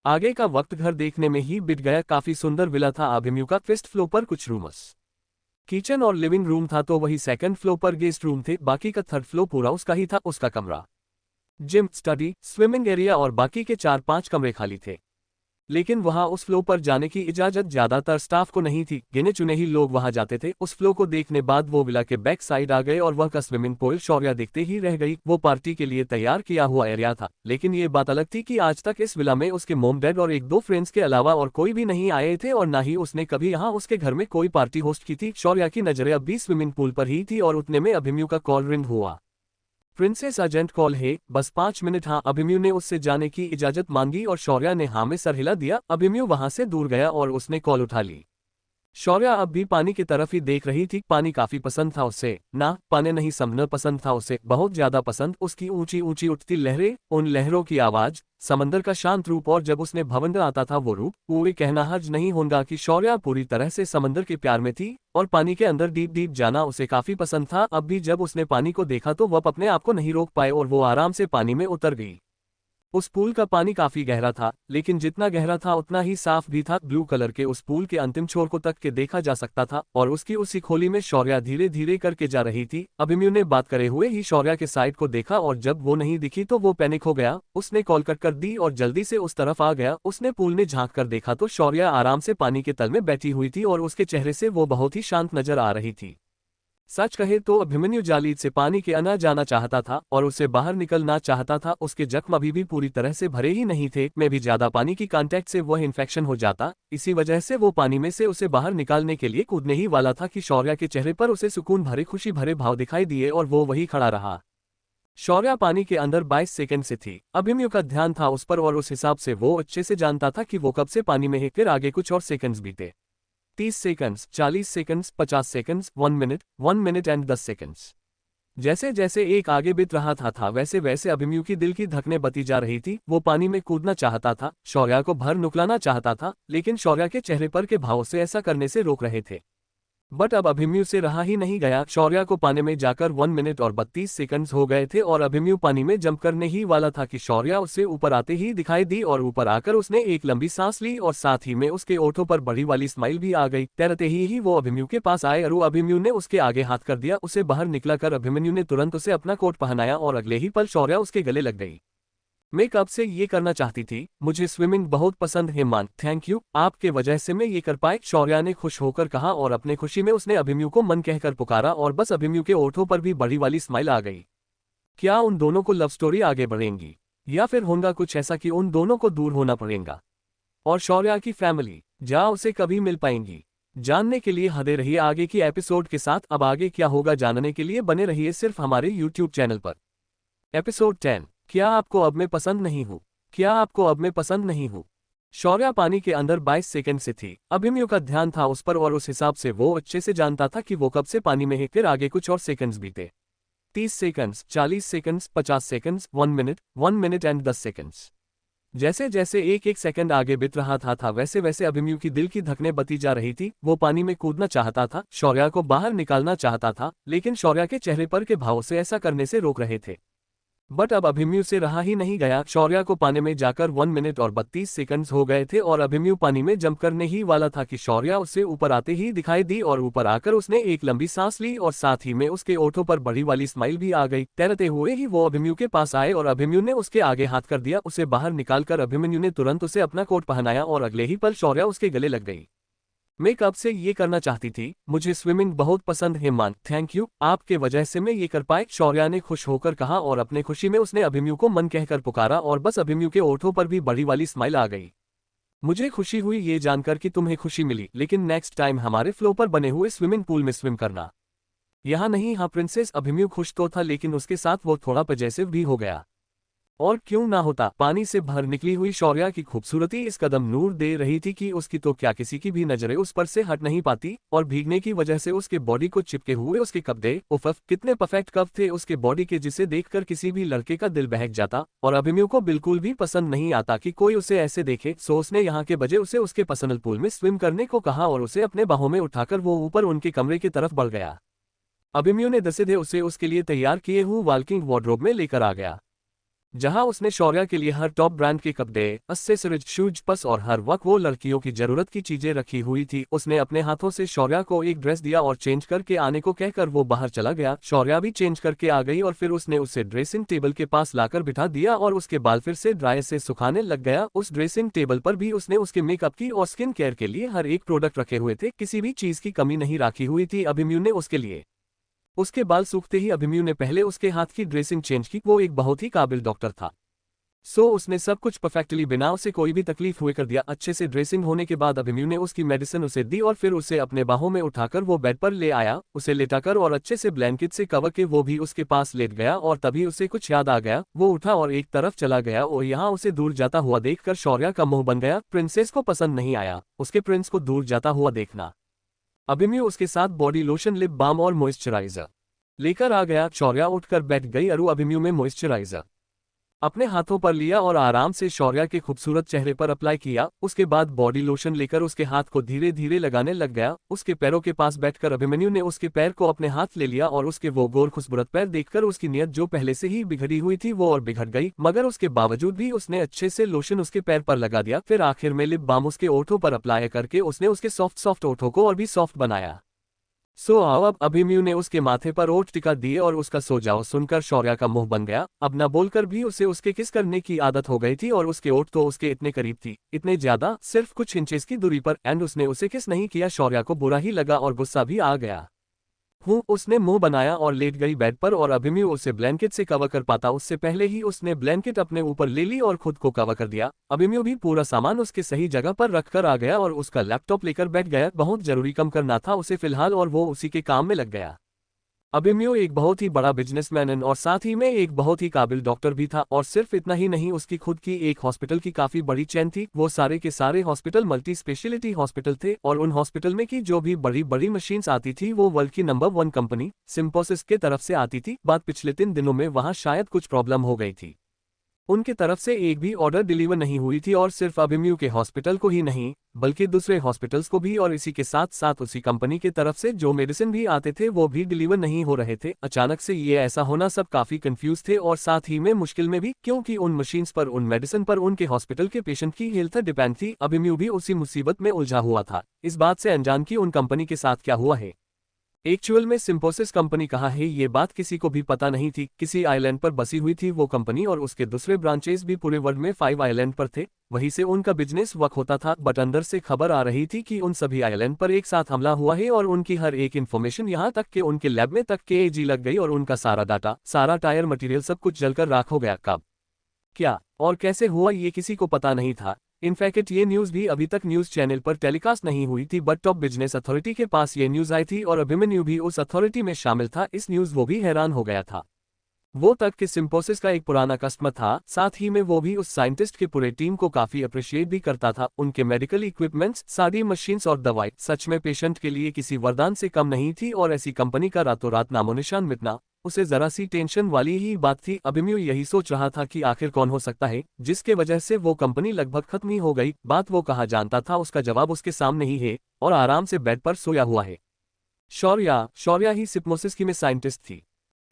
A: आगे का वक्त घर देखने में ही बीत गया। काफी सुंदर विला था अभिमन्यु का। फर्स्ट फ्लोर पर कुछ रूम्स, किचन और लिविंग रूम था तो वही सेकंड फ्लोर पर गेस्ट रूम थे। बाकी का थर्ड फ्लोर पूरा उसका ही था। उसका कमरा, जिम, स्टडी, स्विमिंग एरिया और बाकी के 4-5 कमरे खाली थे, लेकिन वहां उस फ्लोर पर जाने की इजाजत ज्यादातर स्टाफ को नहीं थी। गिने चुने ही लोग वहां जाते थे। उस फ्लोर को देखने बाद वो विला के बैक साइड आ गए और वह का स्विमिंग पूल शौर्या देखते ही रह गई। वो पार्टी के लिए तैयार किया हुआ एरिया था, लेकिन ये बात अलग थी कि आज तक इस विला में उसके मोम डैड और 1-2 फ्रेंड्स के अलावा और कोई भी नहीं आए थे और ना ही उसने कभी यहाँ उसके घर में कोई पार्टी होस्ट की थी। शौर्या की नजरें अब भी स्विमिंग पूल पर ही थी और उतने में अभिमन्यु का कॉल रिंग हुआ। प्रिंसेस अर्जेंट कॉल है, बस 5 मिनट। हाँ, अभिमन्यु ने उससे जाने की इजाजत मांगी और शौर्या ने हाँ में सर हिला दिया। अभिमन्यु वहां से दूर गया और उसने कॉल उठा ली। शौर्या अब भी पानी की तरफ ही देख रही थी। पानी काफी पसंद था उसे, ना पानी नहीं समंदर पसंद था उसे, बहुत ज्यादा पसंद। उसकी ऊंची ऊंची उठती लहरें, उन लहरों की आवाज, समंदर का शांत रूप और जब उसने भवंडर आता था वो रूप। पूरे कहना हर्ज नहीं होगा कि शौर्या पूरी तरह से समंदर के प्यार में थी और पानी के अंदर डीप डीप जाना उसे काफी पसंद था। अब भी जब उसने पानी को देखा तो वह अपने आप को नहीं रोक पाए और वो आराम से पानी में उतर गई। उस पूल का पानी काफी गहरा था, लेकिन जितना गहरा था उतना ही साफ भी था। ब्लू कलर के उस पूल के अंतिम छोर को तक के देखा जा सकता था और उसकी उसी खोली में शौर्या धीरे धीरे करके जा रही थी। अभिमन्यु ने बात करे हुए ही शौर्या के साइड को देखा और जब वो नहीं दिखी तो वो पैनिक हो गया। उसने कॉल कट कर दी और जल्दी से उस तरफ आ गया। उसने पूल में झांक कर देखा तो शौर्या आराम से पानी के तल में बैठी हुई थी और उसके चेहरे से वो बहुत ही शांत नजर आ रही थी। सच कहे तो अभिमन्यु जालिद से पानी के अंदर जाना चाहता था और उससे बाहर निकलना चाहता था। उसके जख्म अभी भी पूरी तरह से भरे ही नहीं थे, में भी ज्यादा पानी की कांटेक्ट से वह इन्फेक्शन हो जाता। इसी वजह से वो पानी में से उसे बाहर निकालने के लिए कूदने ही वाला था कि शौर्या के चेहरे पर उसे सुकून भरे खुशी भरे भाव दिखाई दिए और वो वही खड़ा रहा। शौर्या पानी के अंदर 22 सेकंड से थी। अभिमन्यु का ध्यान था उस पर और उस हिसाब से वो अच्छे से जानता था कि वो कब से पानी में है। फिर आगे कुछ और सेकंड्स बीते। 30 seconds, 40 seconds, 50 seconds, 1 minute and 10 seconds. जैसे जैसे एक आगे बीत रहा था वैसे वैसे अभिमन्यु की दिल की धड़कनें बढ़ती जा रही थी। वो पानी में कूदना चाहता था, शौर्या को भर नुकलाना चाहता था, लेकिन शौर्या के चेहरे पर के भाव से ऐसा करने से रोक रहे थे। बट अब अभिमन्यु से रहा ही नहीं गया। शौर्या को पानी में जाकर 1 मिनट और 32 सेकंड्स हो गए थे और अभिमन्यु पानी में जंप करने ही वाला था कि शौर्या उससे ऊपर आते ही दिखाई दी और ऊपर आकर उसने एक लंबी सांस ली और साथ ही में उसके ओठों पर बड़ी वाली स्माइल भी आ गई। तैरते ही वो अभिमन्यु के पास आए और अभिमन्यु ने उसके आगे हाथ कर दिया। उसे बाहर निकला कर अभिमन्यु ने तुरंत उसे अपना कोट पहनाया और अगले ही पल शौर्या उसके गले लग गई। मैं कब से ये करना चाहती थी, मुझे स्विमिंग बहुत पसंद है मान, थैंक यू, आपके वजह से मैं ये कर पाए, शौर्या ने खुश होकर कहा और अपने खुशी में उसने अभिमन्यु को मन कहकर पुकारा और बस अभिमन्यु के ओठों पर भी बड़ी वाली स्माइल आ गई। क्या उन दोनों को लव स्टोरी आगे बढ़ेंगी या फिर होगा कुछ ऐसा कि उन दोनों को दूर होना पड़ेगा और शौर्या की फैमिली जा उसे कभी मिल पाएंगी? जानने के लिए हदे रहिए आगे की एपिसोड के साथ। अब आगे क्या होगा जानने के लिए बने रहिए सिर्फ हमारे यूट्यूब चैनल पर। एपिसोड 10, क्या आपको अब मैं पसंद नहीं हूँ? क्या आपको अब मैं पसंद नहीं हूँ? शौर्या पानी के अंदर 22 सेकंड से थी। अभिमन्यु का ध्यान था उस पर और उस हिसाब से वो अच्छे से जानता था कि वो कब से पानी में है। फिर आगे कुछ और सेकंड्स बीते। 30 seconds, 40 seconds, 50 seconds, 1 minute and 10 seconds. जैसे जैसे एक एक सेकंड आगे बीत रहा था वैसे वैसे अभिमन्यु की दिल की धड़कनें बढ़ती जा रही थी। वो पानी में कूदना चाहता था, शौर्या को बाहर निकालना चाहता था, लेकिन शौर्या के चेहरे पर के भाव से ऐसा करने से रोक रहे थे। बट अब अभिमन्यु से रहा ही नहीं गया। शौर्या को पानी में जाकर 1 मिनट और 32 सेकंड्स हो गए थे और अभिमन्यु पानी में जंप करने ही वाला था कि शौर्या उससे ऊपर आते ही दिखाई दी और ऊपर आकर उसने एक लंबी सांस ली और साथ ही में उसके ओठों पर बड़ी वाली स्माइल भी आ गई। तैरते हुए ही वो अभिमन्यु के पास आए और अभिमन्यु ने उसके आगे हाथ कर दिया। उसे बाहर निकालकर अभिमन्यु ने तुरंत उसे अपना कोट पहनाया और अगले ही पल शौर्या उसके गले लग गई। मैं कब से ये करना चाहती थी, मुझे स्विमिंग बहुत पसंद है मान, थैंक यू, आपके वजह से मैं ये कर पाए, शौर्या ने खुश होकर कहा और अपने खुशी में उसने अभिमन्यु को मन कहकर पुकारा और बस अभिमन्यु के ओठों पर भी बड़ी वाली स्माइल आ गई। मुझे खुशी हुई ये जानकर कि तुम्हें खुशी मिली, लेकिन नेक्स्ट टाइम हमारे फ्लो पर बने हुए स्विमिंग पूल में स्विम करना। यहाँ नहीं। हाँ प्रिंसेस, अभिमन्यु खुश तो था लेकिन उसके साथ वो थोड़ा पजेसिव भी हो गया। और क्यों ना होता, पानी से बाहर निकली हुई शौर्या की खूबसूरती इस कदम नूर दे रही थी कि उसकी तो क्या किसी की भी नजरें उस पर से हट नहीं पाती और भीगने की वजह से उसके बॉडी को चिपके हुए उसके कपड़े, उफ कितने परफेक्ट कप थे उसके बॉडी के जिसे देखकर किसी भी लड़के का दिल बहक जाता। और अभिमन्यु को बिल्कुल भी पसंद नहीं आता कि कोई उसे ऐसे देखे, सो उसने यहाँ के बजे उसे उसके पर्सनल पूल में स्विम करने को कहा और उसे अपने बाहों में उठाकर वो ऊपर उनके कमरे की तरफ बढ़ गया। अभिमन्यु ने दसीदे उसे उसके लिए तैयार किए हुए वॉकिंग वार्डरोब में लेकर आ गया, जहां उसने शौर्या के लिए हर टॉप ब्रांड के कपड़े, एक्सेसरीज, शूज, पर्स और हर वक्त वो लड़कियों की जरूरत की चीजें रखी हुई थी। उसने अपने हाथों से शौर्या को एक ड्रेस दिया और चेंज करके आने को कहकर वो बाहर चला गया। शौर्या भी चेंज करके आ गई और फिर उसने उसे ड्रेसिंग टेबल के पास लाकर बिठा दिया और उसके बाल फिर से ड्राई से सुखाने लग गया। उस ड्रेसिंग टेबल पर भी उसने उसके मेकअप की और स्किन केयर के लिए हर एक प्रोडक्ट रखे हुए थे, किसी भी चीज की कमी नहीं रखी हुई थी अभिमन्यु ने उसके लिए। उसके बाल सूखते ही अभिमन्यु ने पहले उसके हाथ की ड्रेसिंग चेंज की। वो एक बहुत ही काबिल डॉक्टर था, सो उसने सब कुछ परफेक्टली बिना उसे कोई भी तकलीफ हुए कर दिया। अच्छे से ड्रेसिंग होने के बाद अभिमन्यु ने उसकी मेडिसिन उसे दी और फिर उसे अपने बाहों में उठाकर वो बेड पर ले आया, उसे लेटाकर और अच्छे से ब्लैंकेट से कवर के वो भी उसके पास लेट गया। और तभी उसे कुछ याद आ गया, वो उठा और एक तरफ चला गया और यहाँ उसे दूर जाता हुआ देखकर शौर्या का मुंह बन गया। प्रिंसेस को पसंद नहीं आया उसके प्रिंस को दूर जाता हुआ देखना। अभिमन्यु उसके साथ बॉडी लोशन, लिप बाम और मॉइस्चराइजर लेकर आ गया। शौर्या उठकर बैठ गई और अभिमन्यु में मॉइस्चराइजर अपने हाथों पर लिया और आराम से शौर्या के खूबसूरत चेहरे पर अप्लाई किया। उसके बाद बॉडी लोशन लेकर उसके हाथ को धीरे धीरे लगाने लग गया। उसके पैरों के पास बैठकर अभिमन्यु ने उसके पैर को अपने हाथ ले लिया और उसके वो गोर खूबसूरत पैर देखकर उसकी नीयत जो पहले से ही बिगड़ी हुई थी वो और बिगड़ गई, मगर उसके बावजूद भी उसने अच्छे से लोशन उसके पैर पर लगा दिया। फिर आखिर में लिप बाम उसके ओठों पर अप्लाई करके उसने उसके सॉफ्ट ओठों को और भी सॉफ्ट बनाया। सो अब अभिमन्यु ने उसके माथे पर ओठ टिका दिए और उसका सो जाओ सुनकर शौर्या का मुंह बन गया। अब न बोलकर भी उसे उसके किस करने की आदत हो गई थी और उसके ओठ तो उसके इतने करीब थी, इतने ज्यादा, सिर्फ कुछ इंचेस की दूरी पर, एंड उसने उसे किस नहीं किया। शौर्या को बुरा ही लगा और गुस्सा भी आ गया। उसने मुंह बनाया और लेट गई बेड पर और अभिमन्यु उसे ब्लैंकेट से कवर कर पाता उससे पहले ही उसने ब्लैंकेट अपने ऊपर ले ली और खुद को कवर कर दिया। अभिमन्यु भी पूरा सामान उसके सही जगह पर रखकर आ गया और उसका लैपटॉप लेकर बैठ गया। बहुत जरूरी काम करना था उसे फिलहाल और वो उसी के काम में लग गया। अभिमन्यु एक बहुत ही बड़ा बिजनेसमैन और साथ ही में एक बहुत ही काबिल डॉक्टर भी था और सिर्फ इतना ही नहीं उसकी खुद की एक हॉस्पिटल की काफी बड़ी चेन थी। वो सारे के सारे हॉस्पिटल मल्टी स्पेशलिटी हॉस्पिटल थे और उन हॉस्पिटल में की जो भी बड़ी बड़ी मशीन्स आती थी वो वर्ल्ड की नंबर 1 कंपनी सिम्फोसिस के तरफ से आती थी। बात पिछले 3 दिनों में वहां शायद कुछ प्रॉब्लम हो गई थी, उनके तरफ से एक भी ऑर्डर डिलीवर नहीं हुई थी और सिर्फ अभिमन्यु के हॉस्पिटल को ही नहीं बल्कि दूसरे हॉस्पिटल्स को भी, और इसी के साथ साथ उसी कंपनी के तरफ से जो मेडिसिन भी आते थे वो भी डिलीवर नहीं हो रहे थे। अचानक से ये ऐसा होना सब काफी कंफ्यूज थे और साथ ही में मुश्किल में भी, क्योंकि उन मशीन्स पर उन मेडिसिन पर उनके हॉस्पिटल के पेशेंट की हेल्थ डिपेंड थी। अभिमन्यु भी उसी मुसीबत में उलझा हुआ था, इस बात से अनजान की उन कंपनी के साथ क्या हुआ है। एक्चुअल में सिम्फोसिस कंपनी कहाँ है ये बात किसी को भी पता नहीं थी। किसी आइलैंड पर बसी हुई थी वो कंपनी और उसके दूसरे ब्रांचेस भी पूरे वर्ल्ड में 5 आइलैंड पर थे, वहीं से उनका बिजनेस वर्क होता था। बट अंदर से खबर आ रही थी कि उन सभी आइलैंड पर एक साथ हमला हुआ है और उनकी हर एक इन्फॉर्मेशन यहाँ तक कि उनके लैब में तक के AG लग गई और उनका सारा डाटा, सारा टायर मटेरियल सब कुछ जलकर राख हो गया। कब, क्या और कैसे हुआ ये किसी को पता नहीं था। इनफैक्ट ये न्यूज़ भी अभी तक न्यूज़ चैनल पर टेलीकास्ट नहीं हुई थी, बट टॉप बिजनेस अथॉरिटी के पास ये न्यूज़ आई थी और अभिमन्यु भी उस अथॉरिटी में शामिल था। इस न्यूज़ वो भी हैरान हो गया था। वो तक कि सिम्फोसिस का एक पुराना कस्टमर था, साथ ही में वो भी उस साइंटिस्ट के पूरे टीम को काफी अप्रिशिएट भी करता था। उनके मेडिकल इक्विपमेंट्स, सारी मशीन्स और दवाई सच में पेशेंट के लिए किसी वरदान से कम नहीं थी और ऐसी कंपनी का रातों रात नामोनिशान मिटना उसे जरा सी टेंशन वाली ही बात थी। अभिमन्यु यही सोच रहा था कि आखिर कौन हो सकता है जिसके वजह से वो कंपनी लगभग खत्म ही हो गई। बात वो कहाँ जानता था उसका जवाब उसके सामने ही है और आराम से बेड पर सोया हुआ है। शौर्या ही सिम्फोसिस की में साइंटिस्ट थी।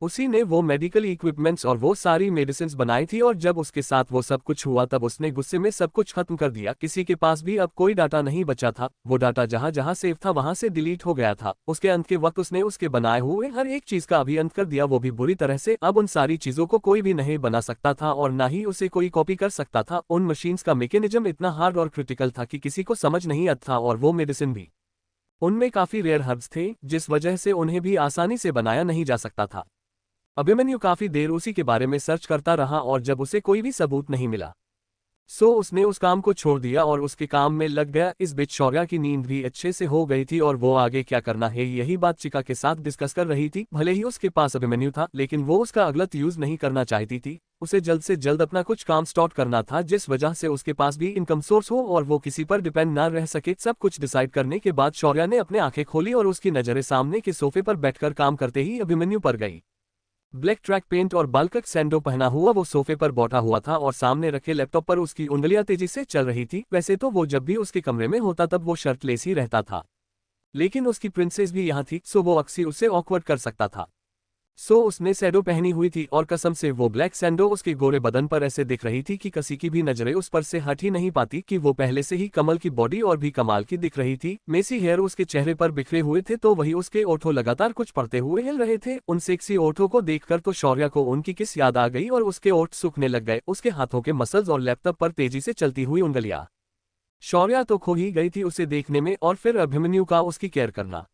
A: उसी ने वो मेडिकल इक्विपमेंट्स और वो सारी मेडिसिन बनाई थी और जब उसके साथ वो सब कुछ हुआ तब उसने गुस्से में सब कुछ खत्म कर दिया। किसी के पास भी अब कोई डाटा नहीं बचा था, वो डाटा जहां जहां सेव था वहां से डिलीट हो गया था। उसके अंत के वक्त उसने उसके बनाए हुए हर एक चीज का अभी अंत कर दिया, वो भी बुरी तरह से। अब उन सारी चीजों को कोई भी नहीं बना सकता था और ना ही उसे कोई कॉपी कर सकता था। उन मशीन्स का मैकेनिज्म इतना हार्ड और क्रिटिकल था कि किसी को समझ नहीं आता था और वो मेडिसिन भी उनमें काफी रेयर हर्ब्स थे जिस वजह से उन्हें भी आसानी से बनाया नहीं जा सकता था। अभिमन्यु काफी देर उसी के बारे में सर्च करता रहा और जब उसे कोई भी सबूत नहीं मिला उसने उस काम को छोड़ दिया और उसके काम में लग गया। इस बीच शौर्या की नींद भी अच्छे से हो गई थी और वो आगे क्या करना है यही बात चिका के साथ डिस्कस कर रही थी। भले ही उसके पास अभिमन्यु था लेकिन वो उसका गलत यूज नहीं करना चाहती थी। उसे जल्द से जल्द अपना कुछ काम स्टार्ट करना था जिस वजह से उसके पास भी इनकम सोर्स हो और वो किसी पर डिपेंड ना रह सके। सब कुछ डिसाइड करने के बाद शौर्या ने अपने आंखें खोली और उसकी नजरें सामने के सोफे पर बैठकर काम करते ही अभिमन्यु पर गई। ब्लैक ट्रैक पेंट और बालकक सैंडो पहना हुआ वो सोफे पर बैठा हुआ था और सामने रखे लैपटॉप पर उसकी उंगलियां तेजी से चल रही थी। वैसे तो वो जब भी उसके कमरे में होता तब वो शर्टलेस ही रहता था, लेकिन उसकी प्रिंसेस भी यहाँ थी सो वो अक्सर उसे ऑकवर्ड कर सकता था। उसने सैंडो पहनी हुई थी और कसम से वो ब्लैक सैंडो उसके गोरे बदन पर ऐसे दिख रही थी कि किसी की भी नजरें उस पर से हट ही नहीं पाती कि वो पहले से ही कमल की बॉडी और भी कमाल की दिख रही थी। मेसी हेयर उसके चेहरे पर बिखरे हुए थे तो वही उसके ओठों लगातार कुछ पड़ते हुए हिल रहे थे। उन सेक्सी ओठों को देखकर तो शौर्या को उनकी किस याद आ गई और उसके ओठ सूखने लग गए। उसके हाथों के मसल्स और लैपटॉप पर तेजी से चलती हुई उंगलियां, शौर्या तो खो ही गई थी उसे देखने में। और फिर अभिमन्यु का उसकी केयर करना,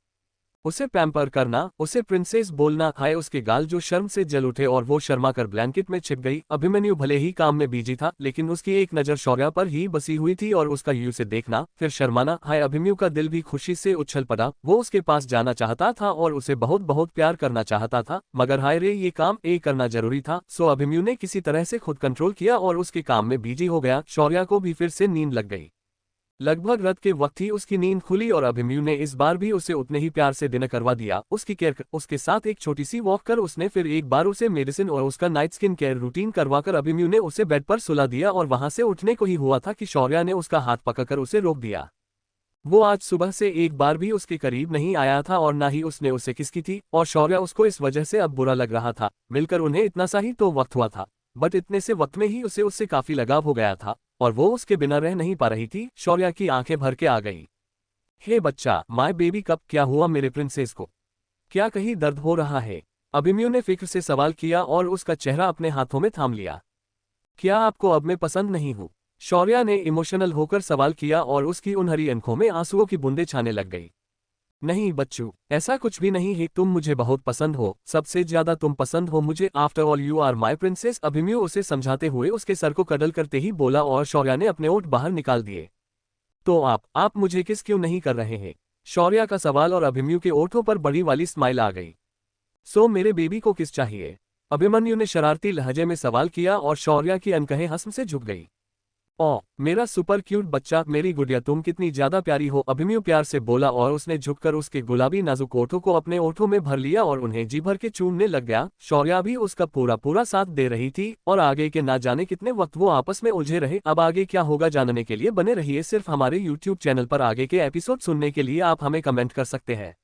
A: उसे पैम्पर करना, उसे प्रिंसेस बोलना, हाय उसके गाल जो शर्म से जल उठे और वो शर्मा कर ब्लैंकेट में छिप गई। अभिमन्यु भले ही काम में बिजी था लेकिन उसकी एक नजर शौर्या पर ही बसी हुई थी और उसका यू से देखना फिर शर्माना, हाय अभिमन्यु का दिल भी खुशी से उछल पड़ा। वो उसके पास जाना चाहता था और उसे बहुत बहुत प्यार करना चाहता था, मगर हाय रे ये काम करना जरूरी था। अभिमन्यु ने किसी तरह से खुद कंट्रोल किया और उसके काम में बिजी हो गया। शौर्या को भी फिर से नींद लग गई। लगभग रात के वक्त ही उसकी नींद खुली और अभिमन्यु ने इस बार भी उसे उतने ही प्यार से डिनर करवा दिया, उसकी केयर उसके साथ एक छोटी सी वॉक कर उसने फिर एक बार उसे मेडिसिन और उसका नाइट स्किन केयर रूटीन करवाकर अभिमन्यु ने उसे बेड पर सुला दिया और वहां से उठने को ही हुआ था कि शौर्या ने उसका हाथ पकड़कर उसे रोक दिया। वो आज सुबह से एक बार भी उसके करीब नहीं आया था और ना ही उसने उसे किस की थी और शौर्या उसको इस वजह से अब बुरा लग रहा था। मिलकर उन्हें इतना सा ही तो वक्त हुआ था, बट इतने से वक्त में ही उसे उससे काफी लगाव हो गया था और वो उसके बिना रह नहीं पा रही थी। शौर्या की आंखें भर के आ गई। हे बच्चा, माय बेबी कब, क्या हुआ मेरे प्रिंसेस को, क्या कहीं दर्द हो रहा है? अभिमन्यु ने फिक्र से सवाल किया और उसका चेहरा अपने हाथों में थाम लिया। क्या आपको अब मैं पसंद नहीं हूँ? शौर्या ने इमोशनल होकर सवाल किया और उसकी उन हरी आंखों में आंसुओं की बूंदें छाने लग गई। नहीं बच्चू, ऐसा कुछ भी नहीं है, तुम मुझे बहुत पसंद हो, सबसे ज्यादा तुम पसंद हो मुझे, after all you are my princess. Abhimanyu उसे समझाते हुए उसके सर को कडल करते ही बोला और शौर्या ने अपने ओठ बाहर निकाल दिए। तो आप मुझे किस क्यों नहीं कर रहे हैं? शौर्या का सवाल और अभिमन्यु के ओठों पर बड़ी वाली स्माइल आ गई। सो मेरे बेबी को किस चाहिए? अभिमन्यु ने शरारती लहजे में सवाल किया और शौर्या की अनकहे हंस से झुक गई। ओ मेरा सुपर क्यूट बच्चा, मेरी गुड़िया तुम कितनी ज्यादा प्यारी हो, अभिमन्यु प्यार से बोला और उसने झुककर उसके गुलाबी नाजुक ओठों को अपने ओठों में भर लिया और उन्हें जी भर के चूमने लग गया। शौर्या भी उसका पूरा पूरा साथ दे रही थी और आगे के ना जाने कितने वक्त वो आपस में उलझे रहे। अब आगे क्या होगा जानने के लिए बने रहिए सिर्फ हमारे YouTube चैनल पर। आगे के एपिसोड सुनने के लिए आप हमें कमेंट कर सकते हैं।